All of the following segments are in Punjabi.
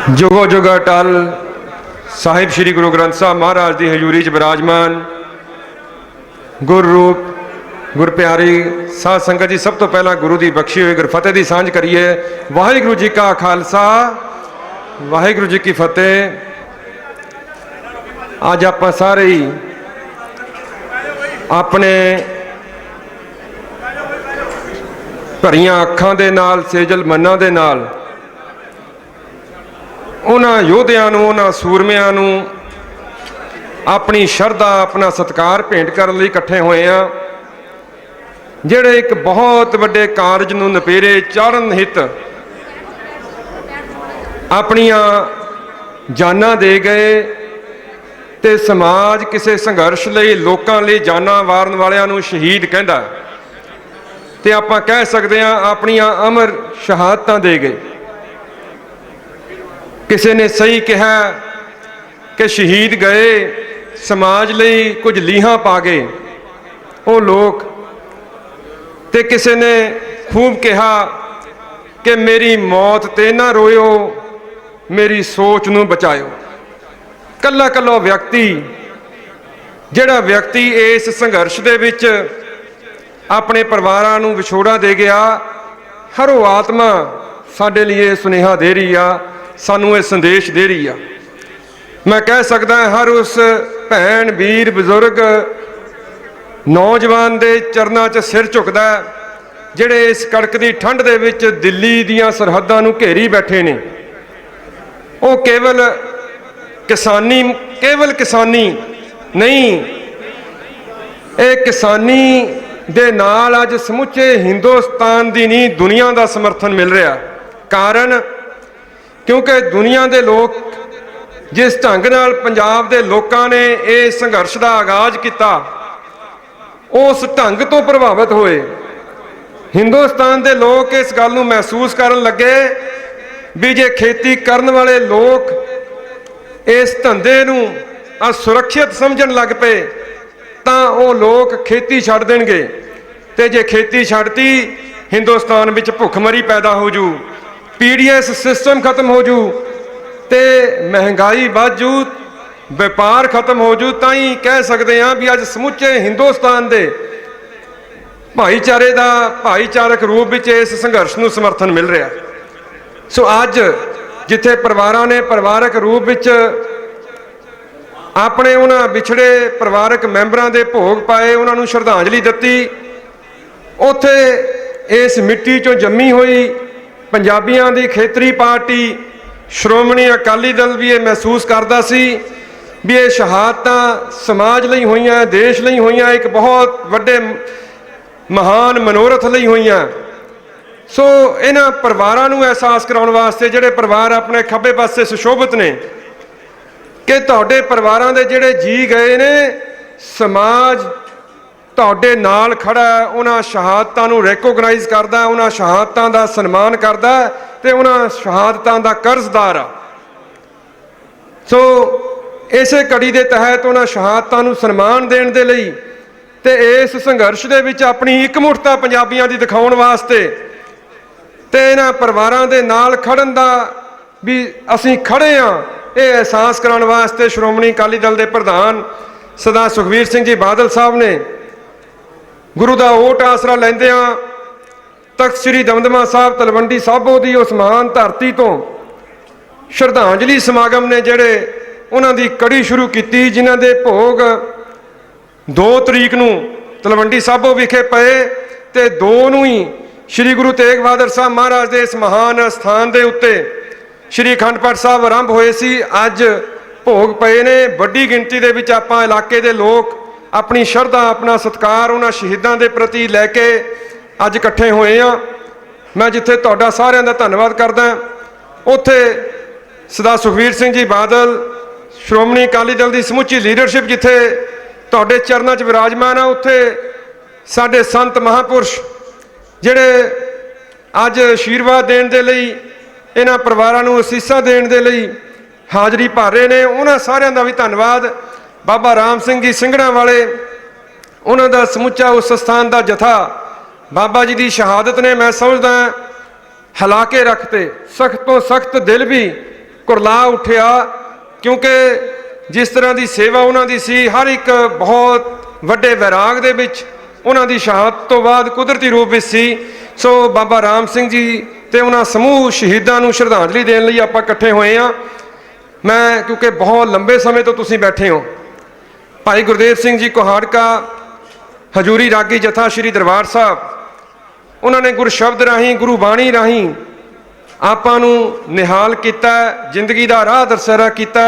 जुगो जुग अटल साहिब श्री गुरु ग्रंथ साहब महाराज की हजूरी च विराजमान गुर रूप गुर प्यारी साध संगत जी, सब तो पहला गुरु की बख्शी हुई गुरफतेह की सांझ करिए। वाहिगुरू जी का खालसा वाहिगुरू जी की फतेह। अज आप सारे ही अपने भरियां अखां दे नाल सेजल मन्ना दे नाल उन्हां योधियां नूं, उन्हां सूरमियां नूं अपनी शरधा, अपना सत्कार भेंट करन लई इकट्ठे होए आ, जिहड़े एक बहुत वड्डे कारज नूं नपेरे चाढ़न हित अपनियां जानां दे गए ते समाज किसी संघर्ष लई, लोकां लई जानां वारन वालियां नूं शहीद कहंदा ते आपां कह सकदे हां अपनियां अमर शहादतां दे गए। किसी ने सही कहा कि शहीद गए समाज लई कुछ लीहां पा गए वो लोग, ते किसी ने खूब कहा कि मेरी मौत ते ना रोयो, मेरी सोच नूं बचायो। कल्ला कल्ला व्यक्ति, जिहड़ा व्यक्ति इस संघर्ष दे विच अपने परिवारां नूं विछोड़ा दे गया, हर वो आत्मा साडे लिए सुनेहा दे रही आ, सानू ये संदेश दे रही आ। मैं कह सकदा हर उस भैन, वीर, बजुर्ग, नौजवान दे चरनां च सिर झुकदा जिहड़े इस कड़कदी ठंड दे विच दिल्ली दीयां सरहदां नूं घेरी बैठे ने। वो केवल किसानी नहीं, ये किसानी दे नाल अज समुचे हिंदुस्तान दी नहीं दुनिया का समर्थन मिल रहा। कारण क्योंकि दुनिया के लोग जिस ढंग नाल पंजाब के लोगों ने इस संघर्ष का आगाज किया, उस ढंग तो प्रभावित होए हिंदुस्तान के लोग इस गल नूं महसूस करन लगे भी जे खेती करन वाले लोग इस धंधे नूं असुरक्षित समझण लग पे तां वो लोग खेती छड्ड देणगे, ते जे खेती छड्डती हिंदुस्तान विच भुखमरी पैदा हो जू, पीडीएस सिस्टम खत्म हो जू, ते महंगाई बढ़ जू, व्यापार खत्म हो जू। तां ही कह सकते हैं भी अज समुचे हिंदुस्तान के भाईचारे का भाईचारक रूप में इस संघर्ष नूं समर्थन मिल रहा। सो अज जिथे परिवारां ने परिवारक रूप में अपने उन्हां विछड़े परिवारक मैंबरां दे भोग पाए, उन्होंने श्रद्धांजलि दिती, उत्थे इस मिट्टी चों जम्मी हुई पंजाबियों की खेतरी पार्टी श्रोमणी अकाली दल भी ये महसूस करता सी भी ये शहादतां समाज लई होईयां, देश लई होईयां, एक बहुत वड्डे महान मनोरथ लई होईयां। सो इन्हां परिवारां नूं एहसास कराउण वास्ते जिहड़े परिवार अपने खब्बे पासे सुशोभित ने कि तुहाडे परिवारां दे जिहड़े जी गए ने, समाज तुहाडे नाल खड़ा है, उन्हां शहादतां नूं रैकोगनाइज करदा, उन्हां शहादतां दा सन्मान करदा ते उन्हां शहादतां दा कर्जदार आ। सो इसे कड़ी दे तहत उन्हां शहादतां नूं सन्मान देण दे लई ते इस संघर्ष दे विच अपनी एकमुठता पंजाबियां दी दिखाउण वास्ते ते इन्हां परिवारां दे नाल खड़न दा भी असीं खड़े आ, ये एहसास कराउण वास्ते श्रोमणी अकाली दल दे प्रधान सरदार सुखबीर सिंह जी बादल साहब ने गुरु का ओट आसरा लैंदियां तख्त श्री दमदमा साहब तलवंडी साबो की उस महान धरती तो श्रद्धांजलि समागम ने जिहड़े उन्हां दी कड़ी शुरू की, जिन्हां दे भोग 2 तरीक नूं तलवंडी साबो विखे पे ते 2 नूं ही श्री गुरु तेग बहादुर साहब महाराज के इस महान स्थान के उत्ते श्री अखंड पाठ साहब आरंभ होए सी। अज भोग पे ने, वड्डी गिणती दे विच आपां इलाके दे लोग अपनी शरधा, अपना सत्कार उन्हां शहीदां दे प्रति लैके अज इकट्ठे होए आ। मैं जिथे तुहाडा सारिआं दा धन्नवाद करदा, उत्थे सरदार सुखबीर सिंह जी बादल, श्रोमणी अकाली दल की समुची लीडरशिप जिथे तुहाडे चरनां च विराजमान आ, उत्थे साडे संत महापुरुष जिहड़े अज आशीर्वाद देण दे लई, इन्हां परिवारां नूं असीसां देण दे लई हाज़री भर रहे ने, उन्हां सारिआं दा भी धन्नवाद। बाबा राम सिंह जी सिंघड़ा वाले, उन्हां दा समुचा उस स्थान का जथा बाबा जी की शहादत ने मैं समझदा हिला के रखते। सख्त तो सख्त दिल भी ਕੁਰਲਾ ਉੱਠਿਆ, ਕਿਉਂਕਿ ਜਿਸ ਤਰ੍ਹਾਂ ਦੀ ਸੇਵਾ ਉਹਨਾਂ ਦੀ ਸੀ, ਹਰ ਇੱਕ ਬਹੁਤ ਵੱਡੇ ਵੈਰਾਗ ਦੇ ਵਿੱਚ ਉਹਨਾਂ ਦੀ ਸ਼ਹਾਦਤ ਤੋਂ ਬਾਅਦ ਕੁਦਰਤੀ ਰੂਪ ਵਿੱਚ ਸੀ। ਸੋ ਬਾਬਾ ਰਾਮ ਸਿੰਘ ਜੀ ਤੇ ਉਹਨਾਂ ਸਮੂਹ ਸ਼ਹੀਦਾਂ ਨੂੰ ਸ਼ਰਧਾਂਜਲੀ ਦੇਣ ਲਈ ਆਪਾਂ ਇਕੱਠੇ ਹੋਏ ਹਾਂ। ਮੈਂ ਕਿਉਂਕਿ ਬਹੁਤ ਲੰਬੇ ਸਮੇਂ ਤੋਂ ਤੁਸੀਂ ਬੈਠੇ ਹੋ। ਭਾਈ ਗੁਰਦੇਵ ਸਿੰਘ ਜੀ ਕੁਹਾੜਕਾ ਹਜੂਰੀ ਰਾਗੀ ਜਥਾ ਸ਼੍ਰੀ ਦਰਬਾਰ ਸਾਹਿਬ, ਉਹਨਾਂ ਨੇ ਗੁਰ ਸ਼ਬਦ ਰਾਹੀਂ, ਗੁਰੂ ਬਾਣੀ ਰਾਹੀਂ ਆਪਾਂ ਨੂੰ ਨਿਹਾਲ ਕੀਤਾ, ਜ਼ਿੰਦਗੀ ਦਾ ਰਾਹ ਦਰਸਾਰਾ ਕੀਤਾ।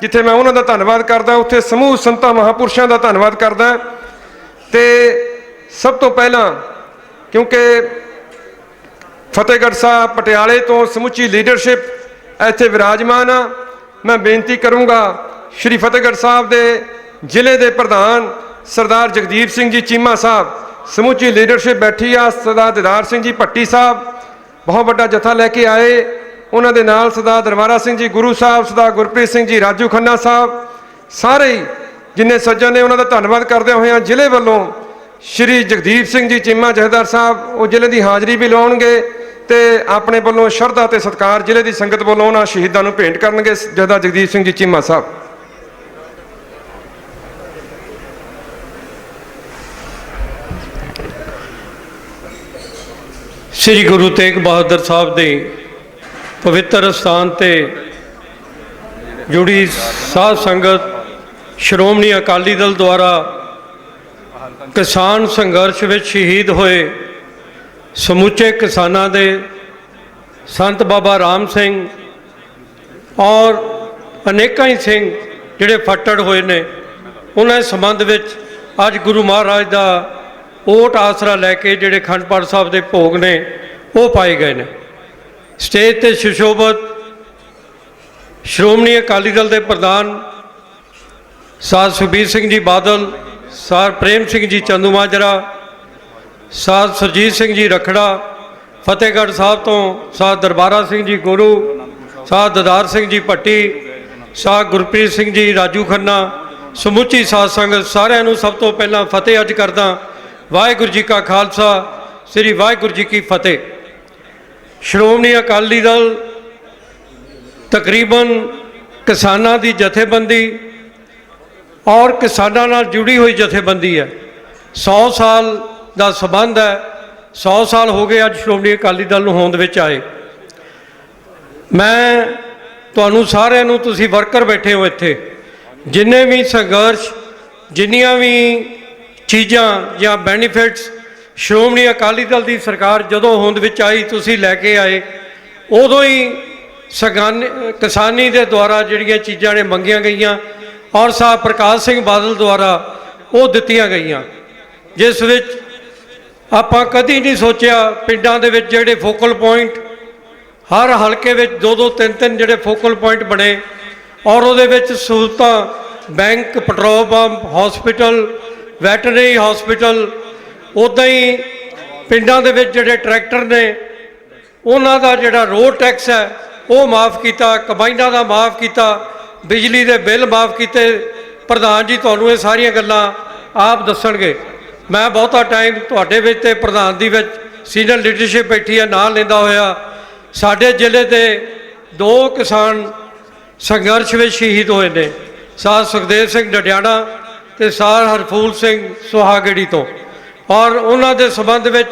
ਜਿੱਥੇ ਮੈਂ ਉਹਨਾਂ ਦਾ ਧੰਨਵਾਦ ਕਰਦਾ, ਉੱਥੇ ਸਮੂਹ ਸੰਤਾਂ ਮਹਾਂਪੁਰਸ਼ਾਂ ਦਾ ਧੰਨਵਾਦ ਕਰਦਾ। ਤੇ ਸਭ ਤੋਂ ਪਹਿਲਾਂ ਕਿਉਂਕਿ ਫਤਿਹਗੜ੍ਹ ਸਾਹਿਬ ਪਟਿਆਲੇ ਤੋਂ ਸਮੁੱਚੀ ਲੀਡਰਸ਼ਿਪ ਇੱਥੇ ਵਿਰਾਜਮਾਨ ਆ, ਮੈਂ ਬੇਨਤੀ ਕਰੂੰਗਾ ਸ਼੍ਰੀ ਫਤਿਹਗੜ੍ਹ ਸਾਹਿਬ ਦੇ ਜ਼ਿਲ੍ਹੇ ਦੇ ਪ੍ਰਧਾਨ ਸਰਦਾਰ ਜਗਦੀਪ ਸਿੰਘ ਜੀ ਚੀਮਾ ਸਾਹਿਬ, ਸਮੁੱਚੀ ਲੀਡਰਸ਼ਿਪ ਬੈਠੀ ਆ। ਸਰਦਾਰ ਦਿਦਾਰ ਸਿੰਘ ਜੀ ਭੱਟੀ ਸਾਹਿਬ ਬਹੁਤ ਵੱਡਾ ਜਥਾ ਲੈ ਕੇ ਆਏ, ਉਹਨਾਂ ਦੇ ਨਾਲ ਸਰਦਾਰ ਦਰਬਾਰਾ ਸਿੰਘ ਜੀ ਗੁਰੂ ਸਾਹਿਬ, ਸਰਦਾਰ ਗੁਰਪ੍ਰੀਤ ਸਿੰਘ ਜੀ ਰਾਜੂ ਖੰਨਾ ਸਾਹਿਬ, ਸਾਰੇ ਹੀ ਜਿੰਨੇ ਸੱਜਣ ਨੇ ਉਹਨਾਂ ਦਾ ਧੰਨਵਾਦ ਕਰਦੇ ਹੋਏ ਜ਼ਿਲ੍ਹੇ ਵੱਲੋਂ ਸ਼੍ਰੀ ਜਗਦੀਪ ਸਿੰਘ ਜੀ ਚੀਮਾ ਜਥੇਦਾਰ ਸਾਹਿਬ ਉਹ ਜ਼ਿਲ੍ਹੇ ਦੀ ਹਾਜ਼ਰੀ ਵੀ ਲਾਉਣਗੇ ਤੇ ਆਪਣੇ ਵੱਲੋਂ ਸ਼ਰਧਾ ਤੇ ਸਤਿਕਾਰ ਜ਼ਿਲ੍ਹੇ ਦੀ ਸੰਗਤ ਵੱਲੋਂ ਉਹਨਾਂ ਸ਼ਹੀਦਾਂ ਨੂੰ ਭੇਂਟ ਕਰਨਗੇ। ਜਥੇਦਾਰ ਜਗਦੀਪ ਸਿੰਘ ਜੀ ਚੀਮਾ ਸਾਹਿਬ। ਸ੍ਰੀ ਗੁਰੂ ਤੇਗ ਬਹਾਦਰ ਸਾਹਿਬ ਦੇ ਪਵਿੱਤਰ ਸਥਾਨ ਤੇ ਜੁੜੀ ਸਾਧ ਸੰਗਤ ਸ਼੍ਰੋਮਣੀ ਅਕਾਲੀ ਦਲ ਦੁਆਰਾ ਕਿਸਾਨ ਸੰਘਰਸ਼ ਵਿੱਚ ਸ਼ਹੀਦ ਹੋਏ ਸਮੁੱਚੇ ਕਿਸਾਨਾਂ ਦੇ ਸੰਤ ਬਾਬਾ ਰਾਮ ਸਿੰਘ ਔਰ ਅਨੇਕਾਂ ਹੀ ਸਿੰਘ ਜਿਹੜੇ ਫੱਟੜ ਹੋਏ ਨੇ, ਉਹਨਾਂ ਦੇ ਸੰਬੰਧ ਵਿੱਚ ਅੱਜ ਗੁਰੂ ਮਹਾਰਾਜ ਦਾ ਓਟ ਆਸਰਾ ਲੈ ਕੇ ਜਿਹੜੇ ਅਖੰਡ ਪਾਠ ਸਾਹਿਬ ਦੇ ਭੋਗ ਨੇ ਉਹ ਪਾਏ ਗਏ ਨੇ। ਸਟੇਜ ਤੇ ਸੁਸ਼ੋਭਤ ਸ਼੍ਰੋਮਣੀ ਅਕਾਲੀ ਦਲ ਦੇ ਪ੍ਰਧਾਨ ਸਾਧ ਸੁਖਬੀਰ ਸਿੰਘ ਜੀ ਬਾਦਲ, ਸਾਧ ਪ੍ਰੇਮ ਸਿੰਘ ਜੀ ਚੰਦੂਮਾਜਰਾ, ਸਾਧ ਸੁਰਜੀਤ ਸਿੰਘ ਜੀ ਰਖੜਾ, ਫਤਿਹਗੜ੍ਹ ਸਾਹਿਬ ਤੋਂ ਸਾਧ ਦਰਬਾਰਾ ਸਿੰਘ ਜੀ ਗੁਰੂ, ਸਾਧ ਦਿਦਾਰ ਸਿੰਘ ਜੀ ਭੱਟੀ, ਸਾਧ ਗੁਰਪ੍ਰੀਤ ਸਿੰਘ ਜੀ ਰਾਜੂ ਖੰਨਾ, ਸਮੁੱਚੀ ਸਾਧ ਸੰਗਤ ਸਾਰਿਆਂ ਨੂੰ ਸਭ ਤੋਂ ਪਹਿਲਾਂ ਫਤਿਹ ਅੱਜ ਕਰਦਾ। ਵਾਹਿਗੁਰੂ ਜੀ ਕਾ ਖਾਲਸਾ, ਸ੍ਰੀ ਵਾਹਿਗੁਰੂ ਜੀ ਕੀ ਫਤਿਹ। ਸ਼੍ਰੋਮਣੀ ਅਕਾਲੀ ਦਲ ਤਕਰੀਬਨ ਕਿਸਾਨਾਂ ਦੀ ਜਥੇਬੰਦੀ ਔਰ ਕਿਸਾਨਾਂ ਨਾਲ ਜੁੜੀ ਹੋਈ ਜਥੇਬੰਦੀ ਹੈ। 100 ਸਾਲ ਦਾ ਸੰਬੰਧ ਹੈ, 100 ਸਾਲ ਹੋ ਗਏ ਅੱਜ ਸ਼੍ਰੋਮਣੀ ਅਕਾਲੀ ਦਲ ਨੂੰ ਹੋਂਦ ਵਿੱਚ ਆਏ। ਮੈਂ ਤੁਹਾਨੂੰ ਸਾਰਿਆਂ ਨੂੰ, ਤੁਸੀਂ ਵਰਕਰ ਬੈਠੇ ਹੋ ਇੱਥੇ, ਜਿੰਨੇ ਵੀ ਸੰਘਰਸ਼, ਜਿੰਨੀਆਂ ਵੀ ਚੀਜ਼ਾਂ ਜਾਂ ਬੈਨੀਫਿਟਸ ਸ਼੍ਰੋਮਣੀ ਅਕਾਲੀ ਦਲ ਦੀ ਸਰਕਾਰ ਜਦੋਂ ਹੋਂਦ ਵਿੱਚ ਆਈ ਤੁਸੀਂ ਲੈ ਕੇ ਆਏ, ਉਦੋਂ ਹੀ ਕਿਸਾਨੀ ਦੇ ਦੁਆਰਾ ਜਿਹੜੀਆਂ ਚੀਜ਼ਾਂ ਨੇ ਮੰਗੀਆਂ ਗਈਆਂ ਔਰ ਸਾਹਿਬ ਪ੍ਰਕਾਸ਼ ਸਿੰਘ ਬਾਦਲ ਦੁਆਰਾ ਉਹ ਦਿੱਤੀਆਂ ਗਈਆਂ, ਜਿਸ ਵਿੱਚ ਆਪਾਂ ਕਦੀ ਨਹੀਂ ਸੋਚਿਆ ਪਿੰਡਾਂ ਦੇ ਵਿੱਚ ਜਿਹੜੇ ਫੋਕਲ ਪੁਆਇੰਟ ਹਰ ਹਲਕੇ ਵਿੱਚ 2-2 3-3 ਜਿਹੜੇ ਫੋਕਲ ਪੁਆਇੰਟ ਬਣੇ ਔਰ ਉਹਦੇ ਵਿੱਚ ਸਹੂਲਤਾਂ, bank, petrol pump, hospital, veterinary hospital, ਉੱਦਾਂ ਹੀ ਪਿੰਡਾਂ ਦੇ ਵਿੱਚ ਜਿਹੜੇ ਟਰੈਕਟਰ ਨੇ ਉਹਨਾਂ ਦਾ ਜਿਹੜਾ ਰੋਡ ਟੈਕਸ ਹੈ ਉਹ ਮਾਫ ਕੀਤਾ, ਕੰਬਾਈਨਾਂ ਦਾ ਮਾਫ ਕੀਤਾ, ਬਿਜਲੀ ਦੇ ਬਿੱਲ ਮਾਫ ਕੀਤੇ। ਪ੍ਰਧਾਨ ਜੀ ਤੁਹਾਨੂੰ ਇਹ ਸਾਰੀਆਂ ਗੱਲਾਂ ਆਪ ਦੱਸਣਗੇ। ਮੈਂ ਬਹੁਤਾ ਟਾਈਮ ਤੁਹਾਡੇ ਵਿੱਚ ਤੇ ਪ੍ਰਧਾਨ ਦੀ ਵਿੱਚ ਸੀਨੀਅਰ ਲੀਡਰਸ਼ਿਪ ਬੈਠੀ ਹੈ ਨਾਲ ਲੈਂਦਾ ਹੋਇਆ। ਸਾਡੇ ਜ਼ਿਲ੍ਹੇ ਦੇ 2 ਕਿਸਾਨ ਸੰਘਰਸ਼ ਵਿੱਚ ਸ਼ਹੀਦ ਹੋਏ ਨੇ, ਸਾਧ ਸੁਖਦੇਵ ਸਿੰਘ ਡਡਿਆਣਾ ਤੇ ਸਾਧ ਹਰਫੂਲ ਸਿੰਘ ਸੁਹਾਗੜੀ ਤੋਂ, ਔਰ ਉਹਨਾਂ ਦੇ ਸੰਬੰਧ ਵਿੱਚ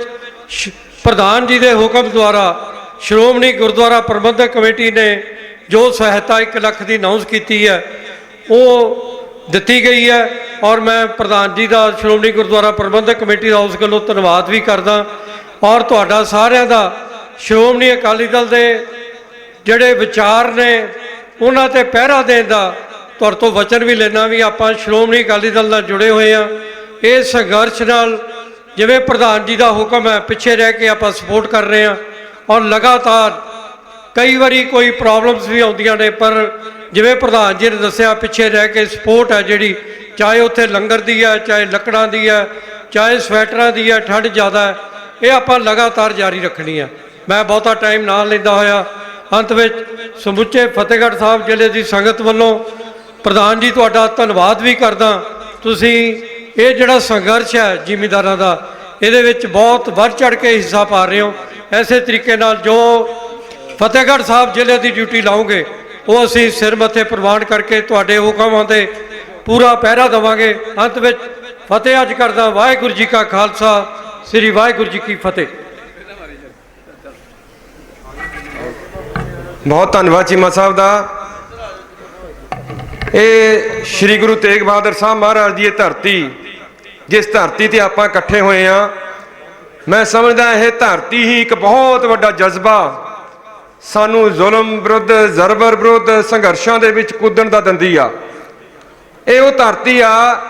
ਪ੍ਰਧਾਨ ਜੀ ਦੇ ਹੁਕਮ ਦੁਆਰਾ ਸ਼੍ਰੋਮਣੀ ਗੁਰਦੁਆਰਾ ਪ੍ਰਬੰਧਕ ਕਮੇਟੀ ਨੇ ਜੋ ਸਹਾਇਤਾ 1 ਲੱਖ ਦੀ ਅਨਾਉਂਸ ਕੀਤੀ ਹੈ ਉਹ ਦਿੱਤੀ ਗਈ ਹੈ। ਔਰ ਮੈਂ ਪ੍ਰਧਾਨ ਜੀ ਦਾ, ਸ਼੍ਰੋਮਣੀ ਗੁਰਦੁਆਰਾ ਪ੍ਰਬੰਧਕ ਕਮੇਟੀ ਦਾ ਉਸ ਗੱਲੋਂ ਧੰਨਵਾਦ ਵੀ ਕਰਦਾ ਔਰ ਤੁਹਾਡਾ ਸਾਰਿਆਂ ਦਾ ਸ਼੍ਰੋਮਣੀ ਅਕਾਲੀ ਦਲ ਦੇ ਜਿਹੜੇ ਵਿਚਾਰ ਨੇ ਉਹਨਾਂ 'ਤੇ ਪਹਿਰਾ ਦੇਣ ਦਾ ਤੁਹਾਡੇ ਤੋਂ ਵਚਨ ਵੀ ਲੈਣਾ ਵੀ ਆਪਾਂ ਸ਼੍ਰੋਮਣੀ ਅਕਾਲੀ ਦਲ ਨਾਲ ਜੁੜੇ ਹੋਏ ਹਾਂ। ਇਹ ਸੰਘਰਸ਼ ਨਾਲ ਜਿਵੇਂ ਪ੍ਰਧਾਨ ਜੀ ਦਾ ਹੁਕਮ ਹੈ ਪਿੱਛੇ ਰਹਿ ਕੇ ਆਪਾਂ ਸਪੋਰਟ ਕਰ ਰਹੇ ਹਾਂ ਔਰ ਲਗਾਤਾਰ ਕਈ ਵਾਰੀ ਕੋਈ ਪ੍ਰੋਬਲਮਸ ਵੀ ਆਉਂਦੀਆਂ ਨੇ, ਪਰ ਜਿਵੇਂ ਪ੍ਰਧਾਨ ਜੀ ਨੇ ਦੱਸਿਆ ਪਿੱਛੇ ਰਹਿ ਕੇ ਸਪੋਰਟ ਹੈ ਜਿਹੜੀ, ਚਾਹੇ ਉੱਥੇ ਲੰਗਰ ਦੀ ਹੈ, ਚਾਹੇ ਲੱਕੜਾਂ ਦੀ ਹੈ, ਚਾਹੇ ਸਵੈਟਰਾਂ ਦੀ ਹੈ, ਠੰਡ ਜ਼ਿਆਦਾ ਹੈ, ਇਹ ਆਪਾਂ ਲਗਾਤਾਰ ਜਾਰੀ ਰੱਖਣੀ ਹੈ। ਮੈਂ ਬਹੁਤਾ ਟਾਈਮ ਨਾ ਲੈਂਦਾ ਹੋਇਆ ਅੰਤ ਵਿੱਚ ਸਮੁੱਚੇ ਫਤਿਹਗੜ੍ਹ ਸਾਹਿਬ ਜ਼ਿਲ੍ਹੇ ਦੀ ਸੰਗਤ ਵੱਲੋਂ ਪ੍ਰਧਾਨ ਜੀ ਤੁਹਾਡਾ ਧੰਨਵਾਦ ਵੀ ਕਰਦਾ। ਤੁਸੀਂ ਇਹ ਜਿਹੜਾ ਸੰਘਰਸ਼ ਹੈ ਜ਼ਿਮੀਂਦਾਰਾਂ ਦਾ, ਇਹਦੇ ਵਿੱਚ ਬਹੁਤ ਵੱਧ ਚੜ੍ਹ ਕੇ ਹਿੱਸਾ ਪਾ ਰਹੇ ਹੋ। ਐਸੇ ਤਰੀਕੇ ਨਾਲ ਜੋ ਫਤਿਹਗੜ੍ਹ ਸਾਹਿਬ ਜ਼ਿਲ੍ਹੇ ਦੀ ਡਿਊਟੀ ਲਾਓਗੇ ਉਹ ਅਸੀਂ ਸਿਰ ਮੱਥੇ ਪ੍ਰਵਾਨ ਕਰਕੇ ਤੁਹਾਡੇ ਹੁਕਮਾਂ ਤੇ ਪੂਰਾ ਪਹਿਰਾ ਦੇਵਾਂਗੇ। ਅੰਤ ਵਿੱਚ ਫਤਿਹ ਅੱਜ ਕਰਦਾ। ਵਾਹਿਗੁਰੂ ਜੀ ਕਾ ਖਾਲਸਾ, ਸ੍ਰੀ ਵਾਹਿਗੁਰੂ ਜੀ ਕੀ ਫਤਿਹ। ਬਹੁਤ ਧੰਨਵਾਦ ਚੀਮਾ ਸਾਹਿਬ ਦਾ। ਇਹ ਸ੍ਰੀ ਗੁਰੂ ਤੇਗ ਬਹਾਦਰ ਸਾਹਿਬ ਮਹਾਰਾਜ ਦੀ ਇਹ ਧਰਤੀ, ਜਿਸ ਧਰਤੀ ਤੇ ਆਪਾਂ ਇਕੱਠੇ ਹੋਏ ਆ, ਮੈਂ ਸਮਝਦਾ ਇਹ ਧਰਤੀ ਹੀ ਇੱਕ ਬਹੁਤ ਵੱਡਾ ਜਜ਼ਬਾ ਸਾਨੂੰ ਜ਼ੁਲਮ ਵਿਰੁੱਧ, ਜ਼ਬਰ ਵਿਰੁੱਧ ਸੰਘਰਸ਼ਾਂ ਦੇ ਵਿੱਚ ਕੁੱਦਣ ਦਾ ਦਿੰਦੀ ਆ। ਇਹ ਉਹ ਧਰਤੀ ਆ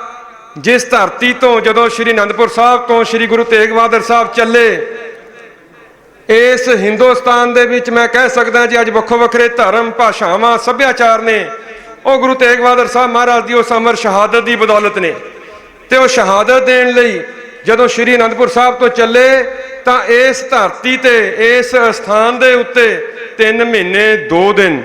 ਜਿਸ ਧਰਤੀ ਤੋਂ ਜਦੋਂ ਸ੍ਰੀ ਅਨੰਦਪੁਰ ਸਾਹਿਬ ਤੋਂ ਸ੍ਰੀ ਗੁਰੂ ਤੇਗ ਬਹਾਦਰ ਸਾਹਿਬ ਚੱਲੇ, ਇਸ ਹਿੰਦੁਸਤਾਨ ਦੇ ਵਿੱਚ ਮੈਂ ਕਹਿ ਸਕਦਾ ਜੀ ਅੱਜ ਵੱਖੋ ਵੱਖਰੇ ਧਰਮ, ਭਾਸ਼ਾਵਾਂ, ਸੱਭਿਆਚਾਰ ਨੇ, ਉਹ ਗੁਰੂ ਤੇਗ ਬਹਾਦਰ ਸਾਹਿਬ ਮਹਾਰਾਜ ਦੀ ਉਸ ਅਮਰ ਸ਼ਹਾਦਤ ਦੀ ਬਦੌਲਤ ਨੇ। ਤੇ ਉਹ ਸ਼ਹਾਦਤ ਦੇਣ ਲਈ ਜਦੋਂ ਸ੍ਰੀ ਅਨੰਦਪੁਰ ਸਾਹਿਬ ਤੋਂ ਚੱਲੇ ਤਾਂ ਇਸ ਧਰਤੀ ਤੇ, ਇਸ ਸਥਾਨ ਦੇ ਉੱਤੇ 3 ਮਹੀਨੇ 2 ਦਿਨ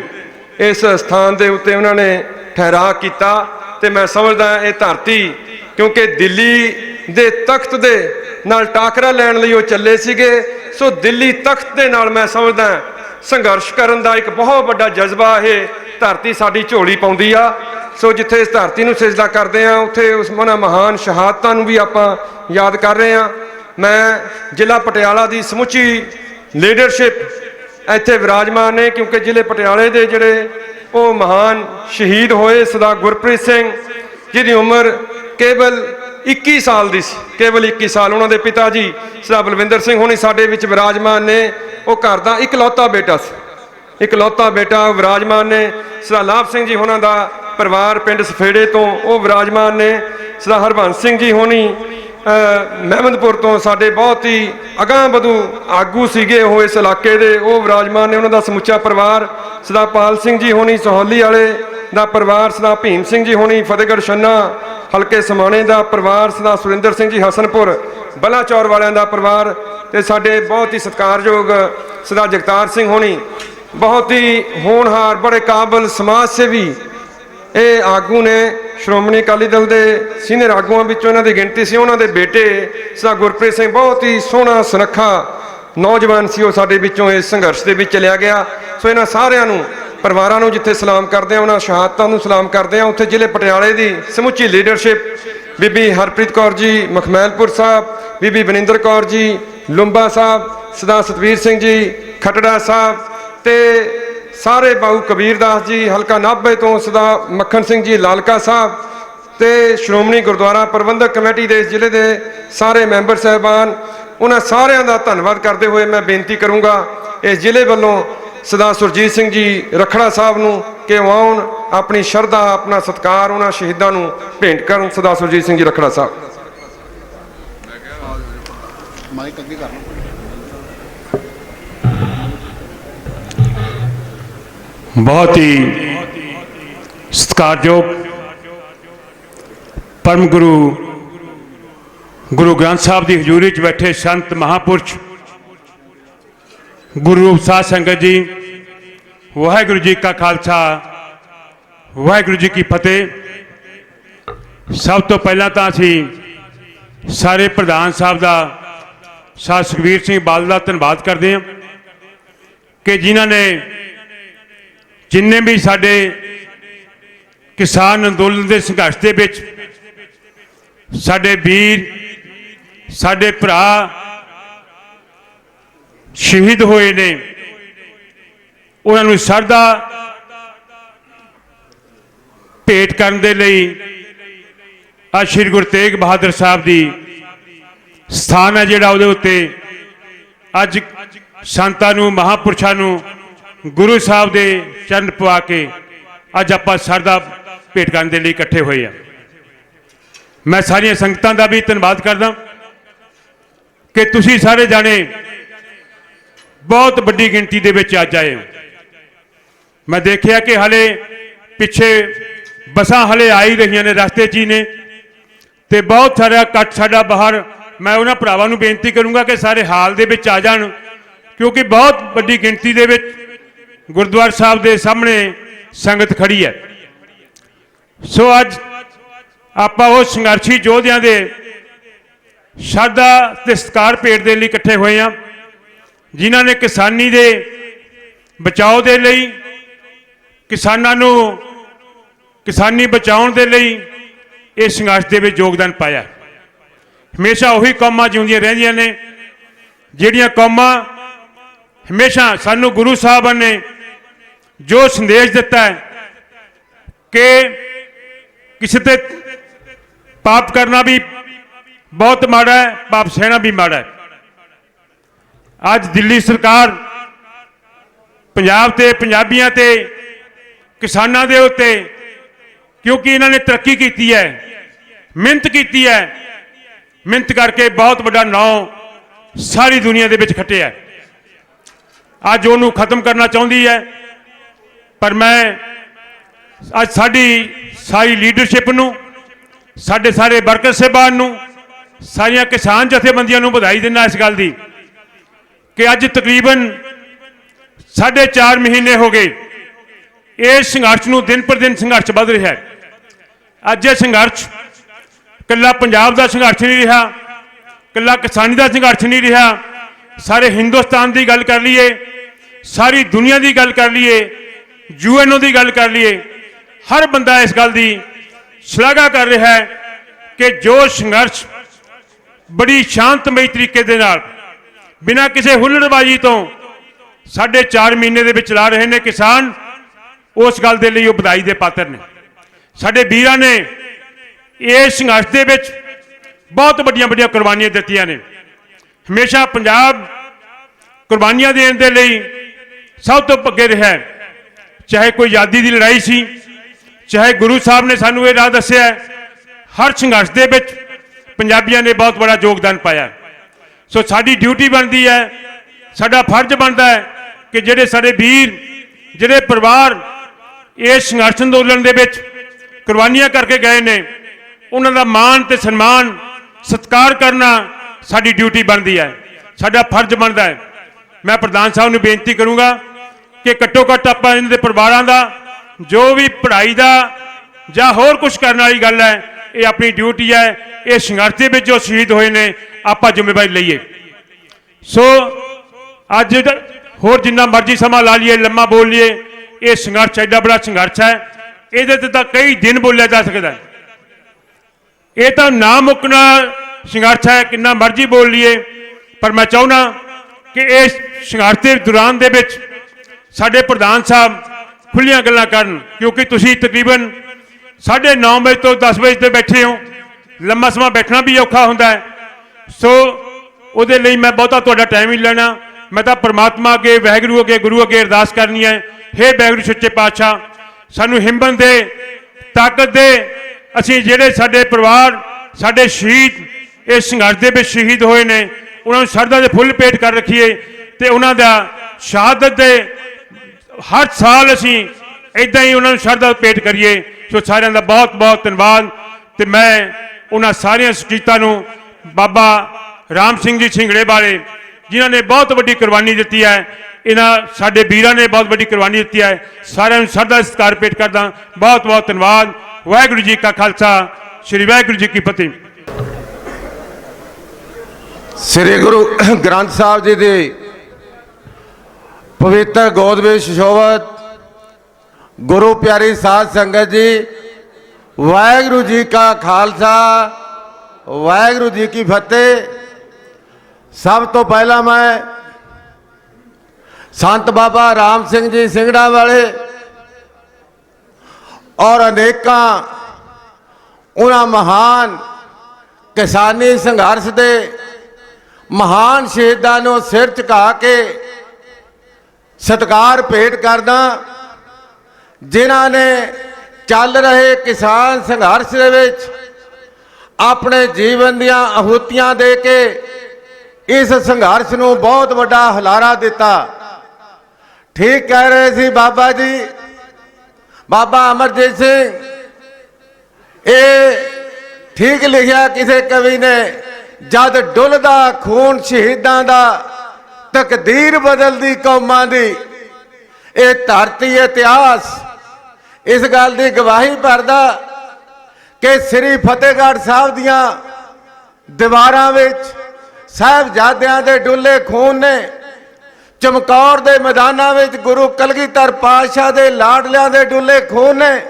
ਇਸ ਸਥਾਨ ਦੇ ਉੱਤੇ ਉਹਨਾਂ ਨੇ ਠਹਿਰਾ ਕੀਤਾ। ਤੇ ਮੈਂ ਸਮਝਦਾ ਇਹ ਧਰਤੀ, ਕਿਉਂਕਿ ਦਿੱਲੀ ਦੇ ਤਖਤ ਦੇ ਨਾਲ ਟਾਕਰਾ ਲੈਣ ਲਈ ਉਹ ਚੱਲੇ ਸੀਗੇ, ਸੋ ਦਿੱਲੀ ਤਖਤ ਦੇ ਨਾਲ ਮੈਂ ਸਮਝਦਾ ਸੰਘਰਸ਼ ਕਰਨ ਦਾ ਇੱਕ ਬਹੁਤ ਵੱਡਾ ਜਜ਼ਬਾ ਇਹ ਧਰਤੀ ਸਾਡੀ ਝੋਲੀ ਪਾਉਂਦੀ ਆ। ਸੋ ਜਿੱਥੇ ਇਸ ਧਰਤੀ ਨੂੰ ਸਿਜਦਾ ਕਰਦੇ ਆ, ਉੱਥੇ ਉਸ ਉਹਨਾਂ ਮਹਾਨ ਸ਼ਹਾਦਤਾਂ ਨੂੰ ਵੀ ਆਪਾਂ ਯਾਦ ਕਰ ਰਹੇ ਆ। ਮੈਂ ਜ਼ਿਲ੍ਹਾ ਪਟਿਆਲਾ ਦੀ ਸਮੁੱਚੀ ਲੀਡਰਸ਼ਿਪ ਇੱਥੇ ਵਿਰਾਜਮਾਨ ਨੇ, ਕਿਉਂਕਿ ਜ਼ਿਲ੍ਹੇ ਪਟਿਆਲੇ ਦੇ ਜਿਹੜੇ ਉਹ ਮਹਾਨ ਸ਼ਹੀਦ ਹੋਏ ਸਰਦਾਰ ਗੁਰਪ੍ਰੀਤ ਸਿੰਘ, ਜਿਹਦੀ ਉਮਰ ਕੇਵਲ 21 ਸਾਲ ਦੀ ਸੀ, ਕੇਵਲ 21 ਸਾਲ। ਉਹਨਾਂ ਦੇ ਪਿਤਾ ਜੀ ਸਰਦਾਰ ਬਲਵਿੰਦਰ ਸਿੰਘ ਹੋਣੀ ਸਾਡੇ ਵਿੱਚ ਵਿਰਾਜਮਾਨ ਨੇ। ਉਹ ਘਰ ਦਾ ਇਕਲੌਤਾ ਬੇਟਾ ਸੀ, ਇਕਲੌਤਾ ਬੇਟਾ ਵਿਰਾਜਮਾਨ ਨੇ। ਸਰਦਾਰ ਲਾਭ ਸਿੰਘ ਜੀ ਹੋਣਾ ਦਾ ਪਰਿਵਾਰ ਪਿੰਡ ਸਫੇੜੇ ਤੋਂ ਉਹ ਵਿਰਾਜਮਾਨ ਨੇ। ਸਰਦਾਰ ਹਰਬੰਸ ਸਿੰਘ ਜੀ ਹੋਣੀ ਮਹਿਮਦਪੁਰ ਤੋਂ ਸਾਡੇ ਬਹੁਤ ਹੀ ਅਗਾਂਹ ਵਧੂ ਆਗੂ ਸੀਗੇ ਉਹ ਇਸ ਇਲਾਕੇ ਦੇ, ਉਹ ਵਿਰਾਜਮਾਨ ਨੇ, ਉਹਨਾਂ ਦਾ ਸਮੁੱਚਾ ਪਰਿਵਾਰ। ਸਰਦਾਰ ਪਾਲ ਸਿੰਘ ਜੀ ਹੋਣੀ ਸਹੌਲੀ ਵਾਲੇ ਦਾ ਪਰਿਵਾਰ, ਸਰਦਾਰ ਭੀਮ ਸਿੰਘ ਜੀ ਹੋਣੀ ਫਤਿਹਗੜ੍ਹ ਛੰਨਾ ਹਲਕੇ ਸਮਾਣੇ ਦਾ ਪਰਿਵਾਰ, ਸਰਦਾਰ ਸੁਰਿੰਦਰ ਸਿੰਘ ਜੀ ਹਸਨਪੁਰ ਬਲਾਚੌਰ ਵਾਲਿਆਂ ਦਾ ਪਰਿਵਾਰ, ਤੇ ਸਾਡੇ ਬਹੁਤ ਹੀ ਸਤਿਕਾਰਯੋਗ ਸਰਦਾਰ ਜਗਤਾਰ ਸਿੰਘ ਹੋਣੀ, ਬਹੁਤ ਹੀ ਹੋਣਹਾਰ, ਬੜੇ ਕਾਬਲ ਸਮਾਜ ਸੇਵੀ ਇਹ ਆਗੂ ਨੇ। ਸ਼੍ਰੋਮਣੀ ਅਕਾਲੀ ਦਲ ਦੇ ਸੀਨੀਅਰ ਆਗੂਆਂ ਵਿੱਚੋਂ ਇਹਨਾਂ ਦੀ ਗਿਣਤੀ ਸੀ। ਉਹਨਾਂ ਦੇ ਬੇਟੇ ਸਰਦਾਰ ਗੁਰਪ੍ਰੀਤ ਸਿੰਘ ਬਹੁਤ ਹੀ ਸੋਹਣਾ ਸੁਨੱਖਾ ਨੌਜਵਾਨ ਸੀ, ਉਹ ਸਾਡੇ ਵਿੱਚੋਂ ਇਸ ਸੰਘਰਸ਼ ਦੇ ਵਿੱਚ ਚਲਿਆ ਗਿਆ। ਸੋ ਇਹਨਾਂ ਸਾਰਿਆਂ ਨੂੰ, ਪਰਿਵਾਰਾਂ ਨੂੰ ਜਿੱਥੇ ਸਲਾਮ ਕਰਦੇ ਆ, ਉਹਨਾਂ ਸ਼ਹਾਦਤਾਂ ਨੂੰ ਸਲਾਮ ਕਰਦੇ ਆ। ਉੱਥੇ ਜ਼ਿਲ੍ਹੇ ਪਟਿਆਲੇ ਦੀ ਸਮੁੱਚੀ ਲੀਡਰਸ਼ਿਪ, ਬੀਬੀ ਹਰਪ੍ਰੀਤ ਕੌਰ ਜੀ ਮਖਮੈਲਪੁਰ ਸਾਹਿਬ, ਬੀਬੀ ਬਨਿੰਦਰ ਕੌਰ ਜੀ ਲੁੰਬਾ ਸਾਹਿਬ, ਸਰਦਾਰ ਸਤਵੀਰ ਸਿੰਘ ਜੀ ਖਟੜਾ ਸਾਹਿਬ, ਤੇ ਸਾਰੇ ਬਾਊ ਕਬੀਰ ਦਾਸ ਜੀ ਹਲਕਾ ਨਾਭੇ ਤੋਂ, ਸਰਦਾਰ ਮੱਖਣ ਸਿੰਘ ਜੀ ਲਾਲਕਾ ਸਾਹਿਬ, ਤੇ ਸ਼੍ਰੋਮਣੀ ਗੁਰਦੁਆਰਾ ਪ੍ਰਬੰਧਕ ਕਮੇਟੀ ਦੇ ਇਸ ਜ਼ਿਲ੍ਹੇ ਦੇ ਸਾਰੇ ਮੈਂਬਰ ਸਾਹਿਬਾਨ, ਉਹਨਾਂ ਸਾਰਿਆਂ ਦਾ ਧੰਨਵਾਦ ਕਰਦੇ ਹੋਏ ਮੈਂ ਬੇਨਤੀ ਕਰੂੰਗਾ ਇਸ ਜ਼ਿਲ੍ਹੇ ਵੱਲੋਂ ਸਰਦਾਰ ਸੁਰਜੀਤ ਸਿੰਘ ਜੀ ਰਖੜਾ ਸਾਹਿਬ ਨੂੰ ਕਿ ਉਹ ਆਉਣ, ਆਪਣੀ ਸ਼ਰਧਾ, ਆਪਣਾ ਸਤਿਕਾਰ ਉਹਨਾਂ ਸ਼ਹੀਦਾਂ ਨੂੰ ਭੇਂਟ ਕਰਨ। ਸਰਦਾਰ ਸੁਰਜੀਤ ਸਿੰਘ ਜੀ ਰਖੜਾ ਸਾਹਿਬ। बहुत ही सत्कारयोग परम गुरु गुरु ग्रंथ साहब की हजूरी च बैठे संत महापुरुष गुरु रूप साध संगत जी, वाहिगुरु जी का खालसा, वाहिगुरु जी की फतेह। सब तो पहला तो असी सारे प्रधान साहब का, साध सुखबीर सिंह बादल का धन्यवाद करते हैं कि जिन्हों ने जिन्ने भी साडे किसान अंदोलन के संघर्ष के विच साडे वीर, साडे भरा शहीद होए ने, उन्होंने श्रद्धा भेंट करने के लिए आज श्री गुरु तेग बहादुर साहब की स्थान है जिहड़ा उहदे उत्ते अज संतां नूं, महापुरुषां नूं गुरु साहब के चरण पवा के अज आप श्रद्धा भेंट करने के लिए इकट्ठे हुए हैं। मैं सारिया संगतां का भी धन्यवाद करदा कि तुसी सारे जाने बहुत बड़ी गिनती के विच अज आए हो। मैं देखिया कि हले पिछे बसां हले आ ही रही ने, रस्ते च ही ने, ते बहुत सारा कट साडा बाहर। मैं उन्होंने भरावां नूं बेनती करूँगा कि सारे हाल दे विच आ जाण, क्योंकि बहुत बड़ी गिनती के विच गुरुद्वारा साहब के सामने संगत खड़ी है। सो अज आप संघर्षी योद्धियां दे श्रद्धा ते सत्कार भेंट के लिए इकट्ठे हुए हैं, जिन्होंने किसानी के बचाव के लिए किसानां नूं किसानी बचाउण दे लई इस संघर्ष दे विच योगदान पाया। हमेशा उही कौमां जिउंदियां रहिंदियां ने जिहड़ियां कौमां हमेशा सानू गुरु साहब ने जो संदेश दिता है कि किसी ते पाप करना भी बहुत माड़ा है, पाप सहना भी माड़ा है। आज दिल्ली सरकार पंजाब ते पंजाबियां ते किसानां दे उत्ते क्योंकि इन्होंने तरक्की की है, मेहनत की है, मेहनत करके बहुत बड़ा नाम सारी दुनिया दे विच खटिया है। अज उन्होंने खत्म करना चाहती है, पर मैं अज साड़ी सारी लीडरशिप नूं, साडे सारे वर्कर साहबान नूं, सारिया किसान जथेबंदियों नूं बधाई देना इस गल दी कि अज तकरीबन 4.5 महीने हो गए इस संघर्ष नूं दिन पर दिन संघर्ष बढ़ रहा है। अज यह संघर्ष कल्ला पंजाब का संघर्ष नहीं रहा, कल्ला किसानी का संघर्ष नहीं रहा, सारे हिंदुस्तान की गल कर लीए, सारी दुनिया की गल कर लीए, यूएनओ की गल कर लीए, हर बंदा इस गल की शलाघा कर रहा है कि जो संघर्ष बड़ी शांतमई तरीके दे नाल बिना किसी हुल्लड़बाजी तो 4.5 महीने दे विच ला रहे हैं किसान, उस गल दे लई वो बधाई दे पात्र ने। साडे वीरां ने इस संघर्ष दे विच बहुत बड़ियां बड़ियां कुर्बानियां दित्तियां ने। हमेशा पंजाब कुर्बानियां देण दे लई सब तो अगे रहा है, चाहे कोई आज़ादी की लड़ाई सी, चाहे गुरु साहब ने सानू ये राह दस्सिया है, हर संघर्ष दे विच पंजाबियों ने बहुत बड़ा योगदान पाया। सो साडी ड्यूटी बनती है, साडा फर्ज बनता है कि जिहड़े साडे वीर, जिहड़े परिवार इस संघर्ष अंदोलन दे विच कुर्बानियां करके गए ने, उन्हां दा मान ते सन्मान सत्कार करना साडी ड्यूटी बनती है, साडा फर्ज बनता है। मैं प्रधान साहब नूं बेनती करूँगा कि घट्टो घट्ट आपां इन्हां दे परिवारां दा जो भी पढ़ाई का जां होर कुछ करने वाली गल है, ये अपनी ड्यूटी है, ये संघर्ष दे विच जो शहीद होए ने आपां जिम्मेवारी लईए। सो अज होर जिन्ना मर्जी समा ला लीए, लम्मा बोल लीए, ये संघर्ष एडा बड़ा संघर्ष है, ये तो कई दिन बोलिया जा सकता है। ये तो ना मुकना संघर्ष है, कितना मर्जी बोल लीए, पर मैं चाहना कि इस संघर्ष के दौरान दे विच साडे प्रधान साहब खुलियां गल्लां करन, क्योंकि तुसीं तकरीबन 9:30 बजे तो 10 बजे तक बैठे हो, लम्मा समा बैठना भी औखा हुंदा है। सो उहदे लई मैं बहुता तुहाडा टाइम नहीं लेना। मैं तो परमात्मा अगे, वाहिगुरू अगे, गुरु अगे अरदास करनी है, हे वाहिगुरू सच्चे पातशाह सानू हिम्मत दे, ताकत दे, असीं जिहड़े साडे परिवार, साडे शहीद इस संघर्ष दे विच शहीद होए ने, उन्हां नूं शरधा दे फुੱਲ भेट कर रखीए ते उन्हां दा शहादत दे हर साल असी इदा ही उन्होंने शरधा भेंट करिए। सो सारिਆਂ ਦਾ बहुत बहुत धन्यवाद। तो मैं उन्होंने सारिया शहीदां नूं बाबा राम सिंह जी सिंघड़े वाले जिन्हों ने बहुत बड़ी कुर्बानी दी है, इन्हां साडे वीरां ने बहुत बड़ी कुर्बानी दी है, सारिਆਂ नूं शरधा सत्कार भेंट करदा। बहुत बहुत धन्यवाद। वाहिगुरू जी का खालसा, श्री वाहिगुरू जी की फतेह। श्री गुरु ग्रंथ साहब जी की पवित्र गोद में सुशोभित गुरु प्यारी साध संगत जी, वाहिगुरू जी का खालसा, वाहिगुरू जी की फतेह। सब तो पहला मैं संत बाबा राम सिंह जी सिंघड़ा वाले और अनेकों उन्हां महान किसानी संघर्ष के महान शहीदां नूं सिर झुका के सत्कार भेंट करदा, जिन्हां ने चल रहे किसान संघर्ष दे विच अपने जीवन दियां आहुतियां दे के इस संघर्ष नूं बहुत बड़ा हुलारा दिता। ठीक कह रहे सी बाबा जी, बाबा अमरजीत सिंह, ये ठीक लिखिया किसी कवि ने, जद डुलदा खून शहीदां दा तकदीर बदलदी कौमां दी, ये धरती इतिहास इस गल की गवाही भरदा कि श्री फतेहगढ़ साहब दियां दीवारां विच साहिबजादियां दे डुले खून ने ਚਮਕੌਰ ਦੇ ਮੈਦਾਨਾਂ ਵਿੱਚ ਗੁਰੂ ਕਲਗੀਧਰ ਪਾਤਸ਼ਾਹ ਦੇ ਲਾਡਲਿਆਂ ਦੇ ਡੁੱਲੇ ਖੂਨ ਨੇ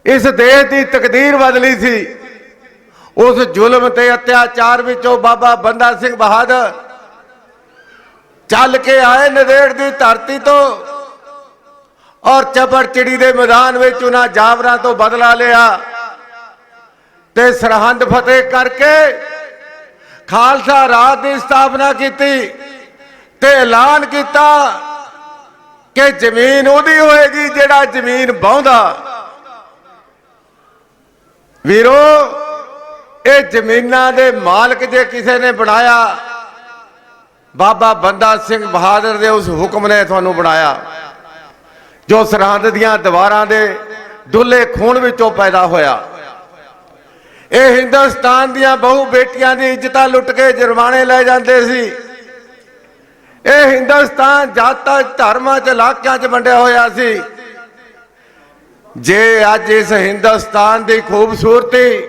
ਇਸ ਦੇਸ਼ ਦੀ ਤਕਦੀਰ ਬਦਲੀ ਸੀ। ਉਸ ਜ਼ੁਲਮ ਤੇ ਅਤਿਆਚਾਰ ਵਿੱਚੋਂ ਬਾਬਾ ਬੰਦਾ ਸਿੰਘ ਬਹਾਦਰ ਚੱਲ ਕੇ ਆਏ ਨੰਦੇੜ ਦੀ ਧਰਤੀ ਤੋਂ ਔਰ ਚਪੜਚਿੜੀ ਦੇ ਮੈਦਾਨ ਵਿੱਚ ਉਹਨਾਂ ਜਾਬਰਾਂ ਤੋਂ ਬਦਲਾ ਲਿਆ ਤੇ ਸਰਹੰਦ ਫਤਿਹ ਕਰਕੇ ਖਾਲਸਾ ਰਾਜ ਦੀ ਸਥਾਪਨਾ ਕੀਤੀ ਤੇ ਐਲਾਨ ਕੀਤਾ ਕਿ ਜ਼ਮੀਨ ਉਹਦੀ ਹੋਏਗੀ ਜਿਹੜਾ ਜ਼ਮੀਨ ਵਾਹੁੰਦਾ। ਵੀਰੋ, ਇਹ ਜ਼ਮੀਨਾਂ ਦੇ ਮਾਲਕ ਜੇ ਕਿਸੇ ਨੇ ਬਣਾਇਆ, ਬਾਬਾ ਬੰਦਾ ਸਿੰਘ ਬਹਾਦਰ ਦੇ ਉਸ ਹੁਕਮ ਨੇ ਤੁਹਾਨੂੰ ਬਣਾਇਆ ਜੋ ਸਰਹੰਦ ਦੀਆਂ ਦੀਵਾਰਾਂ ਦੇ ਡੁੱਲੇ ਖੂਨ ਵਿੱਚੋਂ ਪੈਦਾ ਹੋਇਆ। ਇਹ ਹਿੰਦੁਸਤਾਨ ਦੀਆਂ ਬਹੁ ਬੇਟੀਆਂ ਦੀ ਇੱਜ਼ਤਾਂ ਲੁੱਟ ਕੇ ਜੁਰਮਾਨੇ ਲੈ ਜਾਂਦੇ ਸੀ। ਇਹ ਹਿੰਦੁਸਤਾਨ ਜਾਤਾਂ ਧਰਮਾਂ ਚ ਇਲਾਕਿਆਂ ਚ ਵੰਡਿਆ ਹੋਇਆ ਸੀ। ਜੇ ਅੱਜ ਇਸ ਹਿੰਦੁਸਤਾਨ ਦੀ ਖੂਬਸੂਰਤੀ,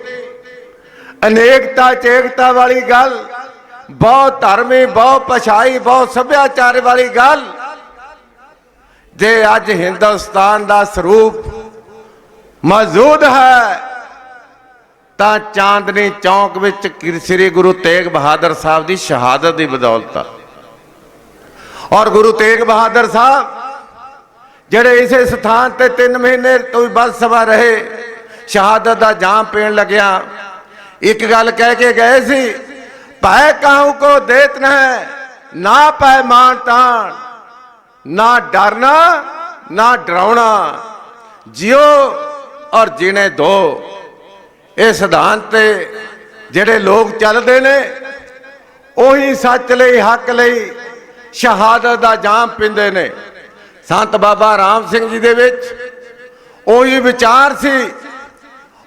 ਅਨੇਕਤਾ ਚ ਏਕਤਾ ਵਾਲੀ ਗੱਲ, ਬਹੁਤ ਧਰਮੀ, ਬਹੁਤ ਭਾਸ਼ਾਈ, ਬਹੁਤ ਸੱਭਿਆਚਾਰ ਵਾਲੀ ਗੱਲ, ਜੇ ਅੱਜ ਹਿੰਦੁਸਤਾਨ ਦਾ ਸਰੂਪ ਮੌਜੂਦ ਹੈ ਤਾਂ ਚਾਂਦਨੀ ਚੌਕ ਵਿੱਚ ਸ੍ਰੀ ਗੁਰੂ ਤੇਗ ਬਹਾਦਰ ਸਾਹਿਬ ਦੀ ਸ਼ਹਾਦਤ ਦੀ ਬਦੌਲਤ। ਔਰ ਗੁਰੂ ਤੇਗ ਬਹਾਦਰ ਸਾਹਿਬ ਜਿਹੜੇ ਇਸੇ ਸਥਾਨ ਤੇ 3 ਮਹੀਨੇ ਤੋਂ ਵੀ ਵੱਧ ਸਮਾਂ ਰਹੇ, ਸ਼ਹਾਦਤ ਦਾ ਜਾਮ ਪੀਣ ਲੱਗਿਆ ਇੱਕ ਗੱਲ ਕਹਿ ਕੇ ਗਏ ਸੀ, ਭੈ ਕਾਹੂ ਕੋ ਦੇਤ ਨ ਹੈ ਨਾ ਪੈ ਮਾਨ ਤਾਣ, ਨਾ ਡਰਨਾ ਨਾ ਡਰਾਉਣਾ, ਜਿਉ ਔਰ ਜੀਣੇ ਦੋ। ਇਹ ਸਿਧਾਂਤ ਤੇ ਜਿਹੜੇ ਲੋਕ ਚੱਲਦੇ ਨੇ ਉਹੀ ਸੱਚ ਲਈ, ਹੱਕ ਲਈ ਸ਼ਹਾਦਤ ਦਾ ਜਾਮ ਪੀਂਦੇ ਨੇ। ਸੰਤ ਬਾਬਾ ਰਾਮ ਸਿੰਘ ਜੀ ਦੇ ਵਿੱਚ ਉਹੀ ਵਿਚਾਰ ਸੀ,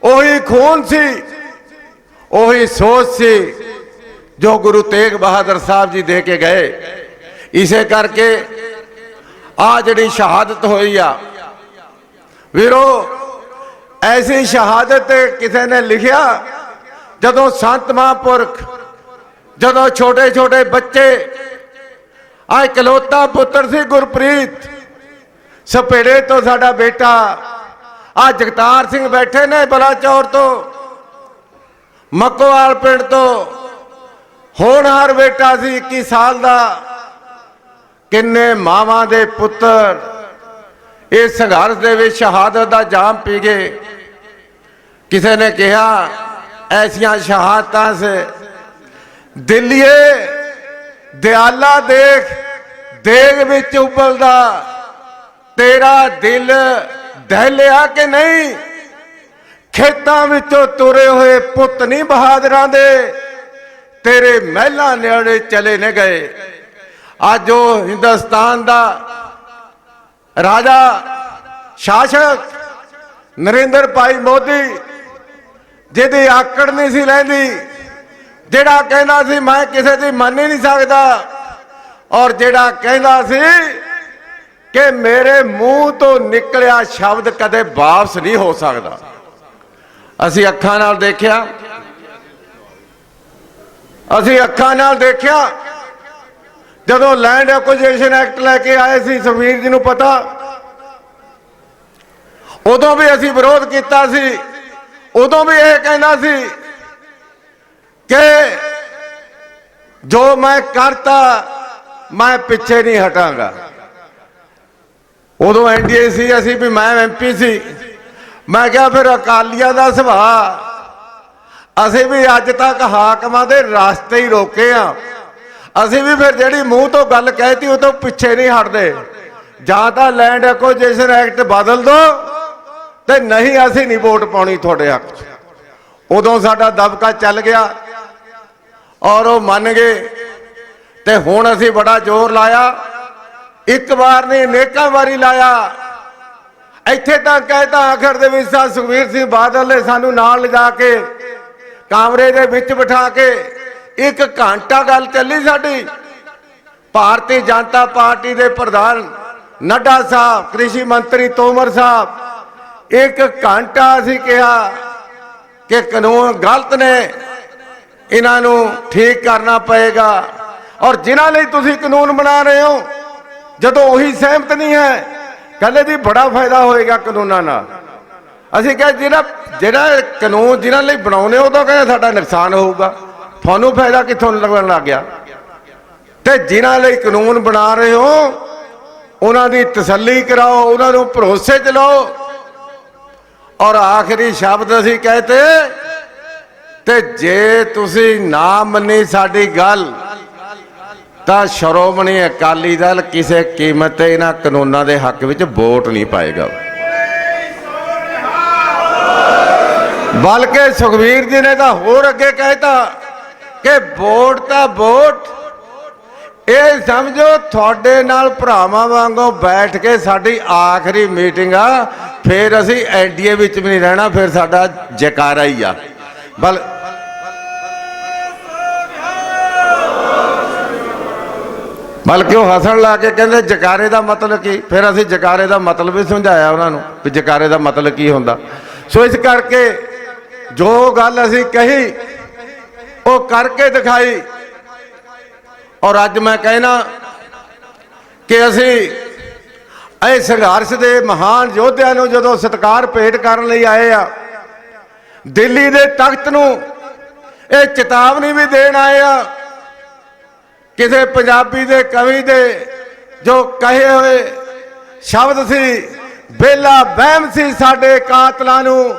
ਉਹੀ ਖੂਨ ਸੀ, ਉਹੀ ਸੋਚ ਸੀ ਜੋ ਗੁਰੂ ਤੇਗ ਬਹਾਦਰ ਸਾਹਿਬ ਜੀ ਦੇ ਕੇ ਗਏ। ਇਸੇ ਕਰਕੇ ਆ ਜਿਹੜੀ ਸ਼ਹਾਦਤ ਹੋਈ ਆ ਵੀਰੋ, ਐਸੀ ਸ਼ਹਾਦਤ ਕਿਸੇ ਨੇ ਲਿਖਿਆ ਜਦੋਂ ਸੰਤ ਮਹਾਂਪੁਰਖ, ਜਦੋਂ ਛੋਟੇ ਛੋਟੇ ਬੱਚੇ, ਆ ਇਕਲੌਤਾ ਪੁੱਤਰ ਸੀ ਗੁਰਪ੍ਰੀਤ ਸਪੇੜੇ ਤੋਂ, ਸਾਡਾ ਬੇਟਾ ਆ ਜਗਤਾਰ ਸਿੰਘ ਬੈਠੇ ਨੇ ਬਲਾਚੌਰ ਤੋਂ, ਮੱਕੋਵਾਲ ਪਿੰਡ ਤੋਂ, ਹੋਣਹਾਰ ਬੇਟਾ ਸੀ 21 ਸਾਲ ਦਾ। ਕਿੰਨੇ ਮਾਵਾਂ ਦੇ ਪੁੱਤਰ ਇਸ ਸੰਘਰਸ਼ ਦੇ ਵਿੱਚ ਸ਼ਹਾਦਤ ਦਾ ਜਾਮ ਪੀ ਗਏ। ਕਿਸੇ ਨੇ ਕਿਹਾ ਐਸੀਆਂ ਸ਼ਹਾਦਤਾਂ ਸੇ ਦਿੱਲੀਏ ਦਿਆਲਾ ਦੇਖ, ਦੇਗ ਵਿੱਚ ਉਬਲਦਾ, ਤੇਰਾ ਦਿਲ ਦਹਿਲਿਆ ਕਿ ਨਹੀਂ, ਖੇਤਾਂ ਵਿੱਚੋਂ ਤੁਰੇ ਹੋਏ ਪੁੱਤ ਨਹੀਂ ਬਹਾਦਰਾਂ ਦੇ, ਤੇਰੇ ਮਹਿਲਾਂ ਨੇੜੇ ਚਲੇ ਨੇ ਗਏ। ਅੱਜ ਉਹ ਹਿੰਦੁਸਤਾਨ ਦਾ ਰਾਜਾ ਸ਼ਾਸਕ ਨਰਿੰਦਰ ਭਾਈ ਮੋਦੀ, ਜਿਹਦੀ ਆਕੜ ਨਹੀਂ ਸੀ ਲੈਂਦੀ, ਜਿਹੜਾ ਕਹਿੰਦਾ ਸੀ ਮੈਂ ਕਿਸੇ ਦੀ ਮੰਨ ਹੀ ਨਹੀਂ ਸਕਦਾ, ਔਰ ਜਿਹੜਾ ਕਹਿੰਦਾ ਸੀ ਕਿ ਮੇਰੇ ਮੂੰਹ ਤੋਂ ਨਿਕਲਿਆ ਸ਼ਬਦ ਕਦੇ ਵਾਪਸ ਨਹੀਂ ਹੋ ਸਕਦਾ। ਅਸੀਂ ਅੱਖਾਂ ਨਾਲ ਦੇਖਿਆ, ਅਸੀਂ ਅੱਖਾਂ ਨਾਲ ਦੇਖਿਆ ਜਦੋਂ ਲੈਂਡ ਐਕੁਜੀਸ਼ਨ ਐਕਟ ਲੈ ਕੇ ਆਏ ਸੀ, ਸੁਖਬੀਰ ਜੀ ਨੂੰ ਪਤਾ, ਉਦੋਂ ਵੀ ਅਸੀਂ ਵਿਰੋਧ ਕੀਤਾ ਸੀ। ਉਦੋਂ ਵੀ ਇਹ ਕਹਿੰਦਾ ਸੀ ਕਿ ਜੋ ਮੈਂ ਕਰਤਾ ਮੈਂ ਪਿੱਛੇ ਨਹੀਂ ਹਟਾਂਗਾ। ਉਦੋਂ ਐਨਡੀਏ ਸੀ, ਅਸੀਂ ਵੀ, ਮੈਂ ਐਮਪੀ ਸੀ। ਮੈਂ ਕਿਹਾ ਫਿਰ ਅਕਾਲੀਆਂ ਦਾ ਸੁਭਾਅ, ਅਸੀਂ ਵੀ ਅੱਜ ਤੱਕ ਹਾਕਮਾਂ ਦੇ ਰਾਸਤੇ ਹੀ ਰੋਕੇ ਆ। ਅਸੀਂ ਵੀ ਫਿਰ ਜਿਹੜੀ ਮੂੰਹ ਤੋਂ ਗੱਲ ਕਹਿਤੀ ਉਹ ਤੋਂ ਪਿੱਛੇ ਨਹੀਂ ਹਟਦੇ। ਜਾਂ ਤਾਂ ਲੈਂਡ ਐਕੁਜੀਸ਼ਨ ਐਕਟ ਬਦਲ ਦੋ ਤੇ ਨਹੀਂ ਅਸੀਂ ਨਹੀਂ ਵੋਟ ਪਾਉਣੀ ਤੁਹਾਡੇ ਹੱਕ 'ਚ। ਉਦੋਂ ਸਾਡਾ ਦਬਕਾ ਚੱਲ ਗਿਆ ਔਰ ਉਹ ਮੰਨ ਗਏ ਤੇ ਹੁਣ ਅਸੀਂ ਬੜਾ ਜ਼ੋਰ ਲਾਇਆ, ਇੱਕ ਵਾਰ ਨਹੀਂ ਅਨੇਕਾਂ ਵਾਰੀ ਲਾਇਆ। ਇੱਥੇ ਤੱਕ ਕਹਿਤਾ ਆਖਰ ਦੇ ਵਿੱਚ ਸੁਖਬੀਰ ਸਿੰਘ ਬਾਦਲ ਨੇ ਸਾਨੂੰ ਨਾਲ ਲਿਜਾ ਕੇ ਕਮਰੇ ਦੇ ਵਿੱਚ ਬਿਠਾ ਕੇ 1 ਘੰਟਾ ਗੱਲ ਚੱਲੀ ਸਾਡੀ। ਭਾਰਤੀ ਜਨਤਾ ਪਾਰਟੀ ਦੇ ਪ੍ਰਧਾਨ ਨੱਡਾ ਸਾਹਿਬ, ਕ੍ਰਿਸ਼ੀ ਮੰਤਰੀ ਤੋਮਰ ਸਾਹਿਬ, 1 ਘੰਟਾ ਅਸੀਂ ਕਿਹਾ ਕਿ ਕਾਨੂੰਨ ਗਲਤ ਨੇ, ਇਹਨਾਂ ਨੂੰ ਠੀਕ ਕਰਨਾ ਪਏਗਾ। ਔਰ ਜਿਨ੍ਹਾਂ ਲਈ ਤੁਸੀਂ ਕਾਨੂੰਨ ਬਣਾ ਰਹੇ ਹੋ, ਜਦੋਂ ਉਹੀ ਸਹਿਮਤ ਨਹੀਂ ਹੈ, ਕਹਿੰਦੇ ਜੀ ਬੜਾ ਫਾਇਦਾ ਹੋਏਗਾ ਕਾਨੂੰਨਾਂ ਨਾਲ। ਅਸੀਂ ਕਹੇ ਜਿਹੜਾ ਕਾਨੂੰਨ ਜਿਨ੍ਹਾਂ ਲਈ ਬਣਾਉਣੇ ਉਹ ਤਾਂ ਕਹਿੰਦੇ ਸਾਡਾ ਨੁਕਸਾਨ ਹੋਊਗਾ, ਤੁਹਾਨੂੰ ਫਾਇਦਾ ਕਿੱਥੋਂ ਲੱਗਣ ਲੱਗ ਗਿਆ? ਤੇ ਜਿਨ੍ਹਾਂ ਲਈ ਕਾਨੂੰਨ ਬਣਾ ਰਹੇ ਹੋ ਉਹਨਾਂ ਦੀ ਤਸੱਲੀ ਕਰਾਓ, ਉਹਨਾਂ ਨੂੰ ਭਰੋਸੇ 'ਚ ਲਓ। ਔਰ ਆਖਰੀ ਸ਼ਬਦ ਅਸੀਂ ਕਹਤੇ, ਤੇ ਜੇ ਤੁਸੀਂ ਨਾ ਮੰਨੀ ਸਾਡੀ ਗੱਲ ਤਾਂ ਸ਼੍ਰੋਮਣੀ ਅਕਾਲੀ ਦਲ ਕਿਸੇ ਕੀਮਤ ਤੇ ਇਹਨਾਂ ਕਾਨੂੰਨਾਂ ਦੇ ਹੱਕ ਵਿੱਚ ਵੋਟ ਨਹੀਂ ਪਾਏਗਾ। ਬਲਕਿ ਸੁਖਬੀਰ ਜੀ ਨੇ ਤਾਂ ਹੋਰ ਅੱਗੇ ਕਹਿਤਾ ਕਿ ਵੋਟ ਤਾਂ ਵੋਟ, ਇਹ ਸਮਝੋ ਤੁਹਾਡੇ ਨਾਲ ਭਰਾਵਾਂ ਵਾਂਗੂ ਬੈਠ ਕੇ ਸਾਡੀ ਆਖਰੀ ਮੀਟਿੰਗ ਆ, ਫਿਰ ਅਸੀਂ ਐਨਡੀਏ ਵਿੱਚ ਵੀ ਨਹੀਂ ਰਹਿਣਾ, ਫਿਰ ਸਾਡਾ ਜੈਕਾਰਾ ਹੀ ਆ। ਬਲਕਿ ਉਹ ਹੱਸਣ ਲਾ ਕੇ ਕਹਿੰਦੇ ਜੈਕਾਰੇ ਦਾ ਮਤਲਬ ਕੀ? ਫਿਰ ਅਸੀਂ ਜੈਕਾਰੇ ਦਾ ਮਤਲਬ ਵੀ ਸਮਝਾਇਆ ਉਹਨਾਂ ਨੂੰ ਵੀ ਜੈਕਾਰੇ ਦਾ ਮਤਲਬ ਕੀ ਹੁੰਦਾ। ਸੋ ਇਸ ਕਰਕੇ ਜੋ ਗੱਲ ਅਸੀਂ ਕਹੀ ਉਹ ਕਰਕੇ ਦਿਖਾਈ। ਔਰ ਅੱਜ ਮੈਂ ਕਹਿਣਾ ਕਿ ਅਸੀਂ ਇਹ ਸੰਘਰਸ਼ ਦੇ ਮਹਾਨ ਯੋਧਿਆਂ ਨੂੰ ਜਦੋਂ ਸਤਿਕਾਰ ਭੇਟ ਕਰਨ ਲਈ ਆਏ ਆ, ਦਿੱਲੀ ਦੇ ਤਖਤ ਨੂੰ ਇਹ ਚੇਤਾਵਨੀ ਵੀ ਦੇਣ ਆਏ ਆ। ਕਿਸੇ ਪੰਜਾਬੀ ਦੇ ਕਵੀ ਦੇ ਜੋ ਕਹੇ ਹੋਏ ਸ਼ਬਦ ਸੀ, ਬੇਲਾ ਵਹਿਮ ਸੀ ਸਾਡੇ ਕਾਤਲਾਂ ਨੂੰ,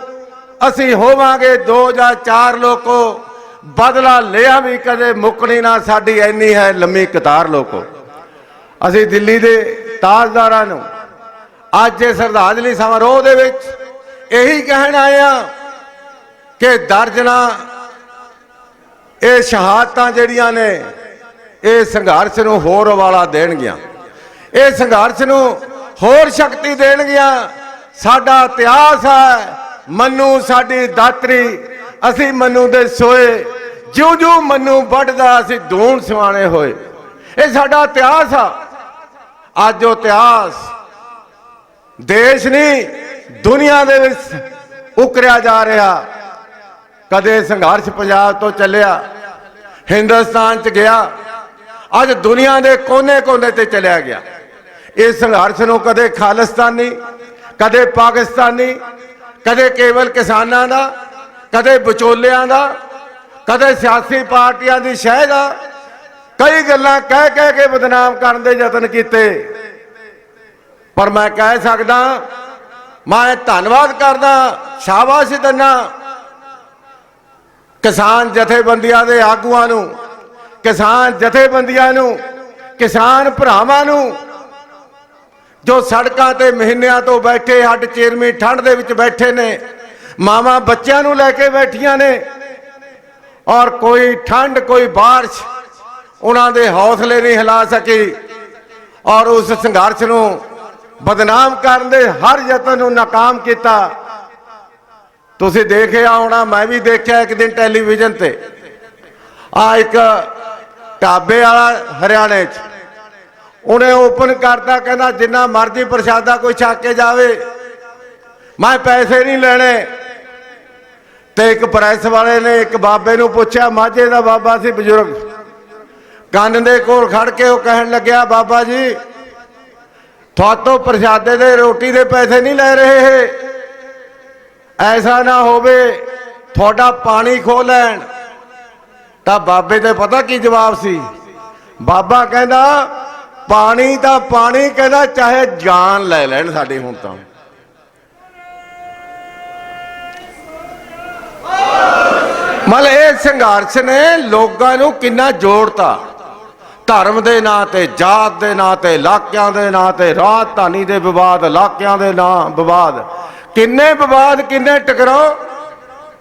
ਅਸੀਂ ਹੋਵਾਂਗੇ 2 ਜਾਂ 4 ਲੋਕੋ, ਬਦਲਾ ਲਿਆ ਵੀ ਕਦੇ ਮੁੱਕਣੀ ਨਾ ਸਾਡੀ ਐਨੀ ਹੈ ਲੰਮੀ ਕਤਾਰ ਲੋਕੋ। ਅਸੀਂ ਦਿੱਲੀ ਦੇ ਤਾਜਦਾਰਾਂ ਨੂੰ ਅੱਜ ਇਹ ਸ਼ਰਧਾਂਜਲੀ ਸਮਾਰੋਹ ਦੇ ਵਿੱਚ ਇਹੀ ਕਹਿਣ ਆਏ ਆ ਕਿ ਦਰਜਨਾਂ ਇਹ ਸ਼ਹਾਦਤਾਂ ਜਿਹੜੀਆਂ ਨੇ ਇਹ ਸੰਘਰਸ਼ ਨੂੰ ਹੋਰ ਉਬਾਲਾ ਦੇਣਗੀਆਂ, ਇਹ ਸੰਘਰਸ਼ ਨੂੰ ਹੋਰ ਸ਼ਕਤੀ ਦੇਣਗੀਆਂ। ਸਾਡਾ ਇਤਿਹਾਸ ਹੈ ਮੰਨੂ ਸਾਡੀ ਦਾਤਰੀ, ਅਸੀਂ ਮੰਨੂ ਦੇ ਸੋਏ, ਜਿਉਂ ਜਿਉਂ ਮੰਨੂ ਵੱਢਦਾ ਅਸੀਂ ਧੂਣ ਸਿਵਾਣੇ ਹੋਏ। ਇਹ ਸਾਡਾ ਇਤਿਹਾਸ ਆ। ਅੱਜ ਉਹ ਇਤਿਹਾਸ ਦੇਸ਼ ਨਹੀਂ ਦੁਨੀਆ ਦੇ ਵਿੱਚ ਉਕਰਿਆ ਜਾ ਰਿਹਾ। ਕਦੇ ਸੰਘਰਸ਼ ਪੰਜਾਬ ਤੋਂ ਚੱਲਿਆ, ਹਿੰਦੁਸਤਾਨ 'ਚ ਗਿਆ, ਅੱਜ ਦੁਨੀਆ ਦੇ ਕੋਨੇ-ਕੋਨੇ ਤੇ ਚਲਿਆ ਗਿਆ। ਇਸ ਸੰਘਰਸ਼ ਨੂੰ ਕਦੇ ਖਾਲਿਸਤਾਨੀ, ਕਦੇ ਪਾਕਿਸਤਾਨੀ, ਕਦੇ ਕੇਵਲ ਕਿਸਾਨਾਂ ਦਾ, ਕਦੇ ਵਿਚੋਲਿਆਂ ਦਾ, ਕਦੇ ਸਿਆਸੀ ਪਾਰਟੀਆਂ ਦੀ ਸ਼ਹਿ ਦਾ, ਕਈ ਗੱਲਾਂ ਕਹਿ ਕਹਿ ਕੇ ਬਦਨਾਮ ਕਰਨ ਦੇ ਯਤਨ ਕੀਤੇ। ਪਰ ਮੈਂ ਕਹਿ ਸਕਦਾ, ਮੈਂ ਧੰਨਵਾਦ ਕਰਦਾ, ਸ਼ਾਬਾਸ਼ ਦਿੰਦਾ ਕਿਸਾਨ ਜਥੇਬੰਦੀਆਂ ਦੇ ਆਗੂਆਂ ਨੂੰ, ਕਿਸਾਨ ਜਥੇਬੰਦੀਆਂ ਨੂੰ, ਕਿਸਾਨ ਭਰਾਵਾਂ ਨੂੰ ਜੋ ਸੜਕਾਂ ਤੇ ਮਹੀਨਿਆਂ ਤੋਂ ਬੈਠੇ, ਹੱਡ ਚਿਰਮੀ ਠੰਡ ਦੇ ਵਿੱਚ ਬੈਠੇ ਨੇ, ਮਾਵਾਂ ਬੱਚਿਆਂ ਨੂੰ ਲੈ ਕੇ ਬੈਠੀਆਂ ਨੇ, ਔਰ ਕੋਈ ਠੰਡ ਕੋਈ ਬਾਰਿਸ਼ ਉਹਨਾਂ ਦੇ ਹੌਸਲੇ ਨਹੀਂ ਹਿਲਾ ਸਕੀ, ਔਰ ਉਸ ਸੰਘਰਸ਼ ਨੂੰ ਬਦਨਾਮ ਕਰਨ ਦੇ ਹਰ ਯਤਨ ਨੂੰ ਨਾਕਾਮ ਕੀਤਾ। ਤੁਸੀਂ ਦੇਖਿਆ ਹੋਣਾ, ਮੈਂ ਵੀ ਦੇਖਿਆ ਇੱਕ ਦਿਨ ਟੈਲੀਵਿਜ਼ਨ ਤੇ, ਆ ਇੱਕ ਢਾਬੇ ਵਾਲਾ ਹਰਿਆਣੇ 'ਚ, ਉਹਨੇ ਓਪਨ ਕਰਤਾ, ਕਹਿੰਦਾ ਜਿੰਨਾ ਮਰਜ਼ੀ ਪ੍ਰਸ਼ਾਦਾ ਕੋਈ ਛਕ ਕੇ ਜਾਵੇ, ਮੈਂ ਪੈਸੇ ਨਹੀਂ ਲੈਣੇ। ਤੇ ਇੱਕ ਪ੍ਰੈਸ ਵਾਲੇ ਨੇ ਇੱਕ ਬਾਬੇ ਨੂੰ ਪੁੱਛਿਆ, ਮਾਝੇ ਦਾ ਬਾਬਾ ਸੀ ਬਜ਼ੁਰਗ, ਕੰਨ ਦੇ ਕੋਲ ਖੜ ਕੇ ਉਹ ਕਹਿਣ ਲੱਗਿਆ, ਬਾਬਾ ਜੀ ਤੁਹਾਤੋਂ ਪ੍ਰਸ਼ਾਦੇ ਦੇ ਰੋਟੀ ਦੇ ਪੈਸੇ ਨਹੀਂ ਲੈ ਰਹੇ, ਐਸਾ ਨਾ ਹੋਵੇ ਤੁਹਾਡਾ ਪਾਣੀ ਖੋਹ ਲੈਣ। ਤਾਂ ਬਾਬੇ ਤੇ ਪਤਾ ਕੀ ਜਵਾਬ ਸੀ? ਬਾਬਾ ਕਹਿੰਦਾ ਪਾਣੀ ਤਾਂ ਪਾਣੀ, ਕਹਿੰਦਾ ਚਾਹੇ ਜਾਨ ਲੈ ਲੈਣ ਸਾਡੀ। ਹੁਣ ਤਾਂ ਮਤਲਬ ਇਹ ਸੰਘਰਸ਼ ਨੇ ਲੋਕਾਂ ਨੂੰ ਕਿੰਨਾ ਜੋੜਤਾ, ਧਰਮ ਦੇ ਨਾਂ ਤੇ, ਜਾਤ ਦੇ ਨਾਂ ਤੇ, ਇਲਾਕਿਆਂ ਦੇ ਨਾਂ ਤੇ, ਰਾਜਧਾਨੀ ਦੇ ਵਿਵਾਦ, ਇਲਾਕਿਆਂ ਦੇ ਨਾਂ ਵਿਵਾਦ, ਕਿੰਨੇ ਵਿਵਾਦ, ਕਿੰਨੇ ਟਕਰਾਓ,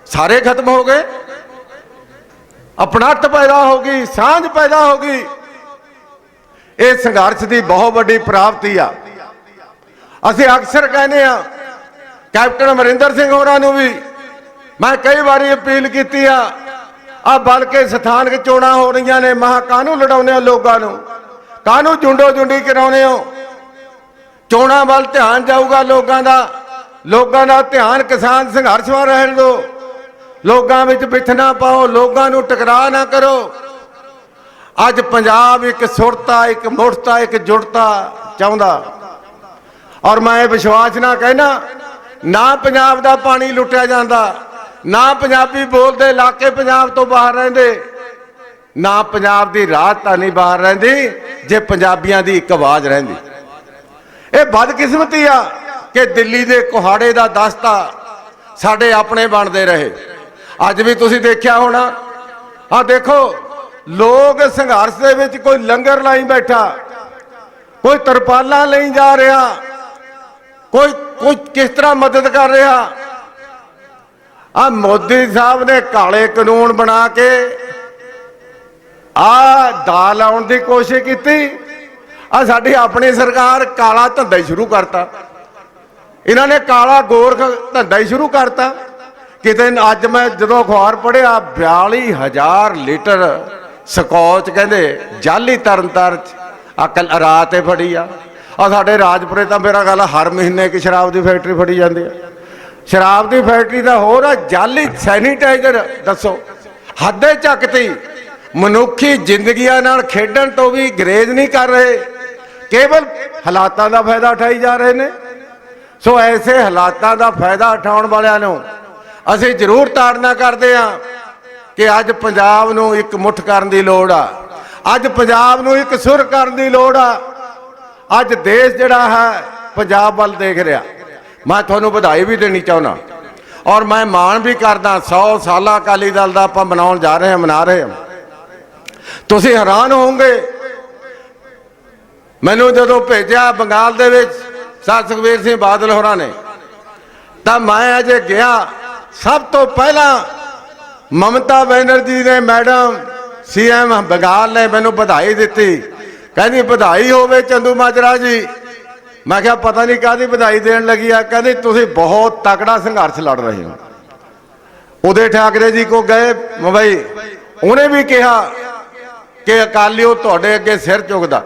ਸਾਰੇ ਖਤਮ ਹੋ ਗਏ। ਆਪਣੱਤ ਪੈਦਾ ਹੋ ਗਈ, ਸਾਂਝ ਪੈਦਾ ਹੋ ਗਈ। ਇਹ ਸੰਘਰਸ਼ ਦੀ ਬਹੁਤ ਵੱਡੀ ਪ੍ਰਾਪਤੀ ਆ। ਅਸੀਂ ਅਕਸਰ ਕਹਿੰਦੇ ਆ, ਕੈਪਟਨ ਅਮਰਿੰਦਰ ਸਿੰਘ ਹੋਰਾਂ ਨੂੰ ਵੀ ਮੈਂ ਕਈ ਵਾਰੀ ਅਪੀਲ ਕੀਤੀ ਆ ਬਲਕਿ ਸਥਾਨਕ ਚੋਣਾਂ ਹੋ ਰਹੀਆਂ ਨੇ, ਮਹਾ ਕਾਹਨੂੰ ਲੜਾਉਂਦੇ ਹੋ ਲੋਕਾਂ ਨੂੰ, ਕਾਹਨੂੰ ਜੁੰਡੋ ਜੁੰਡੀ ਕਰਾਉਂਦੇ ਹੋ? ਚੋਣਾਂ ਵੱਲ ਧਿਆਨ ਜਾਊਗਾ ਲੋਕਾਂ ਦਾ ਧਿਆਨ ਕਿਸਾਨ ਸੰਘਰਸ਼ ਵੱਲ ਰਹਿਣ ਦਿਓ। ਲੋਕਾਂ ਵਿੱਚ ਬਿੱਥ ਨਾ ਪਾਓ, ਲੋਕਾਂ ਨੂੰ ਟਕਰਾ ਨਾ ਕਰੋ। ਅੱਜ ਪੰਜਾਬ ਇੱਕ ਸੁਰਤਾ, ਇੱਕ ਮੁਠਤਾ, ਇੱਕ ਜੁੜਤਾ ਚਾਹੁੰਦਾ। ਔਰ ਮੈਂ ਇਹ ਵਿਸ਼ਵਾਸ ਨਾਲ ਕਹਿਣਾ, ਨਾ ਪੰਜਾਬ ਦਾ ਪਾਣੀ ਲੁੱਟਿਆ ਜਾਂਦਾ, ਨਾ ਪੰਜਾਬੀ ਬੋਲਦੇ ਇਲਾਕੇ ਪੰਜਾਬ ਤੋਂ ਬਾਹਰ ਰਹਿੰਦੇ, ਨਾ ਪੰਜਾਬ ਦੀ ਰਾਜਧਾਨੀ ਬਾਹਰ ਰਹਿੰਦੀ ਜੇ ਪੰਜਾਬੀਆਂ ਦੀ ਇੱਕ ਆਵਾਜ਼ ਰਹਿੰਦੀ। ਇਹ ਬਦਕਿਸਮਤੀ ਆ ਕਿ ਦਿੱਲੀ ਦੇ ਕੁਹਾੜੇ ਦਾ ਦਸਤਾ ਸਾਡੇ ਆਪਣੇ ਬਣਦੇ ਰਹੇ। ਅੱਜ ਵੀ ਤੁਸੀਂ ਦੇਖਿਆ ਹੋਣਾ, ਆ ਦੇਖੋ ਲੋਕ ਸੰਘਰਸ਼ ਦੇ ਵਿੱਚ ਕੋਈ ਲੰਗਰ ਲਾਈ ਬੈਠਾ, ਕੋਈ ਤਰਪਾਲਾਂ ਲਈ ਜਾ ਰਿਹਾ, ਕੋਈ ਕਿਸ ਤਰ੍ਹਾਂ ਮਦਦ ਕਰ ਰਿਹਾ। ਆ ਮੋਦੀ ਸਾਹਿਬ ਨੇ ਕਾਲੇ ਕਾਨੂੰਨ ਬਣਾ ਕੇ ਆ ਦਾਲ ਲਾਉਣ ਦੀ ਕੋਸ਼ਿਸ਼ ਕੀਤੀ। ਆ ਸਾਡੀ ਆਪਣੀ ਸਰਕਾਰ ਕਾਲਾ ਧੰਦਾ ਹੀ ਸ਼ੁਰੂ ਕਰਤਾ। ਇਹਨਾਂ ਨੇ ਕਾਲਾ ਗੋਰਖ ਧੰਦਾ ਹੀ ਸ਼ੁਰੂ ਕਰਤਾ। ਕਿਤੇ ਅੱਜ ਮੈਂ ਜਦੋਂ ਅਖਬਾਰ ਪੜ੍ਹਿਆ 42,000 ਲੀਟਰ ਸਕੌਚ ਕਹਿੰਦੇ ਜਾਲੀ ਤਰਨਤਾਰਨ ਅਕਲ ਰਾਤ ਤੇ ਫੜੀ ਆ। ਸਾਡੇ ਰਾਜਪੁਰੇ ਤਾਂ ਮੇਰਾ ਗੱਲ ਹਰ ਮਹੀਨੇ ਕਿ ਸ਼ਰਾਬ ਦੀ ਫੈਕਟਰੀ ਫੜੀ ਜਾਂਦੀ ਆ। ਸ਼ਰਾਬ ਦੀ ਫੈਕਟਰੀ ਦਾ ਹੋਰ ਆ, ਜਾਲੀ ਸੈਨੀਟਾਈਜ਼ਰ। ਦੱਸੋ ਹੱਦੇ ਚੱਕਤੀ। ਮਨੁੱਖੀ ਜ਼ਿੰਦਗੀਆਂ ਨਾਲ ਖੇਡਣ ਤੋਂ ਵੀ ਗਰੇਜ਼ ਨਹੀਂ ਕਰ ਰਹੇ, ਕੇਵਲ ਹਾਲਾਤਾਂ ਦਾ ਫਾਇਦਾ ਉਠਾਈ ਜਾ ਰਹੇ ਨੇ। ਸੋ ਐਸੇ ਹਾਲਾਤਾਂ ਦਾ ਫਾਇਦਾ ਉਠਾਉਣ ਵਾਲਿਆਂ ਨੂੰ ਅਸੀਂ ਜ਼ਰੂਰ ਤਾੜਨਾ ਕਰਦੇ ਹਾਂ ਕਿ ਅੱਜ ਪੰਜਾਬ ਨੂੰ ਇੱਕ ਮੁੱਠ ਕਰਨ ਦੀ ਲੋੜ ਆ। ਅੱਜ ਪੰਜਾਬ ਨੂੰ ਇੱਕ ਸੁਰ ਕਰਨ ਦੀ ਲੋੜ ਆ। ਅੱਜ ਦੇਸ਼ ਜਿਹੜਾ ਹੈ ਪੰਜਾਬ ਵੱਲ ਦੇਖ ਰਿਹਾ। ਮੈਂ ਤੁਹਾਨੂੰ ਵਧਾਈ ਵੀ ਦੇਣੀ ਚਾਹੁੰਦਾ ਔਰ ਮੈਂ ਮਾਣ ਵੀ ਕਰਦਾ। 100 ਸਾਲਾ ਅਕਾਲੀ ਦਲ ਦਾ ਆਪਾਂ ਮਨਾਉਣ ਜਾ ਰਹੇ ਹਾਂ, ਮਨਾ ਰਹੇ ਹਾਂ। ਤੁਸੀਂ ਹੈਰਾਨ ਹੋਵੋਗੇ, ਮੈਨੂੰ ਜਦੋਂ ਭੇਜਿਆ ਬੰਗਾਲ ਦੇ ਵਿੱਚ ਸਰ ਸੁਖਬੀਰ ਸਿੰਘ ਬਾਦਲ ਹੋਰਾਂ ਨੇ, ਤਾਂ ਮੈਂ ਅਜੇ ਗਿਆ, ਸਭ ਤੋਂ ਪਹਿਲਾਂ ਮਮਤਾ ਬੈਨਰਜੀ ਨੇ ਮੈਡਮ CM ਬੰਗਾਲ ਨੇ ਮੈਨੂੰ ਵਧਾਈ ਦਿੱਤੀ। ਕਹਿੰਦੀ ਵਧਾਈ ਹੋਵੇ ਚੰਦੂ ਮਾਜਰਾ ਜੀ। ਮੈਂ ਕਿਹਾ ਪਤਾ ਨਹੀਂ ਕਾਹਦੀ ਵਧਾਈ ਦੇਣ ਲੱਗੀ ਆ। ਕਹਿੰਦੀ ਤੁਸੀਂ ਬਹੁਤ ਤਕੜਾ ਸੰਘਰਸ਼ ਲੜ ਰਹੇ ਹੋ। ਉਦੈ ਠਾਕਰੇ ਜੀ ਕੋ ਗਏ ਮੁੰਬਈ, ਉਹਨੇ ਵੀ ਕਿਹਾ ਕਿ ਅਕਾਲੀਓ ਤੁਹਾਡੇ ਅੱਗੇ ਸਿਰ ਝੁਕਦਾ।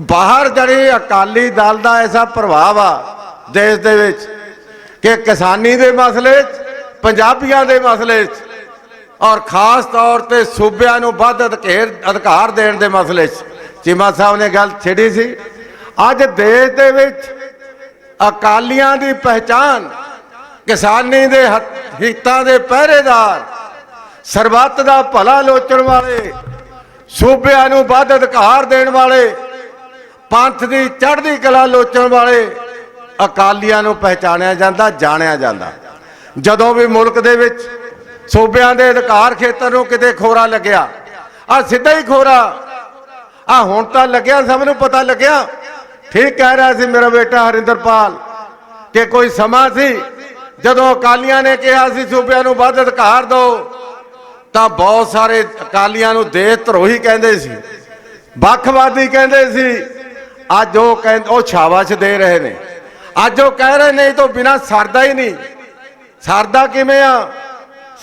ਬਾਹਰ ਜਿਹੜੇ ਅਕਾਲੀ ਦਲ ਦਾ ਐਸਾ ਪ੍ਰਭਾਵ ਆ ਦੇਸ਼ ਦੇ ਵਿੱਚ ਕਿ ਕਿਸਾਨੀ ਦੇ ਮਸਲੇ 'ਚ, ਪੰਜਾਬੀਆਂ ਦੇ ਮਸਲੇ 'ਚ ਔਰ ਖਾਸ ਤੌਰ ਤੇ ਸੂਬਿਆਂ ਨੂੰ ਵੱਧ ਅਧਿਕਾਰ ਦੇਣ ਦੇ ਮਸਲੇ 'ਚ ਚੀਮਾ ਸਾਹਿਬ ਨੇ ਗੱਲ ਛੇੜੀ ਸੀ। ਅੱਜ ਦੇਸ਼ ਦੇ ਵਿੱਚ ਅਕਾਲੀਆਂ ਦੀ ਪਹਿਚਾਨ ਕਿਸਾਨੀ ਦੇ ਹਿੱਤਾਂ ਦੇ ਪਹਿਰੇਦਾਰ, ਸਰਬੱਤ ਦਾ ਭਲਾ ਲੋਚਣ ਵਾਲੇ, ਸੂਬਿਆਂ ਨੂੰ ਵੱਧ ਅਧਿਕਾਰ ਦੇਣ ਵਾਲੇ, ਪੰਥ ਦੀ ਚੜ੍ਹਦੀ ਕਲਾ ਲੋਚਣ ਵਾਲੇ ਅਕਾਲੀਆਂ ਨੂੰ ਪਹਿਚਾਣਿਆ ਜਾਂਦਾ, ਜਾਣਿਆ ਜਾਂਦਾ। ਜਦੋਂ ਵੀ ਮੁਲਕ ਦੇ ਵਿੱਚ ਸੂਬਿਆਂ ਦੇ ਅਧਿਕਾਰ ਖੇਤਰ ਨੂੰ ਕਿਤੇ ਖੋਰਾ ਲੱਗਿਆ, ਆ ਸਿੱਧਾ ਹੀ ਖੋਰਾ ਆ ਹੁਣ ਤਾਂ ਲੱਗਿਆ, ਸਭ ਨੂੰ ਪਤਾ ਲੱਗਿਆ। ਠੀਕ ਕਹਿ ਰਿਹਾ ਸੀ ਮੇਰਾ ਬੇਟਾ ਹਰਿੰਦਰਪਾਲ ਕਿ ਕੋਈ ਸਮਾਂ ਸੀ ਜਦੋਂ ਅਕਾਲੀਆਂ ਨੇ ਕਿਹਾ ਸੀ ਸੂਬਿਆਂ ਨੂੰ ਵੱਧ ਅਧਿਕਾਰ ਦਿਓ, ਤਾਂ ਬਹੁਤ ਸਾਰੇ ਅਕਾਲੀਆਂ ਨੂੰ ਦੇਸ਼ ਧਰੋਹੀ ਕਹਿੰਦੇ ਸੀ, ਵੱਖਵਾਦੀ ਕਹਿੰਦੇ ਸੀ। ਅੱਜ ਉਹ ਸ਼ਾਬਾਸ਼ ਦੇ ਰਹੇ ਨੇ। ਅੱਜ ਉਹ ਕਹਿ ਰਹੇ ਨੇ ਇਹ ਤੋਂ ਬਿਨਾਂ ਸਰਦਾ ਹੀ ਨਹੀਂ। ਸਰਦਾ ਕਿਵੇਂ ਆ?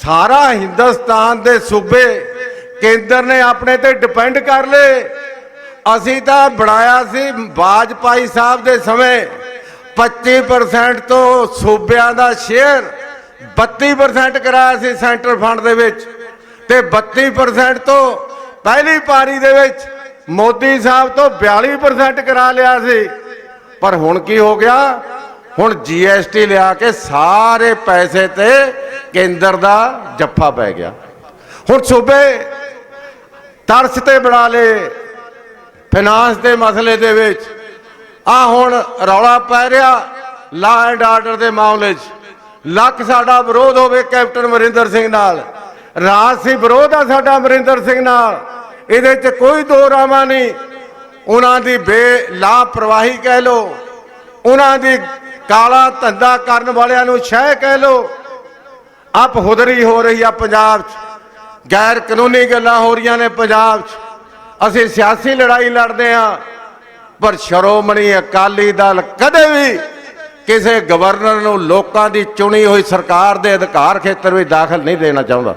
ਸਾਰਾ ਹਿੰਦੁਸਤਾਨ ਦੇ ਸੂਬੇ ਕੇਂਦਰ ਨੇ ਆਪਣੇ ਤੇ ਡਿਪੈਂਡ ਕਰ ਲਏ। ਅਸੀਂ ਤਾਂ ਬਣਾਇਆ ਸੀ ਵਾਜਪਾਈ ਸਾਹਿਬ ਦੇ ਸਮੇਂ 25% ਤੋਂ ਸੂਬਿਆਂ ਦਾ ਸ਼ੇਅਰ 32% ਕਰਾਇਆ ਸੀ ਸੈਂਟਰ ਫੰਡ ਦੇ ਵਿੱਚ, ਤੇ 32% ਤੋਂ ਪਹਿਲੀ ਪਾਰੀ ਦੇ ਵਿੱਚ ਮੋਦੀ ਸਾਹਿਬ ਤੋਂ 42% ਕਰਾ ਲਿਆ ਸੀ। ਪਰ ਹੁਣ ਕੀ ਹੋ ਗਿਆ? ਹੁਣ GST ਲਿਆ ਕੇ ਸਾਰੇ ਪੈਸੇ ਤੇ ਕੇਂਦਰ ਦਾ ਜੱਫਾ ਪੈ ਗਿਆ। ਹੁਣ ਸੂਬੇ ਤਰਸ ਤੇ ਬਣਾ ਲਏ ਫਾਈਨਾਂਸ ਦੇ ਮਸਲੇ ਦੇ ਵਿੱਚ। ਆ ਹੁਣ ਰੌਲਾ ਪੈ ਰਿਹਾ ਲਾ ਐਂਡ ਆਰਡਰ ਦੇ ਮਾਮਲੇ 'ਚ। ਲੱਖ ਸਾਡਾ ਵਿਰੋਧ ਹੋਵੇ ਕੈਪਟਨ ਅਮਰਿੰਦਰ ਸਿੰਘ ਨਾਲ, ਰਾਜਸੀ ਵਿਰੋਧ ਆ ਸਾਡਾ ਅਮਰਿੰਦਰ ਸਿੰਘ ਨਾਲ, ਇਹਦੇ 'ਚ ਕੋਈ ਦੋ ਰਾਮਾ ਨਹੀਂ। ਉਹਨਾਂ ਦੀ ਬੇਲਾਪਰਵਾਹੀ ਕਹਿ ਲੋ, ਉਹਨਾਂ ਦੀ ਕਾਲਾ ਧੰਦਾ ਕਰਨ ਵਾਲਿਆਂ ਨੂੰ ਸ਼ਹਿ ਕਹਿ ਲੋ। ਆਪ ਹੁਦਰੀ ਹੋ ਰਹੀ ਆ ਪੰਜਾਬ 'ਚ, ਗੈਰ ਕਾਨੂੰਨੀ ਗੱਲਾਂ ਹੋ ਰਹੀਆਂ ਨੇ ਪੰਜਾਬ 'ਚ। ਅਸੀਂ ਸਿਆਸੀ ਲੜਾਈ ਲੜਦੇ ਹਾਂ, ਪਰ ਸ਼੍ਰੋਮਣੀ ਅਕਾਲੀ ਦਲ ਕਦੇ ਵੀ ਕਿਸੇ ਗਵਰਨਰ ਨੂੰ ਲੋਕਾਂ ਦੀ ਚੁਣੀ ਹੋਈ ਸਰਕਾਰ ਦੇ ਅਧਿਕਾਰ ਖੇਤਰ ਵਿੱਚ ਦਾਖਲ ਨਹੀਂ ਦੇਣਾ ਚਾਹੁੰਦਾ,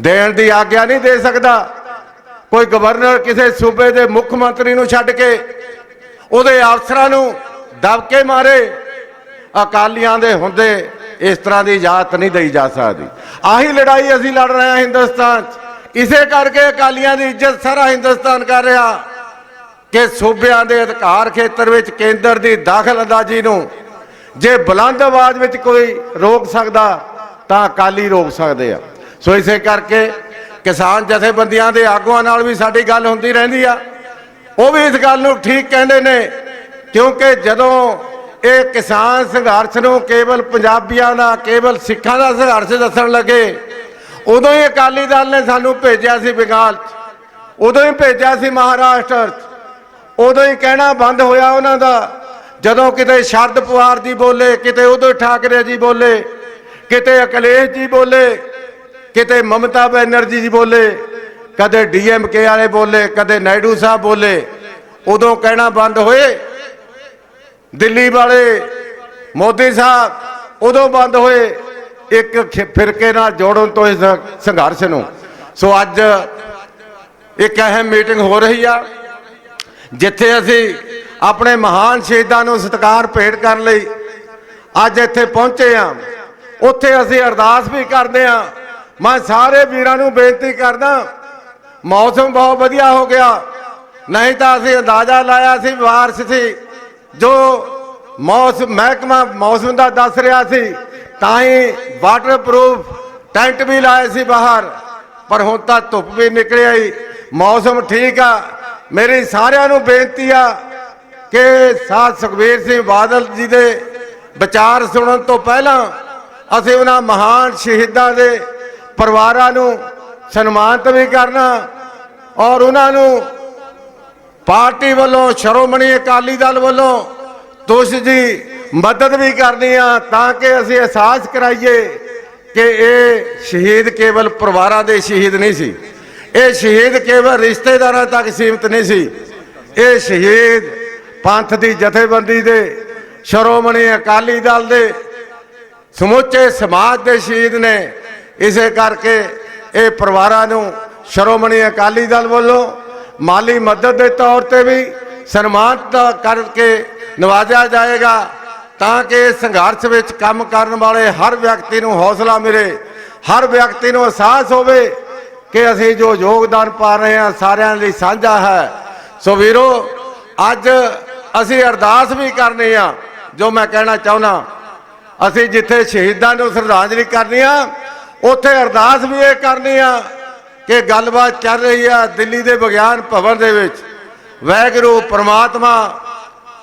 ਦੇਣ ਦੀ ਆਗਿਆ ਨਹੀਂ ਦੇ ਸਕਦਾ। ਕੋਈ ਗਵਰਨਰ ਕਿਸੇ ਸੂਬੇ ਦੇ ਮੁੱਖ ਮੰਤਰੀ ਨੂੰ ਛੱਡ ਕੇ ਉਹਦੇ ਅਫਸਰਾਂ ਨੂੰ ਦਬਕੇ ਮਾਰੇ, ਅਕਾਲੀਆਂ ਦੇ ਹੁੰਦੇ ਇਸ ਤਰ੍ਹਾਂ ਦੀ ਇਜਾਜ਼ਤ ਨਹੀਂ ਦੇਈ ਜਾ ਸਕਦੀ। ਆਹੀ ਲੜਾਈ ਅਸੀਂ ਲੜ ਰਹੇ ਹਾਂ ਹਿੰਦੁਸਤਾਨ 'ਚ। ਇਸੇ ਕਰਕੇ ਅਕਾਲੀਆਂ ਦੀ ਇੱਜ਼ਤ ਸਾਰਾ ਹਿੰਦੁਸਤਾਨ ਕਰ ਰਿਹਾ ਕਿ ਸੂਬਿਆਂ ਦੇ ਅਧਿਕਾਰ ਖੇਤਰ ਵਿੱਚ ਕੇਂਦਰ ਦੀ ਦਖਲਅੰਦਾਜ਼ੀ ਨੂੰ ਜੇ ਬੁਲੰਦ ਆਵਾਜ਼ ਵਿੱਚ ਕੋਈ ਰੋਕ ਸਕਦਾ ਤਾਂ ਅਕਾਲੀ ਰੋਕ ਸਕਦੇ ਆ। ਸੋ ਇਸੇ ਕਰਕੇ ਕਿਸਾਨ ਜਥੇਬੰਦੀਆਂ ਦੇ ਆਗੂਆਂ ਨਾਲ ਵੀ ਸਾਡੀ ਗੱਲ ਹੁੰਦੀ ਰਹਿੰਦੀ ਆ। ਉਹ ਵੀ ਇਸ ਗੱਲ ਨੂੰ ਠੀਕ ਕਹਿੰਦੇ ਨੇ, ਕਿਉਂਕਿ ਜਦੋਂ ਇਹ ਕਿਸਾਨ ਸੰਘਰਸ਼ ਨੂੰ ਕੇਵਲ ਪੰਜਾਬੀਆਂ ਦਾ, ਕੇਵਲ ਸਿੱਖਾਂ ਦਾ ਸੰਘਰਸ਼ ਦੱਸਣ ਲੱਗੇ, ਉਦੋਂ ਹੀ ਅਕਾਲੀ ਦਲ ਨੇ ਸਾਨੂੰ ਭੇਜਿਆ ਸੀ ਬੰਗਾਲ 'ਚ, ਉਦੋਂ ਹੀ ਭੇਜਿਆ ਸੀ ਮਹਾਰਾਸ਼ਟਰ 'ਚ, ਉਦੋਂ ਹੀ ਕਹਿਣਾ ਬੰਦ ਹੋਇਆ ਉਹਨਾਂ ਦਾ। ਜਦੋਂ ਕਿਤੇ ਸ਼ਰਦ ਪਵਾਰ ਜੀ ਬੋਲੇ, ਕਿਤੇ ਉਦੋਂ ਠਾਕਰੇ ਜੀ ਬੋਲੇ, ਕਿਤੇ ਅਖਿਲੇਸ਼ ਜੀ ਬੋਲੇ, ਕਿਤੇ ਮਮਤਾ ਬੈਨਰਜੀ ਜੀ ਬੋਲੇ, ਕਦੇ ਡੀਐਮਕੇ ਵਾਲੇ ਬੋਲੇ, ਕਦੇ ਨਾਇਡੂ ਸਾਹਿਬ ਬੋਲੇ, ਉਦੋਂ ਕਹਿਣਾ ਬੰਦ ਹੋਏ। ਦਿੱਲੀ ਵਾਲੇ ਮੋਦੀ ਸਾਹਿਬ ਉਦੋਂ ਬੰਦ ਹੋਏ ਇੱਕ ਫਿਰਕੇ ਨਾਲ ਜੋੜਨ ਤੋਂ ਇਸ ਸੰਘਰਸ਼ ਨੂੰ। ਸੋ ਅੱਜ ਇੱਕ ਅਹਿਮ ਮੀਟਿੰਗ ਹੋ ਰਹੀ ਆ ਜਿੱਥੇ ਅਸੀਂ ਆਪਣੇ ਮਹਾਨ ਸ਼ਹੀਦਾਂ ਨੂੰ ਸਤਿਕਾਰ ਭੇਟ ਕਰਨ ਲਈ ਅੱਜ ਇੱਥੇ ਪਹੁੰਚੇ ਆ। ਉੱਥੇ ਅਸੀਂ ਅਰਦਾਸ ਵੀ ਕਰਦੇ ਆ। ਮੈਂ ਸਾਰੇ ਵੀਰਾਂ ਨੂੰ ਬੇਨਤੀ ਕਰਦਾ, ਮੌਸਮ ਬਹੁਤ ਵਧੀਆ ਹੋ ਗਿਆ, ਨਹੀਂ ਤਾਂ ਅਸੀਂ ਅੰਦਾਜ਼ਾ ਲਾਇਆ ਸੀ ਬਾਰਿਸ਼ ਸੀ, ਜੋ ਮਹਿਕਮਾ ਮੌਸਮ ਦਾ ਦੱਸ ਰਿਹਾ ਸੀ, ਤਾਂ ਹੀ ਵਾਟਰਪ੍ਰੂਫ ਟੈਂਟ ਵੀ ਲਾਏ ਸੀ ਬਾਹਰ, ਪਰ ਹੁਣ ਤਾਂ ਧੁੱਪ ਵੀ ਨਿਕਲ ਆਈ, ਮੌਸਮ ਠੀਕ ਆ। ਮੇਰੀ ਸਾਰਿਆਂ ਨੂੰ ਬੇਨਤੀ ਆ ਕਿ ਸਾਧ ਸੁਖਬੀਰ ਸਿੰਘ ਬਾਦਲ ਜੀ ਦੇ ਵਿਚਾਰ ਸੁਣਨ ਤੋਂ ਪਹਿਲਾਂ ਅਸੀਂ ਉਹਨਾਂ ਮਹਾਨ ਸ਼ਹੀਦਾਂ ਦੇ ਪਰਿਵਾਰਾਂ ਨੂੰ ਸਨਮਾਨਿਤ ਵੀ ਕਰਨਾ ਔਰ ਉਹਨਾਂ ਨੂੰ ਪਾਰਟੀ ਵੱਲੋਂ, ਸ਼੍ਰੋਮਣੀ ਅਕਾਲੀ ਦਲ ਵੱਲੋਂ ਤੁਸੀਂ ਜੀ ਮਦਦ ਵੀ ਕਰਨੀ ਆ, ਤਾਂ ਕਿ ਅਸੀਂ ਅਹਿਸਾਸ ਕਰਾਈਏ ਕਿ ਇਹ ਸ਼ਹੀਦ ਕੇਵਲ ਪਰਿਵਾਰਾਂ ਦੇ ਸ਼ਹੀਦ ਨਹੀਂ ਸੀ, ਇਹ ਸ਼ਹੀਦ ਕੇਵਲ ਰਿਸ਼ਤੇਦਾਰਾਂ ਤੱਕ ਸੀਮਿਤ ਨਹੀਂ ਸੀ, ਇਹ ਸ਼ਹੀਦ ਪੰਥ ਦੀ ਜਥੇਬੰਦੀ ਦੇ, ਸ਼੍ਰੋਮਣੀ ਅਕਾਲੀ ਦਲ ਦੇ, ਸਮੁੱਚੇ ਸਮਾਜ ਦੇ ਸ਼ਹੀਦ ਨੇ। ਇਸੇ ਕਰਕੇ ਇਹ ਪਰਿਵਾਰਾਂ ਨੂੰ ਸ਼੍ਰੋਮਣੀ ਅਕਾਲੀ ਦਲ ਵੱਲੋਂ ਮਾਲੀ ਮਦਦ ਦੇ ਤੌਰ ਤੇ ਵੀ ਸਨਮਾਨਿਤ ਕਰਕੇ ਨਵਾਜਿਆ ਜਾਏਗਾ, ਤਾਂ ਕਿ ਇਸ ਸੰਘਰਸ਼ ਵਿੱਚ ਕੰਮ ਕਰਨ ਵਾਲੇ ਹਰ ਵਿਅਕਤੀ ਨੂੰ ਹੌਸਲਾ ਮਿਲੇ, ਹਰ ਵਿਅਕਤੀ ਨੂੰ ਅਹਿਸਾਸ ਹੋਵੇ ਕਿ ਅਸੀਂ ਜੋ ਯੋਗਦਾਨ ਪਾ ਰਹੇ ਹਾਂ ਸਾਰਿਆਂ ਲਈ ਸਾਂਝਾ ਹੈ। ਸੋ ਵੀਰੋ, ਅੱਜ ਅਸੀਂ ਅਰਦਾਸ ਵੀ ਕਰਨੀ ਆ। ਜੋ ਮੈਂ ਕਹਿਣਾ ਚਾਹੁੰਦਾ, ਅਸੀਂ ਜਿੱਥੇ ਸ਼ਹੀਦਾਂ ਨੂੰ ਸ਼ਰਧਾਂਜਲੀ ਕਰਨੀ ਆ, ਉੱਥੇ ਅਰਦਾਸ ਵੀ ਇਹ ਕਰਨੀ ਆ ਕਿ ਗੱਲਬਾਤ ਚੱਲ ਰਹੀ ਆ ਦਿੱਲੀ ਦੇ ਵਿਗਿਆਨ ਭਵਨ ਦੇ ਵਿੱਚ, ਵਾਹਿਗੁਰੂ ਪ੍ਰਮਾਤਮਾ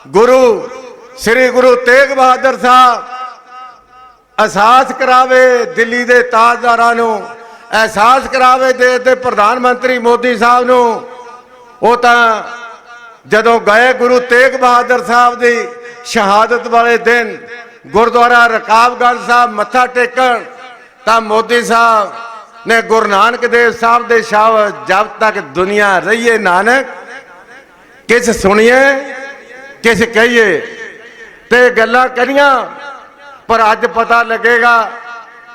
ਗੁਰੂ ਸ੍ਰੀ ਗੁਰੂ ਤੇਗ ਬਹਾਦਰ ਸਾਹਿਬ ਅਹਿਸਾਸ ਕਰਾਵੇ ਦਿੱਲੀ ਦੇ ਤਾਜਦਾਰਾਂ ਨੂੰ, ਅਹਿਸਾਸ ਕਰਾਵੇ ਦੇਸ਼ ਦੇ ਪ੍ਰਧਾਨ ਮੰਤਰੀ ਮੋਦੀ ਸਾਹਿਬ ਨੂੰ। ਉਹ ਤਾਂ ਜਦੋਂ ਗਏ ਗੁਰੂ ਤੇਗ ਬਹਾਦਰ ਸਾਹਿਬ ਦੀ ਸ਼ਹਾਦਤ ਵਾਲੇ ਦਿਨ ਗੁਰਦੁਆਰਾ ਰਕਾਬਗੰਜ ਸਾਹਿਬ ਮੱਥਾ ਟੇਕਣ, ਤਾਂ ਮੋਦੀ ਸਾਹਿਬ ਨੇ ਗੁਰੂ ਨਾਨਕ ਦੇਵ ਸਾਹਿਬ ਦੇ ਸ਼ਬਦ, ਜਬ ਤੱਕ ਦੁਨੀਆ ਰਹੀਏ ਨਾਨਕ ਕਿਸ ਸੁਣੀਏ ਕਿਸ ਕਹੀਏ, ਤੇ ਗੱਲਾਂ ਕਰੀਆਂ। ਪਰ ਅੱਜ ਪਤਾ ਲੱਗੇਗਾ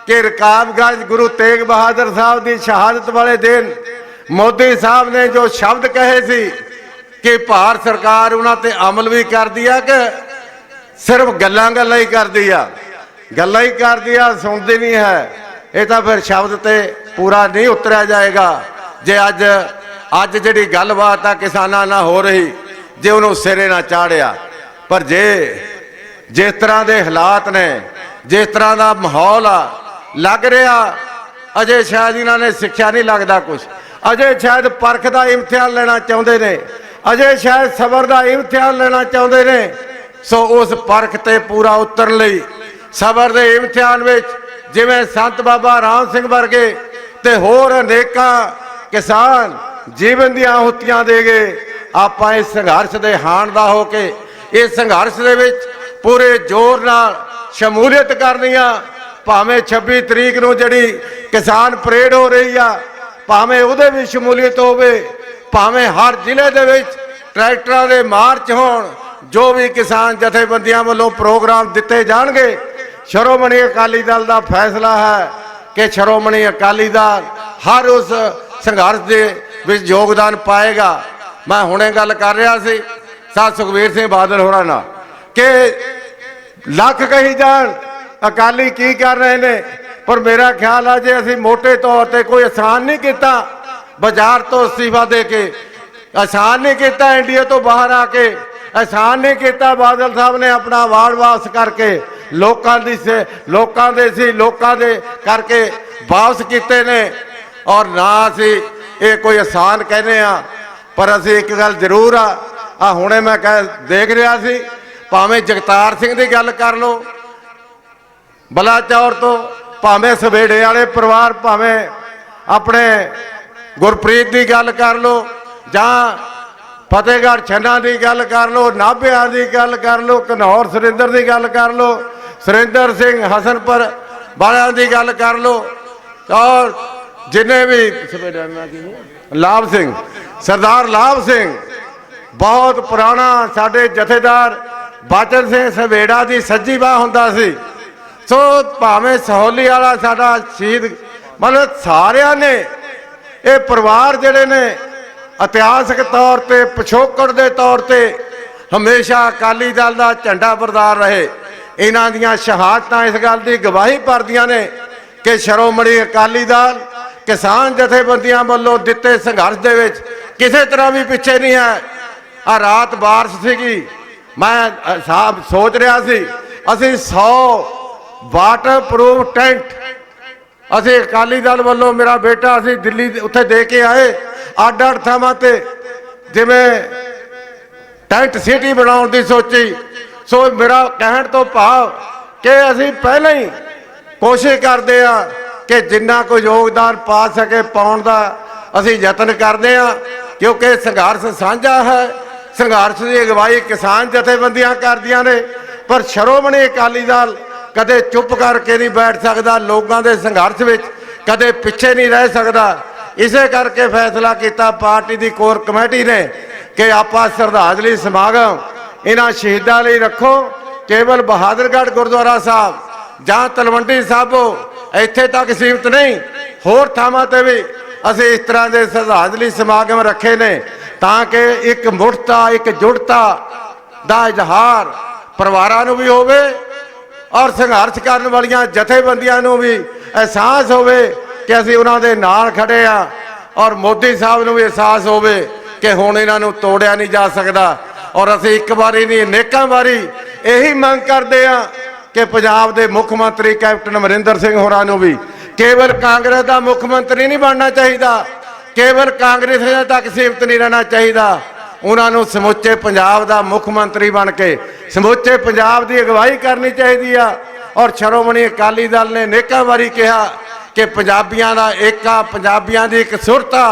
ਕਿ ਰਕਾਬਗੰਜ ਗੁਰੂ ਤੇਗ ਬਹਾਦਰ ਸਾਹਿਬ ਦੀ ਸ਼ਹਾਦਤ ਵਾਲੇ ਦਿਨ ਮੋਦੀ ਸਾਹਿਬ ਨੇ ਜੋ ਸ਼ਬਦ ਕਹੇ ਸੀ ਕਿ ਭਾਰਤ ਸਰਕਾਰ ਉਹਨਾਂ ਤੇ ਅਮਲ ਵੀ ਕਰਦੀ ਆ ਕਿ ਸਿਰਫ ਗੱਲਾਂ ਹੀ ਕਰਦੀ ਆ, ਗੱਲਾਂ ਹੀ ਕਰਦੀ ਆ, ਸੁਣਦੀ ਨਹੀਂ ਹੈ। ਇਹ ਤਾਂ ਫਿਰ ਸ਼ਬਦ ਤੇ ਪੂਰਾ ਨਹੀਂ ਉਤਰਿਆ ਜਾਏਗਾ ਜੇ ਅੱਜ ਜਿਹੜੀ ਗੱਲਬਾਤ ਆ ਕਿਸਾਨਾਂ ਨਾਲ ਹੋ ਰਹੀ, ਜੇ ਉਹਨੂੰ ਸਿਰੇ ਨਾ ਚਾੜਿਆ। ਪਰ ਜਿਸ ਤਰ੍ਹਾਂ ਦੇ ਹਾਲਾਤ ਨੇ, ਜਿਸ ਤਰ੍ਹਾਂ ਦਾ ਮਾਹੌਲ ਆ ਲੱਗ ਰਿਹਾ, ਅਜੇ ਸ਼ਾਇਦ ਇਹਨਾਂ ਨੇ ਸਿੱਖਿਆ ਨਹੀਂ ਲੱਗਦਾ ਕੁਝ, ਅਜੇ ਸ਼ਾਇਦ ਪਰਖ ਦਾ ਇਮਤਿਹਾਨ ਲੈਣਾ ਚਾਹੁੰਦੇ ਨੇ, ਅਜੇ ਸ਼ਾਇਦ ਸਬਰ ਦਾ ਇਮਤਿਹਾਨ ਲੈਣਾ ਚਾਹੁੰਦੇ ਨੇ। ਸੋ ਉਸ ਪਰਖ ਤੇ ਪੂਰਾ ਉਤਰਨ ਲਈ ਸਬਰ ਦੇ ਇਮਤਿਹਾਨ ਵਿੱਚ ਜਿਵੇਂ ਸੰਤ ਬਾਬਾ ਰਾਮ ਸਿੰਘ ਵਰਗੇ ਤੇ ਹੋਰ ਅਨੇਕਾਂ ਕਿਸਾਨ ਜੀਵਨ ਦੀਆਂ ਆਹੁਤੀਆਂ ਦੇ ਗਏ, ਆਪਾਂ ਇਸ ਸੰਘਰਸ਼ ਦੇ ਹਾਣਦਾ ਹੋ ਕੇ ਇਸ ਸੰਘਰਸ਼ ਦੇ ਵਿੱਚ ਪੂਰੇ ਜ਼ੋਰ ਨਾਲ ਸ਼ਮੂਲੀਅਤ ਕਰਨੀ ਆ। ਭਾਵੇਂ 26 ਤਰੀਕ ਨੂੰ ਜਿਹੜੀ ਕਿਸਾਨ ਪਰੇਡ ਹੋ ਰਹੀ ਆ, ਭਾਵੇਂ ਉਹਦੇ ਵੀ ਸ਼ਮੂਲੀਅਤ ਹੋਵੇ, ਭਾਵੇਂ ਹਰ ਜ਼ਿਲ੍ਹੇ ਦੇ ਵਿੱਚ ਟਰੈਕਟਰਾਂ ਦੇ ਮਾਰਚ ਹੋਣ, ਜੋ ਵੀ ਕਿਸਾਨ ਜਥੇਬੰਦੀਆਂ ਵੱਲੋਂ ਪ੍ਰੋਗਰਾਮ ਦਿੱਤੇ ਜਾਣਗੇ। ਸ਼੍ਰੋਮਣੀ ਅਕਾਲੀ ਦਲ ਦਾ ਫੈਸਲਾ ਹੈ ਕਿ ਸ਼੍ਰੋਮਣੀ ਅਕਾਲੀ ਦਲ ਹਰ ਉਸ ਸੰਘਰਸ਼ ਦੇ ਵਿੱਚ ਯੋਗਦਾਨ ਪਾਏਗਾ। ਮੈਂ ਹੁਣੇ ਗੱਲ ਕਰ ਰਿਹਾ ਸੀ ਸਾਧ ਸੁਖਬੀਰ ਸਿੰਘ ਬਾਦਲ ਹੋਰਾਂ ਨਾਲ ਕਿ ਲੱਖ ਕਹੀ ਜਾਣ ਅਕਾਲੀ ਕੀ ਕਰ ਰਹੇ ਨੇ, ਪਰ ਮੇਰਾ ਖਿਆਲ ਆ ਜੇ ਅਸੀਂ ਮੋਟੇ ਤੌਰ ਤੇ ਕੋਈ ਆਸਾਨ ਨਹੀਂ ਕੀਤਾ ਬਾਜ਼ਾਰ ਤੋਂ ਅਸਤੀਫਾ ਦੇ ਕੇ। एहसान नहीं किया इंडिया तो बाहर आके, एहसान नहीं किया बादल साहब ने अपना अवार्ड वापस करके लोगों दे करके वापस किए ने। और ना असी ये कोई एहसान कहने पर असी एक गल जरूर आ हुणे मैं कह देख रहा सी, भावें जगतार सिंह की गल कर लो बलाचौर तो, भावें सवेड़े वाले परिवार, भावें अपने गुरप्रीत की गल कर लो, जां फतेहगढ़ छन्ना की गल कर लो, नाभिया की गल कर लो, घनौर सुरिंदर की गल कर लो, सुरिंदर सिंह हसनपुर वालियां की गल कर लो, और जिन्हें भी लाभ सिंह, सरदार लाभ सिंह बहुत पुराना साडे जथेदार बचन सिंह सवेड़ा की सज्जी बाह हुंदा सी। सो भावें सहोली वाला साडा शहीद, मतलब सारिया ने ये परिवार जिहड़े ने इतिहासक तौर पर पिछोकड़ के तौर पर हमेशा अकाली दल का झंडा बरदार रहे। इन्हां दियां शहादतां इस गल की गवाही भरदियां ने कि शिरोमणी अकाली दल किसान जथेबंदियां वालों दिते संघर्ष दे विच किसी तरह भी पिछे नहीं है। आ रात बारिश सीगी, मैं साहब सोच रहा सी असी 100 वाटर प्रूफ टेंट असी अकाली दल वालों, मेरा बेटा असी दिल्ली उत्थे दे के आए अड अड थावां ते जिवें टेंट सिटी बनाउण दी सोची। सो मेरा कहण तो भाव कि असी पहले ही कोशिश करते हैं कि जिन्ना कोई योगदान पा सके पाउण दा असी यतन करते हैं, क्योंकि संघर्ष साझा है। संघर्ष की अगवाई किसान जथेबंदियां करदियां ने, पर शिरोमणी अकाली दल कदे चुप करके नहीं बैठ सकता, लोगों के संघर्ष में कदे पिछे नहीं रह सकता। इसे करके फैसला किया पार्टी की कोर कमेटी ने कि आपां श्रद्धांजलि समागम इन्हां शहीदों लई रखो। केवल बहादुरगढ़ गुरुद्वारा साहब जां तलवंडी साहबो इत्थे तक सीमित नहीं, होर थावां ते भी असीं इस तरह के श्रद्धांजलि समागम रखे ने ताकि एक मुठता एक जुड़ता दा इजहार परिवारां नूं भी होवे और संघर्ष करने वालियां जथेबंदियां नूं भी एहसास होवे कि असीं उन्हां दे नाल खड़े आ, और मोदी साहब नूं भी एहसास होवे कि हुण इन्हां नूं तोड़िया नहीं जा सकदा। और असीं एक बारी नहीं अनेकां बारी यही मंग करते हैं कि पंजाब के मुख मंत्री कैप्टन अमरिंदर सिंह होरां नूं भी केवल कांग्रेस का मुख मंत्री नहीं बनना चाहिए, केवल कांग्रेस तक सीमित नहीं रहना चाहिए। उन्होंने समुचे पंजाब का मुख मंत्री बन के समुचे पंजाब की अगवाई करनी चाहिए। और शिरोमणी अकाली दल ने अनेकों बारी कहा कि पंजाबियों का एक पंजाबियों की एक सुरता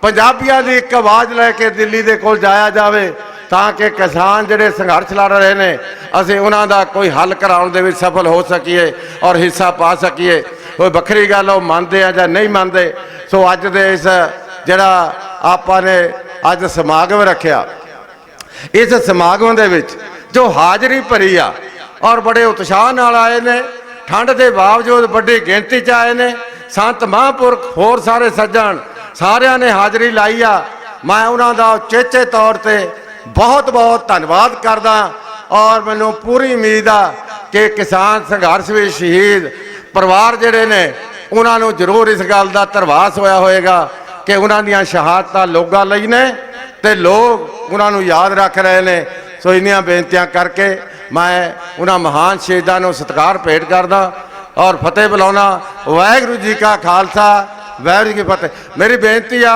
पंजाबियों की एक आवाज़ लैके दिल्ली के कोल जाया जाए ताकि किसान जिहड़े संघर्ष लड़ रहे हैं असीं उन्हां दा कोई हल कराउण दे विच सफल हो सकीए और हिस्सा पा सकीए। कोई वखरी गल वो मानते हैं या नहीं मानते। सो अज दे इस जिहड़ा आपां ने अज समागम रखिया, इस समागम दे विच जो हाज़री भरी आ और बड़े उत्साह नाल आए ने, ठंड के बावजूद बड़ी गिनती च आए ने, संत महापुरख होर सारे सज्जण सारियां ने हाज़री लाई आ। मैं उन्हां दा उचेचे तौर ते बहुत बहुत धन्यवाद करदा और मैनूं पूरी उम्मीद आ कि किसान संघर्ष में शहीद परिवार जिहड़े ने उन्हां नूं जरूर इस गल दा धरवास होया होएगा कि उन्हां दियां शहादतां लोकां लई ने ते लोग उन्हां नूं याद रख रहे ने। सो इन्नियां बेनतियां करके मैं उन्हां महान शहीदां नूं सत्कार भेंट करदा और फतेह बुलाउणा। वाहिगुरू जी का खालसा वाहिगुरू जी की फतेह। मेरी बेनती आ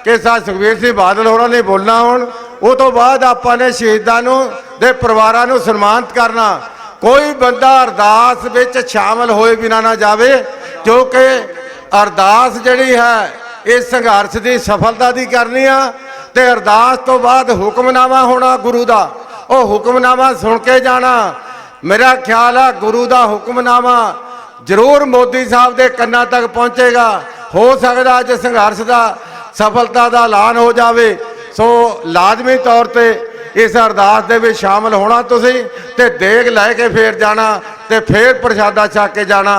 कि सा सुखबीर सिंह बादल होरां ने बोलना हुण उस तो बाद आपां ने शहीदां नूं दे परिवारां नूं सन्मानित करना। कोई बंदा अरदास विच शामिल होए बिना ना जावे, क्योंकि अरदास जिहड़ी है इस संघर्ष की सफलता की करनी आ ते अरदास तो बाद हुक्मनामा होना गुरु का, वो हुक्मनामा सुन के जाना। मेरा ख्याल है गुरु का हुक्मनामा जरूर मोदी साहब के कन्ना तक पहुँचेगा। हो सकता अज संघर्ष का सफलता का ऐलान हो जाए। सो लाजमी तौर पर इस अरदास दे विच शामिल होना तुसीं ते देग लैके फिर जाना ते फिर प्रशादा छक के जाना।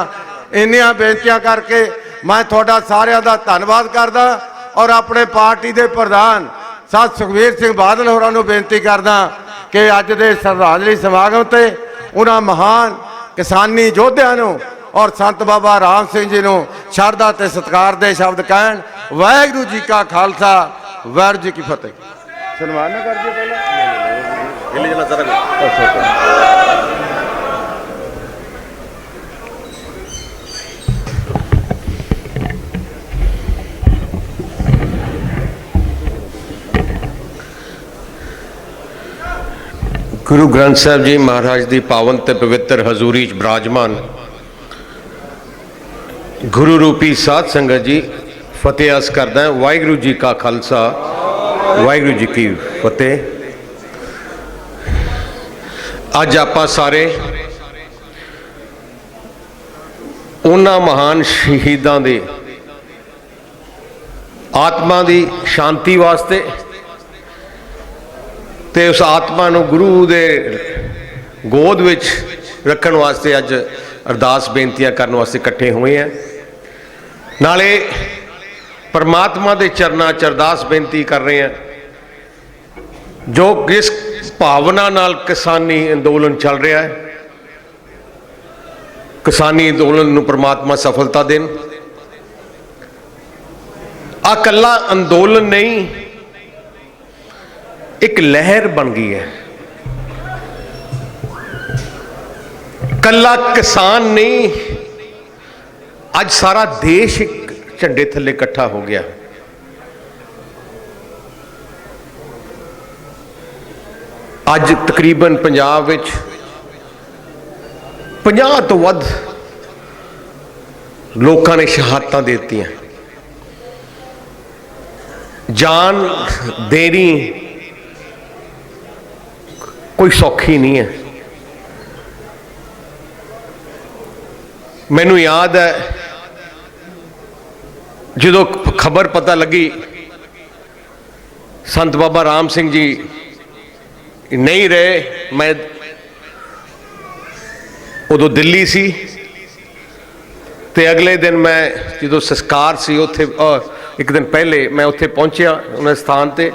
इन्नियां बेनतियां करके मैं तुहाडा सारियां दा धन्नवाद करदा और अपने पार्टी के प्रधान साथ सुखबीर सिंह बादल होरां नूं बेनती करदा कि अज दे श्रद्धांजलि समागम ते उन्हां महान किसानी योद्धिआं नूं और संत बाबा राम सिंह जी ਨੂੰ ਸ਼ਰਧਾ ਤੇ ਸਤਿਕਾਰ ਦੇ ਸ਼ਬਦ ਕਹਿਣ। ਵਾਹਿਗੁਰੂ ਜੀ ਕਾ ਖਾਲਸਾ, ਵਾਹਿਗੁਰੂ ਜੀ ਕੀ ਫਤਿਹ। ਸਨਮਾਨ ਨਾ ਕਰ ਦਿਓ ਪਹਿਲਾਂ ਹਿੱਲ ਜਣਾ ਜ਼ਰਾ। गुरु ग्रंथ साहब जी महाराज की पावन ते पवित्र हजूरी च विराजमान गुरु रूपी साध संगत जी फतेह अर्ज करदा है। वाहिगुरू जी का खालसा, वाहिगुरू जी की फतेह। अज आपां सारे उन्हां महान शहीदां दे आत्मा की शांति वास्ते ते उस आत्मा नूं गुरु दे गोद विच रखण वास्ते अज अरदास बेनतियां करन वास्ते इकट्ठे हुए हैं। नाले परमात्मा दे चरनां च अरदास बेनती कर रहे हैं। जो जिस भावना नाल किसानी अंदोलन चल रहा है, किसानी अंदोलन नूं परमात्मा सफलता देन। आ कल्ला अंदोलन नहीं, एक लहर बन गई है। कल्ला किसान नहीं, अज सारा देश एक झंडे थले इकट्ठा हो गया। अज तकरीबन पंजाब विच 50 तो वध लोगों ने शहादतां देतियां। जान देनी कोई सौखी नहीं है। मैनू याद है जो खबर पता लगी संत बाबा राम सिंह जी नहीं रहे, मैं उदों दिल्ली सी ते अगले दिन मैं जो संस्कार सी उत्थे एक दिन पहले मैं उत्थे पहुंचा उन्हें स्थान ते,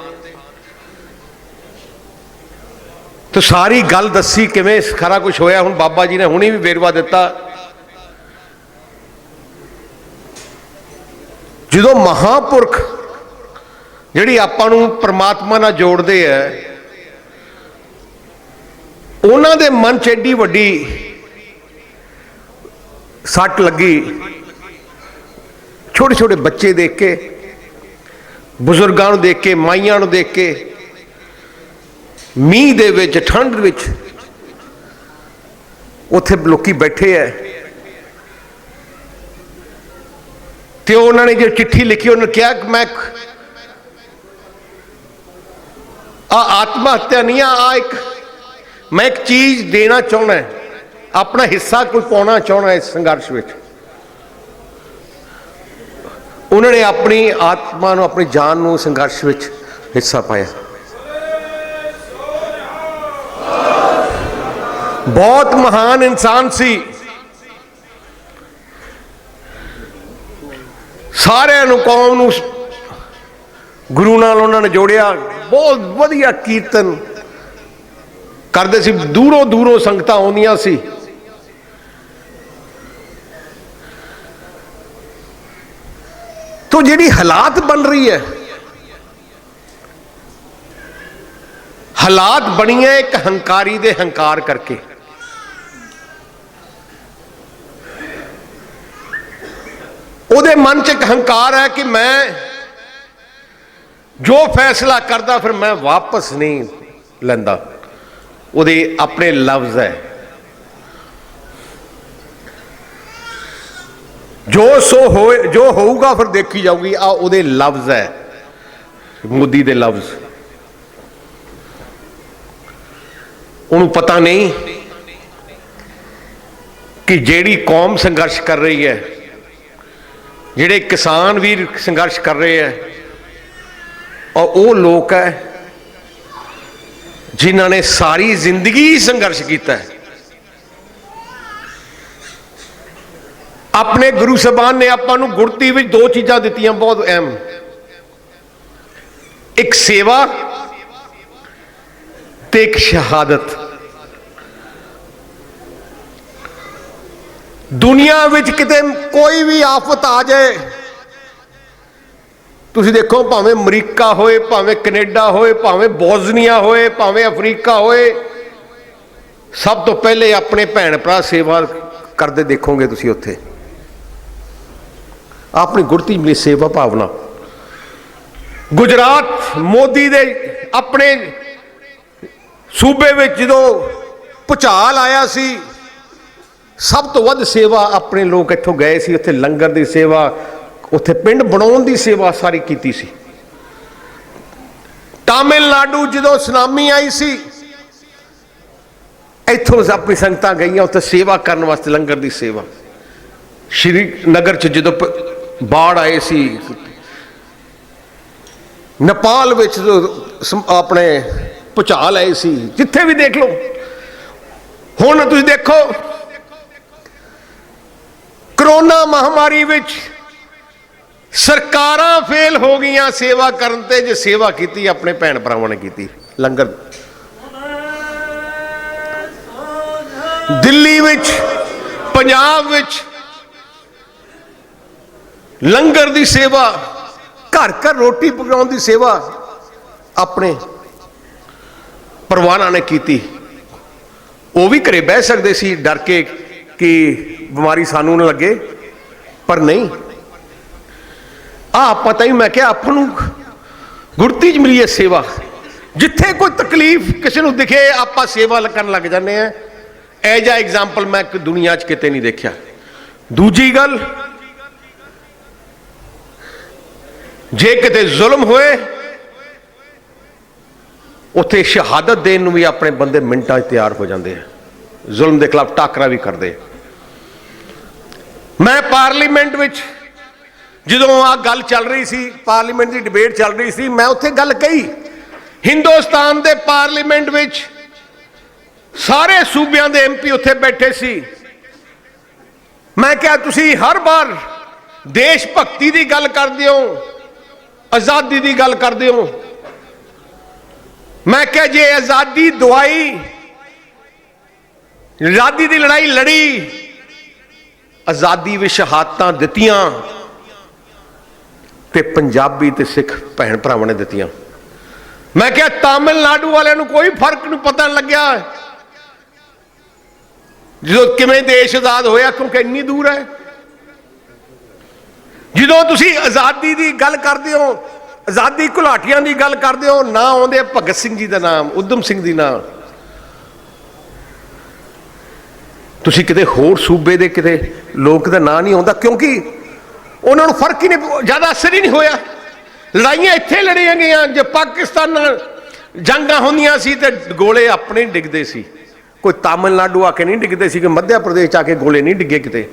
तो सारी गल दसी किवें सारा कुछ होया। हुण बाबा जी ने हुणे भी वेरवा दिता। जो महापुरख जिहड़ी आपां नूं परमात्मा नाल जोड़दे है, उन्हां दे मन च एडी वड्डी सट लगी। छोटे छोटे बच्चे देख के, बुजुर्गां नूं देख के, माइयां नूं देख के, मीह दे विच ठंड विच उत्थे लोकी बैठे है। तो उन्होंने जो चिट्ठी लिखी उन्होंने कहा कि मैं आत्महत्या नहीं मैं एक चीज देना चाहना है, अपना हिस्सा कोई पाना चाहना है इस संघर्ष में। उन्होंने अपनी आत्मा नूं, अपनी जान नूं संघर्ष में हिस्सा पाया। बहुत महान इंसान सी। सारे कौम नूं गुरु नाल उन्होंने जोड़िया। बहुत वधिया कीर्तन करते सी, दूरों दूरों संगतां आउंदियां सी। तो जिहड़ी हालात बन रही है, हालात बनी है एक हंकारी दे हंकार करके। उहदे मन च एक हंकार है कि मैं जो फैसला करता फिर मैं वापस नहीं लैंदा। उहदे अपने लफ्ज है, जो होऊगा फिर देखी जाऊगी। आ उहदे लफ्ज है, मोदी दे लफ्ज। उन्होंने पता नहीं कि जेड़ी कौम संघर्ष कर रही है, जेड़े किसान वीर संघर्ष कर रहे हैं, और वो लोग है जिन्होंने सारी जिंदगी संघर्ष किया है। अपने गुरु साहबान ने आपां गुरती में दो चीज़ां दित्तियां बहुत अहम, एक सेवा ते एक शहादत। ਦੁਨੀਆ ਵਿੱਚ ਕਿਤੇ ਕੋਈ ਵੀ ਆਫਤ ਆ ਜਾਏ, ਤੁਸੀਂ ਦੇਖੋ ਭਾਵੇਂ ਅਮਰੀਕਾ ਹੋਏ, ਭਾਵੇਂ ਕੈਨੇਡਾ ਹੋਏ, ਭਾਵੇਂ ਬੋਸਨੀਆ ਹੋਏ, ਭਾਵੇਂ ਅਫਰੀਕਾ ਹੋਏ, ਸਭ ਤੋਂ ਪਹਿਲੇ ਆਪਣੇ ਭੈਣ ਭਰਾ ਸੇਵਾ ਕਰਦੇ ਦੇਖੋਗੇ ਤੁਸੀਂ ਉੱਥੇ। ਆਪਣੀ ਗੁੜਤੀ ਮਿਲੀ ਸੇਵਾ ਭਾਵਨਾ। ਗੁਜਰਾਤ ਮੋਦੀ ਦੇ ਆਪਣੇ ਸੂਬੇ ਵਿੱਚ ਜਦੋਂ ਭੁਚਾਲ ਆਇਆ ਸੀ, ਸਭ ਤੋਂ ਵੱਧ ਸੇਵਾ ਆਪਣੇ ਲੋਕ ਇੱਥੋਂ ਗਏ ਸੀ, ਉੱਥੇ ਲੰਗਰ ਦੀ ਸੇਵਾ, ਉੱਥੇ ਪਿੰਡ ਬਣਾਉਣ ਦੀ ਸੇਵਾ ਸਾਰੀ ਕੀਤੀ ਸੀ। ਤਾਮਿਲਨਾਡੂ ਜਦੋਂ ਸੁਨਾਮੀ ਆਈ ਸੀ, ਇੱਥੋਂ ਆਪਣੀ ਸੰਗਤਾਂ ਗਈਆਂ ਉੱਥੇ ਸੇਵਾ ਕਰਨ ਵਾਸਤੇ, ਲੰਗਰ ਦੀ ਸੇਵਾ। ਸ਼੍ਰੀ ਨਗਰ 'ਚ ਜਦੋਂ ਬਾੜ ਆਏ ਸੀ, ਨੇਪਾਲ ਵਿੱਚ ਆਪਣੇ ਭੁਚਾਲ ਆਏ ਸੀ, ਜਿੱਥੇ ਵੀ ਦੇਖ ਲਓ। ਹੁਣ ਤੁਸੀਂ ਦੇਖੋ ਕਰੋਨਾ ਮਹਾਮਾਰੀ ਵਿੱਚ ਸਰਕਾਰਾਂ ਫੇਲ ਹੋ ਗਈਆਂ ਸੇਵਾ ਕਰਨ ਤੇ, ਜੇ ਸੇਵਾ ਕੀਤੀ ਆਪਣੇ ਭੈਣ ਭਰਾਵਾਂ ਨੇ ਕੀਤੀ। ਲੰਗਰ ਦਿੱਲੀ ਵਿੱਚ, ਪੰਜਾਬ ਵਿੱਚ ਲੰਗਰ ਦੀ ਸੇਵਾ, ਘਰ ਘਰ ਰੋਟੀ ਪਕਾਉਣ ਦੀ ਸੇਵਾ ਆਪਣੇ ਪਰਿਵਾਰਾਂ ਨੇ ਕੀਤੀ। ਉਹ ਵੀ ਘਰੇ ਬਹਿ ਸਕਦੇ ਸੀ ਡਰ ਕੇ ਕਿ ਬਿਮਾਰੀ ਸਾਨੂੰ ਨਾ ਲੱਗੇ, ਪਰ ਨਹੀਂ। ਪਤਾ ਹੀ, ਮੈਂ ਕਿਹਾ ਆਪਾਂ ਨੂੰ ਗੁੜਤੀ 'ਚ ਮਿਲੀ ਹੈ ਸੇਵਾ। ਜਿੱਥੇ ਕੋਈ ਤਕਲੀਫ ਕਿਸੇ ਨੂੰ ਦਿਖੇ ਆਪਾਂ ਸੇਵਾ ਕਰਨ ਲੱਗ ਜਾਂਦੇ ਆ। ਇਹ ਜਿਹਾ ਐਗਜ਼ਾਮਪਲ ਮੈਂ ਦੁਨੀਆ 'ਚ ਕਿਤੇ ਨਹੀਂ ਦੇਖਿਆ। ਦੂਜੀ ਗੱਲ, ਜੇ ਕਿਤੇ ਜ਼ੁਲਮ ਹੋਏ ਉੱਥੇ ਸ਼ਹਾਦਤ ਦੇਣ ਨੂੰ ਵੀ ਆਪਣੇ ਬੰਦੇ ਮਿੰਟਾਂ 'ਚ ਤਿਆਰ ਹੋ ਜਾਂਦੇ ਆ, ਜ਼ੁਲਮ ਦੇ ਖਿਲਾਫ ਟਾਕਰਾ ਵੀ ਕਰਦੇ। ਮੈਂ ਪਾਰਲੀਮੈਂਟ ਵਿੱਚ ਜਦੋਂ ਆ ਗੱਲ ਚੱਲ ਰਹੀ ਸੀ, ਪਾਰਲੀਮੈਂਟ ਦੀ ਡਿਬੇਟ ਚੱਲ ਰਹੀ ਸੀ, ਮੈਂ ਉੱਥੇ ਗੱਲ ਕਹੀ। ਹਿੰਦੁਸਤਾਨ ਦੇ ਪਾਰਲੀਮੈਂਟ ਵਿੱਚ ਸਾਰੇ ਸੂਬਿਆਂ ਦੇ ਐਮਪੀ ਉੱਥੇ ਬੈਠੇ ਸੀ। ਮੈਂ ਕਿਹਾ ਤੁਸੀਂ ਹਰ ਵਾਰ ਦੇਸ਼ ਭਗਤੀ ਦੀ ਗੱਲ ਕਰਦੇ ਹੋ, ਆਜ਼ਾਦੀ ਦੀ ਗੱਲ ਕਰਦੇ ਹੋ। ਮੈਂ ਕਿਹਾ ਜੇ ਆਜ਼ਾਦੀ ਦਵਾਈ, ਆਜ਼ਾਦੀ ਦੀ ਲੜਾਈ ਲੜੀ, ਆਜ਼ਾਦੀ ਵਿੱਚ ਸ਼ਹਾਦਤਾਂ ਦਿੱਤੀਆਂ ਤੇ ਪੰਜਾਬੀ ਤੇ ਸਿੱਖ ਭੈਣ ਭਰਾਵਾਂ ਨੇ ਦਿੱਤੀਆਂ। ਮੈਂ ਕਿਹਾ ਤਾਮਿਲਨਾਡੂ ਵਾਲਿਆਂ ਨੂੰ ਕੋਈ ਫਰਕ ਨਹੀਂ ਪਤਾ ਲੱਗਿਆ ਜਦੋਂ ਕਿਵੇਂ ਦੇਸ਼ ਆਜ਼ਾਦ ਹੋਇਆ, ਕਿਉਂਕਿ ਇੰਨੀ ਦੂਰ ਹੈ। ਜਦੋਂ ਤੁਸੀਂ ਆਜ਼ਾਦੀ ਦੀ ਗੱਲ ਕਰਦੇ ਹੋ, ਆਜ਼ਾਦੀ ਘੁਲਾਟੀਆਂ ਦੀ ਗੱਲ ਕਰਦੇ ਹੋ, ਨਾ ਆਉਂਦੇ ਭਗਤ ਸਿੰਘ ਜੀ ਦਾ ਨਾਮ, ਊਧਮ ਸਿੰਘ ਦੀ ਨਾਮ। ਤੁਸੀਂ ਕਿਤੇ ਹੋਰ ਸੂਬੇ ਦੇ ਕਿਤੇ ਲੋਕ ਦਾ ਨਾਂ ਨਹੀਂ ਆਉਂਦਾ, ਕਿਉਂਕਿ ਉਹਨਾਂ ਨੂੰ ਫਰਕ ਹੀ ਨਹੀਂ, ਜ਼ਿਆਦਾ ਅਸਰ ਹੀ ਨਹੀਂ ਹੋਇਆ। ਲੜਾਈਆਂ ਇੱਥੇ ਲੜੀਆਂ ਗਈਆਂ। ਜੇ ਪਾਕਿਸਤਾਨ ਨਾਲ ਜੰਗਾਂ ਹੁੰਦੀਆਂ ਸੀ ਤੇ ਗੋਲੇ ਆਪਣੇ ਡਿੱਗਦੇ ਸੀ, ਕੋਈ ਤਾਮਿਲਨਾਡੂ ਆ ਕੇ ਨਹੀਂ ਡਿੱਗਦੇ ਸੀ, ਕਿ ਮੱਧ ਪ੍ਰਦੇਸ਼ ਚ ਆ ਕੇ ਗੋਲੇ ਨਹੀਂ ਡਿੱਗੇ ਕਿਤੇ।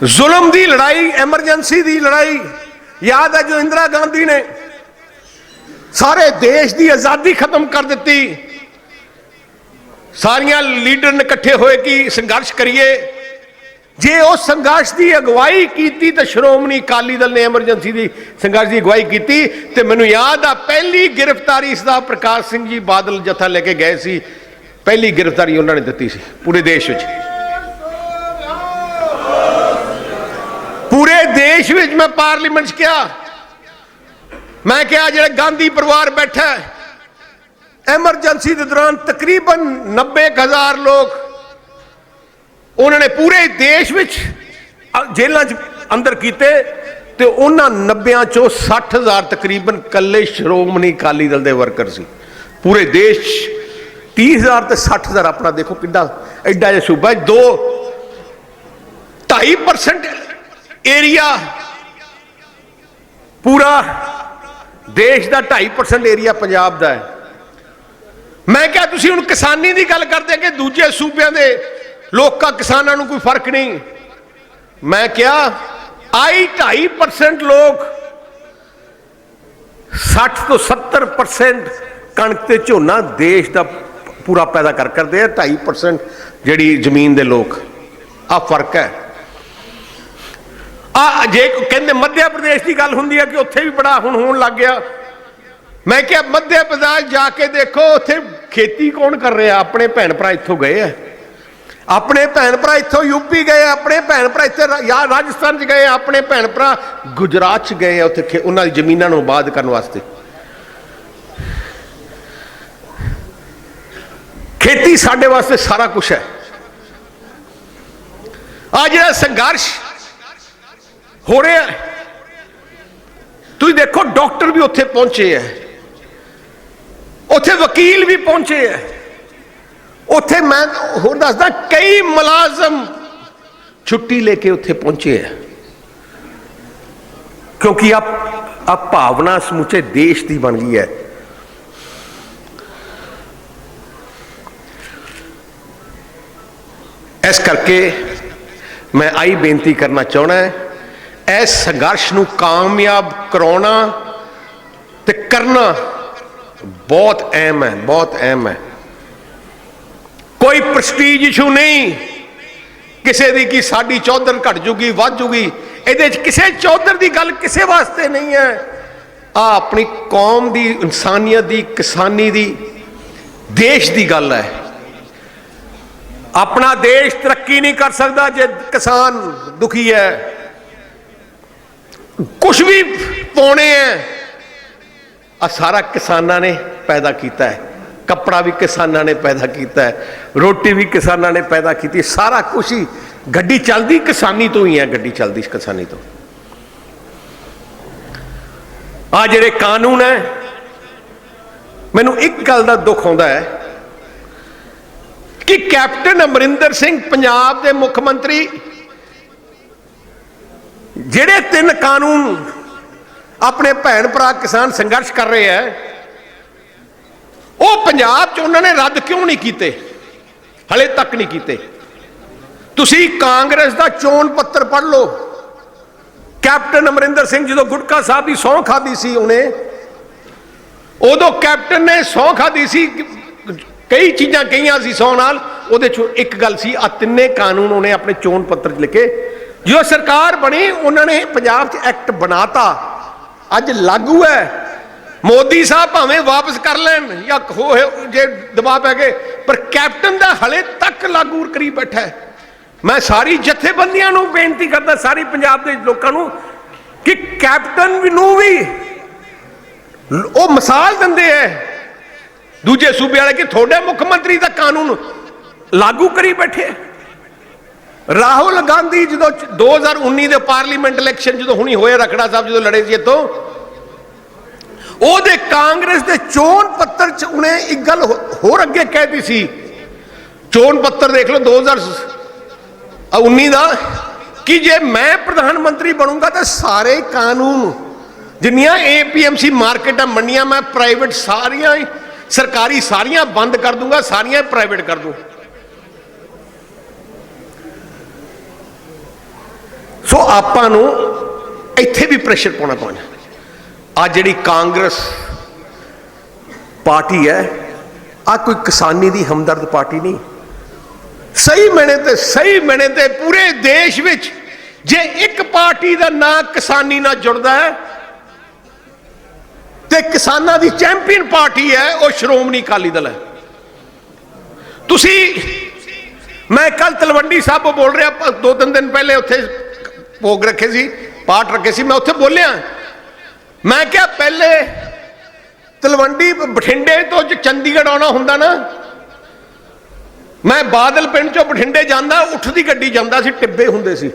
ਜ਼ੁਲਮ ਦੀ ਲੜਾਈ, ਐਮਰਜੈਂਸੀ ਦੀ ਲੜਾਈ, ਯਾਦ ਹੈ ਜੋ ਇੰਦਰਾ ਗਾਂਧੀ ਨੇ ਸਾਰੇ ਦੇਸ਼ ਦੀ ਆਜ਼ਾਦੀ ਖਤਮ ਕਰ ਦਿੱਤੀ। ਸਾਰੀਆਂ ਲੀਡਰ ਨੇ ਇਕੱਠੇ ਹੋਏ ਕਿ ਸੰਘਰਸ਼ ਕਰੀਏ। ਜੇ ਉਸ ਸੰਘਰਸ਼ ਦੀ ਅਗਵਾਈ ਕੀਤੀ ਤਾਂ ਸ਼੍ਰੋਮਣੀ ਅਕਾਲੀ ਦਲ ਨੇ ਐਮਰਜੈਂਸੀ ਦੀ ਸੰਘਰਸ਼ ਦੀ ਅਗਵਾਈ ਕੀਤੀ। ਤੇ ਮੈਨੂੰ ਯਾਦ ਆ ਪਹਿਲੀ ਗ੍ਰਿਫਤਾਰੀ ਸਰਦਾਰ ਪ੍ਰਕਾਸ਼ ਸਿੰਘ ਜੀ ਬਾਦਲ ਜਥਾ ਲੈ ਕੇ ਗਏ ਸੀ, ਪਹਿਲੀ ਗ੍ਰਿਫਤਾਰੀ ਉਹਨਾਂ ਨੇ ਦਿੱਤੀ ਸੀ ਪੂਰੇ ਦੇਸ਼ ਵਿੱਚ। ਪੂਰੇ ਦੇਸ਼ ਵਿੱਚ ਮੈਂ ਪਾਰਲੀਮੈਂਟ 'ਚ ਕਿਹਾ, ਮੈਂ ਕਿਹਾ ਜਿਹੜੇ ਗਾਂਧੀ ਪਰਿਵਾਰ ਬੈਠਾ ਐਮਰਜੈਂਸੀ ਦੇ ਦੌਰਾਨ ਤਕਰੀਬਨ 90,000 ਲੋਕ ਉਹਨਾਂ ਨੇ ਪੂਰੇ ਦੇਸ਼ ਵਿੱਚ ਜੇਲ੍ਹਾਂ 'ਚ ਅੰਦਰ ਕੀਤੇ, ਤੇ ਉਹਨਾਂ 90 ਚੋਂ 60,000 ਤਕਰੀਬਨ ਕੱਲੇ ਸ਼੍ਰੋਮਣੀ ਅਕਾਲੀ ਦਲ ਦੇ ਵਰਕਰ ਸੀ। ਪੂਰੇ ਦੇਸ਼ 30,000 ਤੇ 60,000, ਆਪਣਾ ਦੇਖੋ ਕਿੱਡਾ ਐਡਾ ਜਿਹਾ ਸੂਬਾ। 2.5% ਏਰੀਆ, ਪੂਰਾ ਦੇਸ਼ ਦਾ 2.5% ਏਰੀਆ ਪੰਜਾਬ ਦਾ ਹੈ। ਮੈਂ ਕਿਹਾ ਤੁਸੀਂ ਹੁਣ ਕਿਸਾਨੀ ਦੀ ਗੱਲ ਕਰਦੇ ਕਿ ਦੂਜੇ ਸੂਬਿਆਂ ਦੇ ਲੋਕਾਂ ਕਿਸਾਨਾਂ ਨੂੰ ਕੋਈ ਫਰਕ ਨਹੀਂ। ਮੈਂ ਕਿਹਾ 2.5% ਲੋਕ 60 ਤੋਂ 70% ਕਣਕ ਤੇ ਝੋਨਾ ਦੇਸ਼ ਦਾ ਪੂਰਾ ਪੈਦਾ ਕਰਦੇ ਆ। 2.5% ਜਿਹੜੀ ਜ਼ਮੀਨ ਦੇ ਲੋਕ, ਆ ਫਰਕ ਹੈ। ਜੇ ਕਹਿੰਦੇ ਮੱਧ ਪ੍ਰਦੇਸ਼ ਦੀ ਗੱਲ ਹੁੰਦੀ ਹੈ ਕਿ ਉੱਥੇ ਵੀ ਬੜਾ ਹੁਣ ਹੋਣ ਲੱਗ ਗਿਆ। ਮੈਂ ਕਿਹਾ ਮੱਧ ਪ੍ਰਦੇਸ਼ ਜਾ ਕੇ ਦੇਖੋ ਉੱਥੇ ਖੇਤੀ ਕੌਣ ਕਰ ਰਿਹਾ, ਆਪਣੇ ਭੈਣ ਭਰਾ ਇੱਥੋਂ ਗਏ ਆ। ਆਪਣੇ ਭੈਣ ਭਰਾ ਇੱਥੋਂ यूपी गए, ਆਪਣੇ ਭੈਣ ਭਰਾ ਇੱਥੇ ਰਾਜਸਥਾਨ 'ਚ ਗਏ, ਆਪਣੇ ਭੈਣ ਭਰਾ ਗੁਜਰਾਤ 'ਚ ਗਏ ਆ ਉੱਥੇ ਉਹਨਾਂ ਦੀ ਜ਼ਮੀਨਾਂ ਨੂੰ ਆਬਾਦ ਕਰਨ ਵਾਸਤੇ। खेती साडे वास्ते सारा कुछ है। आज ਜਿਹੜਾ संघर्ष हो रहा है, तुम देखो डॉक्टर भी उत्थे पहुंचे है, उत्थे वकील भी पहुंचे है, उत्थे मैं होर दसदा कई मुलाजम छुट्टी लेके उत्थे पहुंचे है, क्योंकि अब भावना समूचे देश की बन गई है। इस करके मैं आई बेनती करना चाहना है, इस संघर्ष को कामयाब कराना ते करना बहुत अहम है, बहुत अहम है। कोई प्रस्टीज इशू नहीं किसी दी कि साडी चौधर घट जूगी वध जूगी, ये किसी चौधर की गल किसी वास्ते नहीं है। आ अपनी कौम की, इंसानियत की, किसानी की, देश की गल है। अपना देश तरक्की नहीं कर सकता जे किसान दुखी है। कुछ भी पाने हैं आ सारा किसानां ने पैदा किया है, कपड़ा भी किसानां ने पैदा किया है, रोटी भी किसानां ने पैदा की, सारा कुछ ही गड्डी चलती किसानी तो ही है, गड्डी चलती किसानी तो। आ जिहड़े कानून है, मैनूं एक गल दा दुख आउंदा है कि कैप्टन अमरिंदर सिंह पंजाब के मुख्यमंत्री जिहड़े 3 कानून अपने भैन भरा किसान संघर्ष कर रहे हैं, वो पंजाब च उन्होंने रद्द क्यों नहीं किए, हले तक नहीं किए। तुसी कांग्रेस का चोण पत्र पढ़ लो। कैप्टन अमरिंदर सिंह जो गुटका साहब की सौं खाधी सी, उन्हें उदों कैप्टन ने सौं खाधी सी, कई चीज़ां कही सी सौ नाल, उहदे चों एक गल सी आ 3 कानून उन्हें अपने चोण पत्र च लिखे। जो सरकार बनी उन्होंने पंजाब च एक्ट बनाता, अज लागू है। मोदी साहब भावें वापस कर लैन या हो जे दबाव पै गए, पर कैप्टन का हले तक लागू करी बैठा है। मैं सारी जथेबंदियां नूं बेनती करता, सारी पंजाब के लोगों नूं कि कैप्टन नूं भी वो मिसाल दिंदे है दूजे सूबे वाले कि थोड़े मुख्यमंत्री का कानून लागू करी बैठे। राहुल गांधी जो 2019 के पार्लीमेंट इलैक्शन जो हुणी होए, रखड़ा साहब जो लड़े सी तो ओदे कांग्रेस के चोण पत्र च उन्हें एक गल होर अगे कहती सी, चोण पत्र देख लो 2019 का, कि जे मैं प्रधानमंत्री बनूंगा तो सारे कानून जिन्नियां APMC मार्केटां मंडियां मैं प्राइवेट सारियां सरकारी सारियां बंद कर दूंगा, सारियां प्राइवेट कर दूं। सो आपां नूं इत्थे भी प्रेशर पाउणा पैਣਾ। आ जिहड़ी कांग्रेस पार्टी है, आ कोई किसानी दी हमदर्द पार्टी नहीं। सही मैने ते पूरे देश विच जे एक पार्टी का ना किसानी ना जुड़दा है ते किसानां दी चैंपियन पार्टी है वो श्रोमणी अकाली दल है। तुसी मैं कल तलवंडी साहब बोल रहा, 2-3 दिन पहले उत्थे भोग रखे सी, पाठ रखे सी, मैं उत्थे बोलिया, मैं क्या पहले तलवंडी बठिंडे तो चंडीगढ़ आना हुंदा ना, मैं बादल पिंड चो बठिंडे जांदा, उठदी गड्डी जांदा सी, टिब्बे हुंदे सी।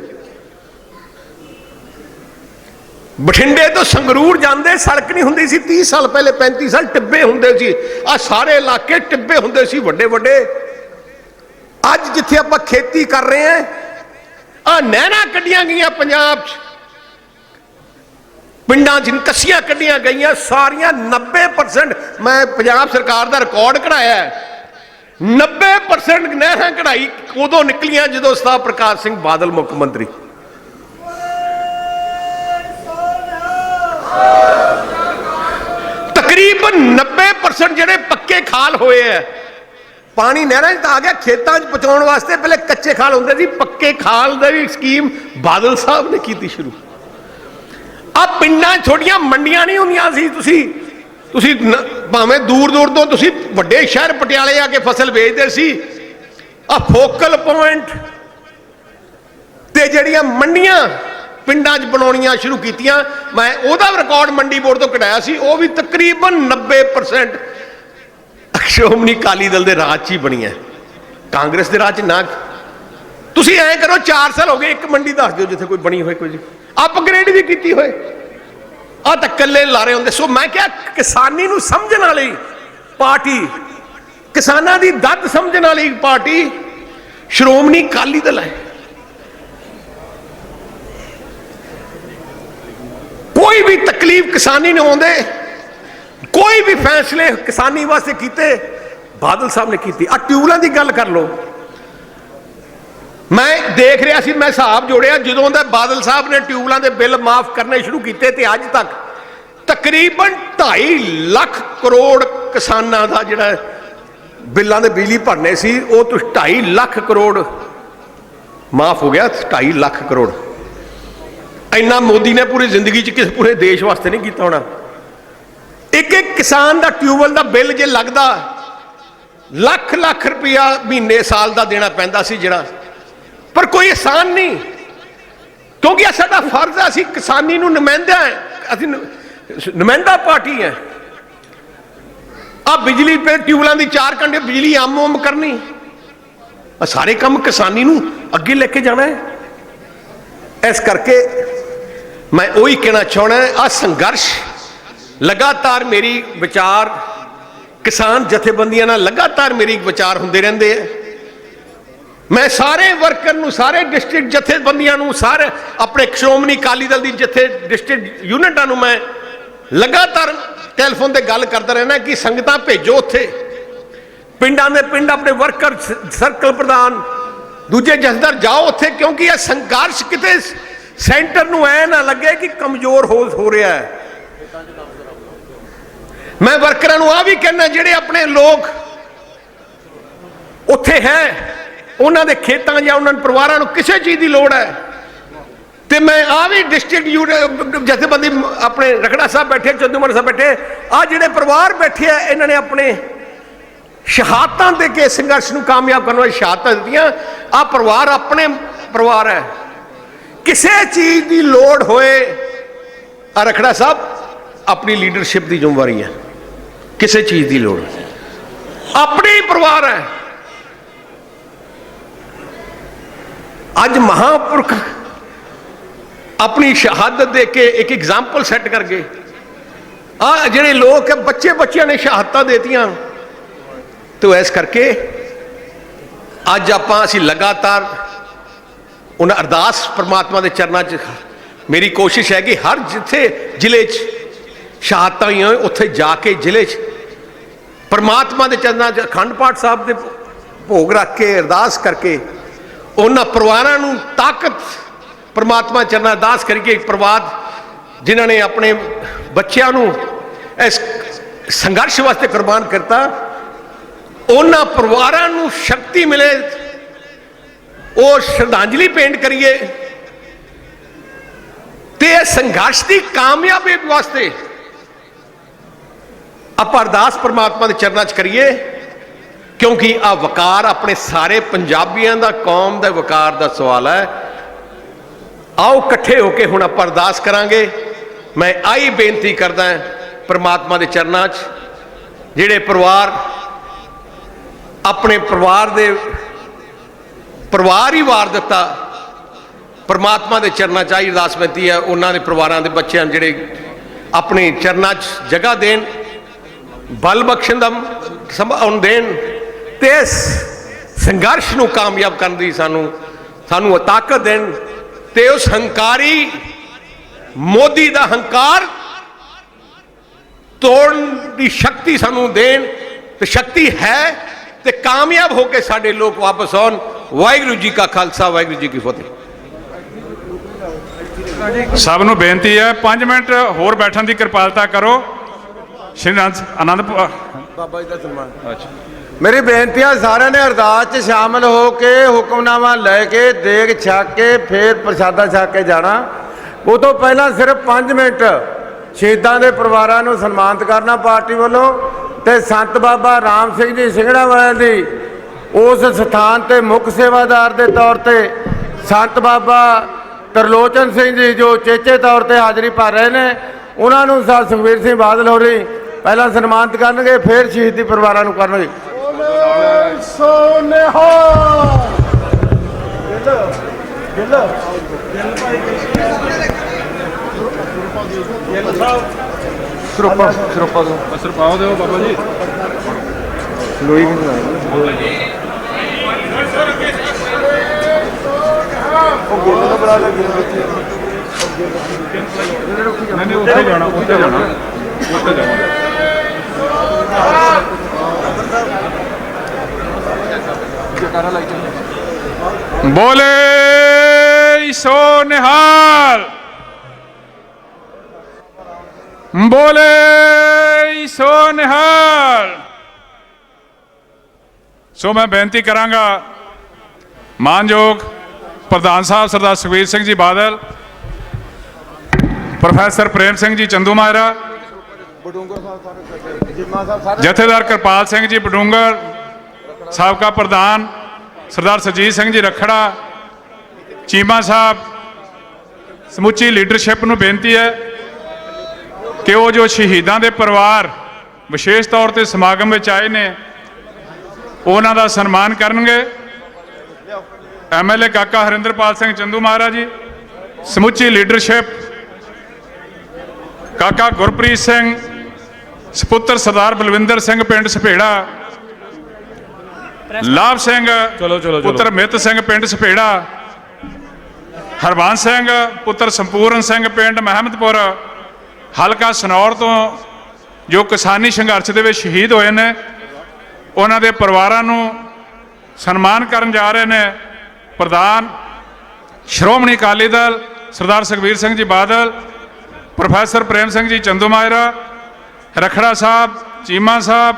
बठिंडे तो संगरूर जाते सड़क नहीं होंदी सी, 30 साल पहले 35 साल टिब्बे होंदे सी। आ सारे इलाके टिब्बे होंदे सी, वड्डे वड्डे। अज जिथे आपां खेती कर रहे हैं, आ नहरां कड्डियां गईयां पंजाब च, पिंडां च कस्सियां कड्डियां गईयां सारियां 90%। मैं पंजाब सरकार का रिकॉर्ड कढ़ाया है, 90% नहरां कढ़ाई उदों निकलियां जदों सरदार प्रकाश सिंह बादल मुख्यमंत्री। तकरीबन 90% जिहड़े पक्के खाल होए है, पानी नहरां च आ गया, खेतां च पहुंचाउण वास्ते पहले कच्चे खाल होंदे सी, पक्के खाल दी स्कीम बादल साहब ने की शुरू। आ पिंडां छोटियां मंडियां नहीं होंदियां सी, तुसी भावें दूर दूर तो तुसी वड्डे शहर पटियाले आके फसल बेचदे सी, ਆ ਫੋਕਲ ਪੁਆਇੰਟ ਤੇ ਜਿਹੜੀਆਂ ਮੰਡੀਆਂ ਪਿੰਡਾਂ 'ਚ ਬਣਾਉਣੀਆਂ ਸ਼ੁਰੂ ਕੀਤੀਆਂ, ਮੈਂ ਉਹਦਾ ਰਿਕਾਰਡ ਮੰਡੀ ਬੋਰਡ ਤੋਂ ਕਢਾਇਆ ਸੀ, ਉਹ ਵੀ ਤਕਰੀਬਨ 90% ਸ਼੍ਰੋਮਣੀ ਅਕਾਲੀ ਦਲ ਦੇ ਰਾਜ 'ਚ ਹੀ ਬਣੀਆਂ, ਕਾਂਗਰਸ ਦੇ ਰਾਜ 'ਚ ਨਾ। ਤੁਸੀਂ ਐਂ ਕਰੋ, 4 ਸਾਲ ਹੋ ਗਏ, ਇੱਕ ਮੰਡੀ ਦੱਸ ਦਿਓ ਜਿੱਥੇ ਕੋਈ ਬਣੀ ਹੋਏ, ਕੋਈ ਅਪਗ੍ਰੇਡ ਵੀ ਕੀਤੀ ਹੋਏ। ਆ ਤਾਂ ਕੱਲੇ ਲਾਰੇ ਹੁੰਦੇ। ਸੋ ਮੈਂ ਕਿਹਾ ਕਿਸਾਨੀ ਨੂੰ ਸਮਝਣ ਵਾਲੀ ਪਾਰਟੀ, ਕਿਸਾਨਾਂ ਦੀ ਦਰਦ ਸਮਝਣ ਵਾਲੀ ਪਾਰਟੀ ਸ਼੍ਰੋਮਣੀ ਅਕਾਲੀ ਦਲ ਹੈ। ਕੋਈ ਵੀ ਤਕਲੀਫ ਕਿਸਾਨੀ ਨੂੰ ਆਉਂਦੇ, ਕੋਈ ਵੀ ਫੈਸਲੇ ਕਿਸਾਨੀ ਵਾਸਤੇ ਕੀਤੇ, ਬਾਦਲ ਸਾਹਿਬ ਨੇ ਕੀਤੀ। ਆ ਟਿਊਬਲਾਂ ਦੀ ਗੱਲ ਕਰ ਲਓ, ਮੈਂ ਦੇਖ ਰਿਹਾ ਸੀ, ਮੈਂ ਹਿਸਾਬ ਜੋੜਿਆ, ਜਦੋਂ ਦਾ ਬਾਦਲ ਸਾਹਿਬ ਨੇ ਟਿਊਬਲਾਂ ਦੇ ਬਿੱਲ ਮਾਫ ਕਰਨੇ ਸ਼ੁਰੂ ਕੀਤੇ ਤੇ ਅੱਜ ਤੱਕ ਤਕਰੀਬਨ 2.5 ਲੱਖ ਕਰੋੜ ਕਿਸਾਨਾਂ ਦਾ ਜਿਹੜਾ ਬਿੱਲਾਂ ਦੇ ਬਿਜਲੀ ਭਰਨੇ ਸੀ, ਉਹ ਤੋਂ 2.5 ਲੱਖ ਕਰੋੜ ਮਾਫ ਹੋ ਗਿਆ। 2.5 ਲੱਖ ਕਰੋੜ ਇੰਨਾ ਮੋਦੀ ਨੇ ਪੂਰੀ ਜ਼ਿੰਦਗੀ 'ਚ ਕਿਸੇ ਪੂਰੇ ਦੇਸ਼ ਵਾਸਤੇ ਨਹੀਂ ਕੀਤਾ ਹੋਣਾ। ਇੱਕ ਇੱਕ ਕਿਸਾਨ ਦਾ ਟਿਊਬਵੈੱਲ ਦਾ ਬਿੱਲ ਜੇ ਲੱਗਦਾ, ਲੱਖ ਲੱਖ ਰੁਪਇਆ ਮਹੀਨੇ ਸਾਲ ਦਾ ਦੇਣਾ ਪੈਂਦਾ ਸੀ ਜਿਹੜਾ, ਪਰ ਕੋਈ ਆਸਾਨ ਨਹੀਂ, ਕਿਉਂਕਿ ਇਹ ਸਾਡਾ ਫਰਜ਼ ਹੈ, ਅਸੀਂ ਕਿਸਾਨੀ ਨੂੰ ਨੁਮਾਇੰਦਾ ਹੈ, ਅਸੀਂ ਨੁਮਾਇੰਦਾ ਪਾਰਟੀ ਹੈ। ਆ ਬਿਜਲੀ ਤੇ ਟਿਊਬਲਾਂ ਦੀ 4 ਘੰਟੇ ਬਿਜਲੀ ਆਮ ਕਰਨੀ, ਆ ਸਾਰੇ ਕੰਮ ਕਿਸਾਨੀ ਨੂੰ ਅੱਗੇ ਲੈ ਕੇ ਜਾਣਾ ਹੈ। ਇਸ ਕਰਕੇ ਮੈਂ ਉਹੀ ਕਹਿਣਾ ਚਾਹੁੰਦਾ, ਆ ਸੰਘਰਸ਼ ਲਗਾਤਾਰ ਮੇਰੀ ਵਿਚਾਰ ਕਿਸਾਨ ਜਥੇਬੰਦੀਆਂ ਨਾਲ ਲਗਾਤਾਰ ਮੇਰੀ ਵਿਚਾਰ ਹੁੰਦੇ ਰਹਿੰਦੇ ਆ। ਮੈਂ ਸਾਰੇ ਵਰਕਰ ਨੂੰ, ਸਾਰੇ ਡਿਸਟ੍ਰਿਕਟ ਜਥੇਬੰਦੀਆਂ ਨੂੰ, ਸਾਰੇ ਆਪਣੇ ਸ਼੍ਰੋਮਣੀ ਅਕਾਲੀ ਦਲ ਦੀ ਜਿੱਥੇ ਡਿਸਟ੍ਰਿਕਟ ਯੂਨਿਟਾਂ ਨੂੰ ਮੈਂ ਲਗਾਤਾਰ ਟੈਲੀਫੋਨ ਤੇ ਗੱਲ ਕਰਦਾ ਰਹਿਣਾ ਕਿ ਸੰਗਤਾਂ ਭੇਜੋ ਉੱਥੇ, ਪਿੰਡਾਂ ਦੇ ਪਿੰਡ ਆਪਣੇ ਵਰਕਰ, ਸਰਕਲ ਪ੍ਰਧਾਨ, ਦੂਜੇ ਜਥੇਦਾਰ ਜਾਓ ਉੱਥੇ, ਕਿਉਂਕਿ ਇਹ ਸੰਘਰਸ਼ ਕਿਤੇ ਸੈਂਟਰ ਨੂੰ ਐ ਨਾ ਲੱਗੇ ਕਿ ਕਮਜ਼ੋਰ ਹੋ ਰਿਹਾ ਹੈ। ਮੈਂ ਵਰਕਰਾਂ ਨੂੰ ਆ ਵੀ ਕਹਿਣਾ, ਜਿਹੜੇ ਆਪਣੇ ਲੋਕ ਉੱਥੇ ਹੈ, ਉਹਨਾਂ ਦੇ ਖੇਤਾਂ ਜਾਂ ਉਹਨਾਂ ਪਰਿਵਾਰਾਂ ਨੂੰ ਕਿਸੇ ਚੀਜ਼ ਦੀ ਲੋੜ ਹੈ, ਤੇ ਮੈਂ ਆ ਵੀ ਡਿਸਟ੍ਰਿਕਟ ਜਥੇਬੰਦੀ ਆਪਣੇ ਰਖੜਾ ਸਾਹਿਬ ਬੈਠੇ, ਚੰਦੂਮਾਨ ਸਾਹਿਬ ਬੈਠੇ, ਆ ਜਿਹੜੇ ਪਰਿਵਾਰ ਬੈਠੇ ਆ, ਇਹਨਾਂ ਨੇ ਆਪਣੇ ਸ਼ਹਾਦਤਾਂ ਦੇ ਕੇ ਸੰਘਰਸ਼ ਨੂੰ ਕਾਮਯਾਬ ਕਰਨ ਵਾਲੀ ਸ਼ਹਾਦਤਾਂ ਦਿੱਤੀਆਂ। ਆ ਪਰਿਵਾਰ ਆਪਣੇ ਪਰਿਵਾਰ ਹੈ, ਕਿਸੇ ਚੀਜ਼ ਦੀ ਲੋੜ ਹੋਏ, ਆ ਰਖੜਾ ਸਾਹਿਬ ਆਪਣੀ ਲੀਡਰਸ਼ਿਪ ਦੀ ਜ਼ਿੰਮੇਵਾਰੀ ਹੈ, ਕਿਸੇ ਚੀਜ਼ ਦੀ ਲੋੜ ਆਪਣੀ ਪਰਿਵਾਰ ਹੈ। ਅੱਜ ਮਹਾਂਪੁਰਖ ਆਪਣੀ ਸ਼ਹਾਦਤ ਦੇ ਕੇ ਇੱਕ ਐਗਜ਼ਾਮਪਲ ਸੈੱਟ ਕਰ ਗਏ। ਆ ਜਿਹੜੇ ਲੋਕ ਬੱਚਿਆਂ ਨੇ ਸ਼ਹਾਦਤਾਂ ਦੇਤੀਆਂ, ਤੇ ਇਸ ਕਰਕੇ ਅੱਜ ਅਸੀਂ ਲਗਾਤਾਰ ਉਹਨਾਂ ਅਰਦਾਸ ਪ੍ਰਮਾਤਮਾ ਦੇ ਚਰਨਾਂ 'ਚ, ਮੇਰੀ ਕੋਸ਼ਿਸ਼ ਹੈ ਕਿ ਹਰ ਜਿੱਥੇ ਜ਼ਿਲ੍ਹੇ 'ਚ ਸ਼ਹਾਦਤਾਂ ਹੋਈਆਂ ਹੋਏ, ਉੱਥੇ ਜਾ ਕੇ ਜ਼ਿਲ੍ਹੇ 'ਚ ਪ੍ਰਮਾਤਮਾ ਦੇ ਚਰਨਾਂ 'ਚ ਅਖੰਡ ਪਾਠ ਸਾਹਿਬ ਦੇ ਭੋਗ ਰੱਖ ਕੇ ਅਰਦਾਸ ਕਰਕੇ ਉਹਨਾਂ ਪਰਿਵਾਰਾਂ ਨੂੰ ਤਾਕਤ, ਪ੍ਰਮਾਤਮਾ ਚਰਨਾਂ ਅਰਦਾਸ ਕਰਕੇ, ਪਰਿਵਾਰ ਜਿਨ੍ਹਾਂ ਨੇ ਆਪਣੇ ਬੱਚਿਆਂ ਨੂੰ ਇਸ ਸੰਘਰਸ਼ ਵਾਸਤੇ ਕੁਰਬਾਨ ਕਰਤਾ, ਉਹਨਾਂ ਪਰਿਵਾਰਾਂ ਨੂੰ ਸ਼ਕਤੀ ਮਿਲੇ, ਉਹ ਸ਼ਰਧਾਂਜਲੀ ਭੇਂਟ ਕਰੀਏ, ਤੇ ਇਹ ਸੰਘਰਸ਼ ਦੀ ਕਾਮਯਾਬੀ ਵਾਸਤੇ ਆਪਾਂ ਅਰਦਾਸ ਪ੍ਰਮਾਤਮਾ ਦੇ ਚਰਨਾਂ 'ਚ ਕਰੀਏ, ਕਿਉਂਕਿ ਆ ਵਕਾਰ ਆਪਣੇ ਸਾਰੇ ਪੰਜਾਬੀਆਂ ਦਾ, ਕੌਮ ਦਾ ਵਕਾਰ ਦਾ ਸਵਾਲ ਹੈ। ਆਓ ਇਕੱਠੇ ਹੋ ਕੇ ਹੁਣ ਆਪਾਂ ਅਰਦਾਸ ਕਰਾਂਗੇ। ਮੈਂ ਆਹੀ ਬੇਨਤੀ ਕਰਦਾ ਪ੍ਰਮਾਤਮਾ ਦੇ ਚਰਨਾਂ 'ਚ, ਜਿਹੜੇ ਪਰਿਵਾਰ ਆਪਣੇ ਪਰਿਵਾਰ ਹੀ ਵਾਰ ਦਿੱਤਾ, ਪ੍ਰਮਾਤਮਾ ਦੇ ਚਰਨਾਂ 'ਚ ਆਹੀ ਅਰਦਾਸ ਬੇਨਤੀ ਹੈ, ਉਹਨਾਂ ਦੇ ਪਰਿਵਾਰਾਂ ਦੇ ਬੱਚਿਆਂ ਨੂੰ ਜਿਹੜੇ ਆਪਣੇ ਚਰਨਾਂ 'ਚ ਜਗ੍ਹਾ ਦੇਣ, ਬਲ ਬਖਸ਼ਣ ਦਾ ਸੰਭਾਉਣ ਦੇਣ, ਤੇ ਇਸ ਸੰਘਰਸ਼ ਨੂੰ ਕਾਮਯਾਬ ਕਰਨ ਦੀ ਸਾਨੂੰ ਤਾਕਤ ਦੇਣ, ਤੇ ਉਸ ਹੰਕਾਰੀ ਮੋਦੀ ਦਾ ਹੰਕਾਰ ਤੋੜਨ ਦੀ ਸ਼ਕਤੀ ਸਾਨੂੰ ਦੇਣ, ਤੇ ਸ਼ਕਤੀ ਹੈ, ਤੇ ਕਾਮਯਾਬ ਹੋ ਕੇ ਸਾਡੇ ਲੋਕ ਵਾਪਸ ਆਉਣ। ਵਾਹਿਗੁਰੂ ਜੀ ਕਾ ਖਾਲਸਾ, ਵਾਹਿਗੁਰੂ ਜੀ ਕੀ ਫਤਿਹ। ਸਭ ਨੂੰ ਬੇਨਤੀ ਹੈ 5 ਮਿੰਟ ਹੋਰ ਬੈਠਣ ਦੀ ਕਿਰਪਾਲਤਾ ਕਰੋ। ਸ਼੍ਰੀ ਆਨੰਦਪੁਰ ਬਾਬਾ ਜੀ ਦਾ ਸਨਮਾਨ। ਮੇਰੀ ਬੇਨਤੀ ਹੈ ਸਾਰਿਆਂ ਨੇ ਅਰਦਾਸ 'ਚ ਸ਼ਾਮਲ ਹੋ ਕੇ ਹੁਕਮਨਾਮਾ ਲੈ ਕੇ ਦੇਗ ਛਕ ਕੇ ਫਿਰ ਪ੍ਰਸ਼ਾਦਾ ਛਕ ਕੇ ਜਾਣਾ। ਉਹ ਤੋਂ ਪਹਿਲਾਂ ਸਿਰਫ 5 ਮਿੰਟ ਸ਼ਹੀਦਾਂ ਦੇ ਪਰਿਵਾਰਾਂ ਨੂੰ ਸਨਮਾਨਿਤ ਕਰਨਾ ਪਾਰਟੀ ਵੱਲੋਂ, ਤੇ ਸੰਤ ਬਾਬਾ ਰਾਮ ਸਿੰਘ ਜੀ ਸਿੰਘੜਾ ਵਾਲਿਆਂ ਦੀ ਉਸ ਸਥਾਨ ਤੇ ਮੁੱਖ ਸੇਵਾਦਾਰ ਦੇ ਤੌਰ ਤੇ ਸੰਤ ਬਾਬਾ ਤਰਲੋਚਨ ਸਿੰਘ ਜੀ ਜੋ ਚੇਚੇ ਤੌਰ ਤੇ ਹਾਜ਼ਰੀ ਭਰ ਰਹੇ ਨੇ, ਉਹਨਾਂ ਨੂੰ ਸਰ ਸੁਖਬੀਰ ਸਿੰਘ ਬਾਦਲ ਹੋਰੀ ਪਹਿਲਾਂ ਸਨਮਾਨਿਤ ਕਰਨਗੇ, ਫਿਰ ਸ਼ਹੀਦੀ ਪਰਿਵਾਰਾਂ ਨੂੰ ਕਰਨਗੇ। बोले सो निहाल, बोले सो निहाल। सो मैं बेनती करांगा मानयोग प्रधान साहब सरदार सुखबीर सिंह जी बादल, प्रोफैसर प्रेम सिंह जी चंदूमाजरा, जथेदार कृपाल सिंह जी बडूंगर, साबका प्रधान सरदार सुरजीत सिंह जी रखड़ा, चीमा साहब, समुची लीडरशिप नूं बेनती है कि वो जो शहीदों के परिवार विशेष तौर पर समागम में आए ने उन्हों का सन्मान करनगे। MLA काका हरिंदरपाल सिंह चंदू महाराज जी, समुची लीडरशिप, काका गुरप्रीत सिंह, सपुत्र सरदार बलविंदर सिंह पिंड सपेड़ा, लाभ सिंह पुत्र मित सिंह पिंड सपेड़ा, हरबंस सिंह पुत्र संपूर्ण सिंह पिंड महमदपुर, हलका सनौर तो जो किसानी संघर्ष के शहीद होए ने उन्हों के परिवारों को सन्मान करन जा रहे हैं। प्रधान श्रोमणी अकाली दल सरदार सुखबीर सिंह जी बादल, प्रोफैसर प्रेम सिंह जी चंदूमाजरा, रखड़ा साहब, चीमा साहब,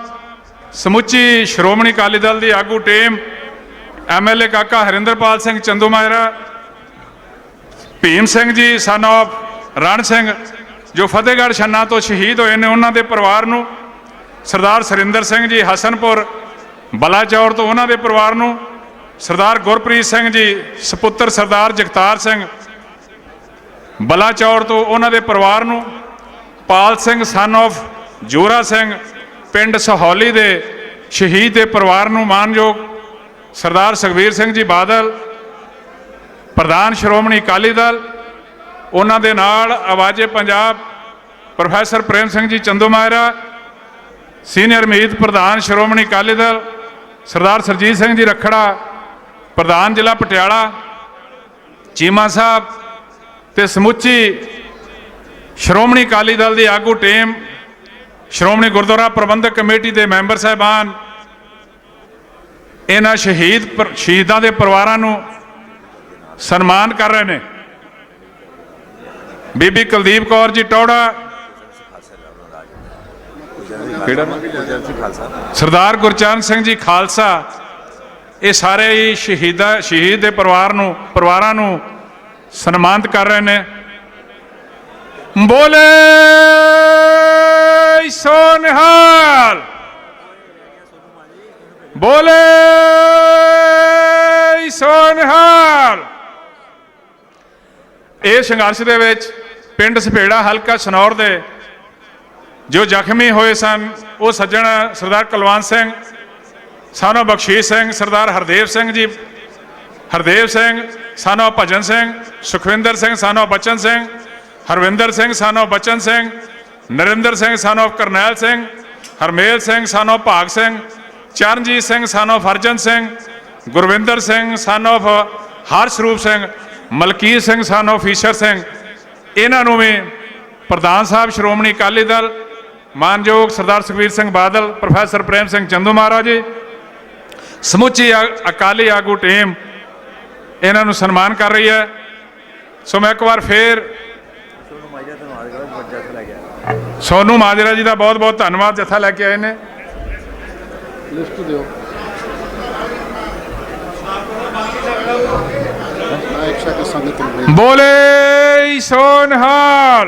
समुची श्रोमणी अकाली दल की आगू टीम, MLA काका हरिंदरपाल सिंह चंदूमाजरा, भीम सिंह जी सन ऑफ रण सिंह जो फतेहगढ़ छन्ना तो शहीद होए ने उन्होंने परिवार को, सरदार सुरिंदर सिंह जी हसनपुर बलाचौर तो उन्होंने परिवार को, सरदार गुरप्रीत सिंह जी सपुत्र सरदार जगतार सिंह बलाचौर तो उन्होंने परिवार को, पाल सिंह सन ऑफ जोरा सिंह पिंड सहोली दे शहीद के परिवार को, मानयोग सरदार सुखबीर सिंह जी बादल प्रधान श्रोमणी अकाली दल, उन्होंने नाल आवाज़े पंजाब प्रोफैसर प्रेम सिंह जी चंदूमाजरा, सीनियर मीत प्रधान श्रोमणी अकाली दल सरदार सुरजीत सिंह जी रखड़ा, प्रधान जिला पटियाला चीमा साहब ते समुची श्रोमणी अकाली दल की आगू टीम, श्रोमणी गुरुद्वारा प्रबंधक कमेटी के मैंबर साहबान, इन्हां शहीदों के परिवारों को सन्मान कर रहे हैं। बीबी कुलदीप कौर जी टौड़ा, सरदार गुरचरण सिंह जी खालसा, ये सारे ही शहीद के परिवारों को सन्मानित कर रहे हैं। बोले सो निहाल, बोले सो निहाल। इस संघर्ष के पिंड सपेड़ा हलका सनौर दे जो जख्मी होए सन वो सज्जन सरदार कुलवंत सिंह सानो बख्शीश सिंह, सरदार हरदेव सिंह जी, हरदेव सिंह सानो भजन सिंह, सुखविंदर सिंह सानो बचन सिंह, हरविंदर सिंह सानो बचन सिंह, नरिंदर सिंह सानो करनैल सिंह, हरमेल सिंह सानो भाग सिंह, चरणजीत सिंह सानो फरजन सिंह, गुरविंदर सिंह सानो हरसरूप सिंह, मलकीत सिंह सानो ईशर सिंह, इन्हों भी प्रधान साहब श्रोमणी अकाली दल मानयोग सरदार सुखबीर सिंह बादल, प्रोफैसर प्रेम सिंह चंदू महाराज जी, समुची अकाली आगू टीम इन्हों सन्मान कर रही है। सो मैं एक बार फिर सोनू माजरा जी का बहुत बहुत धन्यवाद, जत्था लैके आए ने। बोले सो निहाल।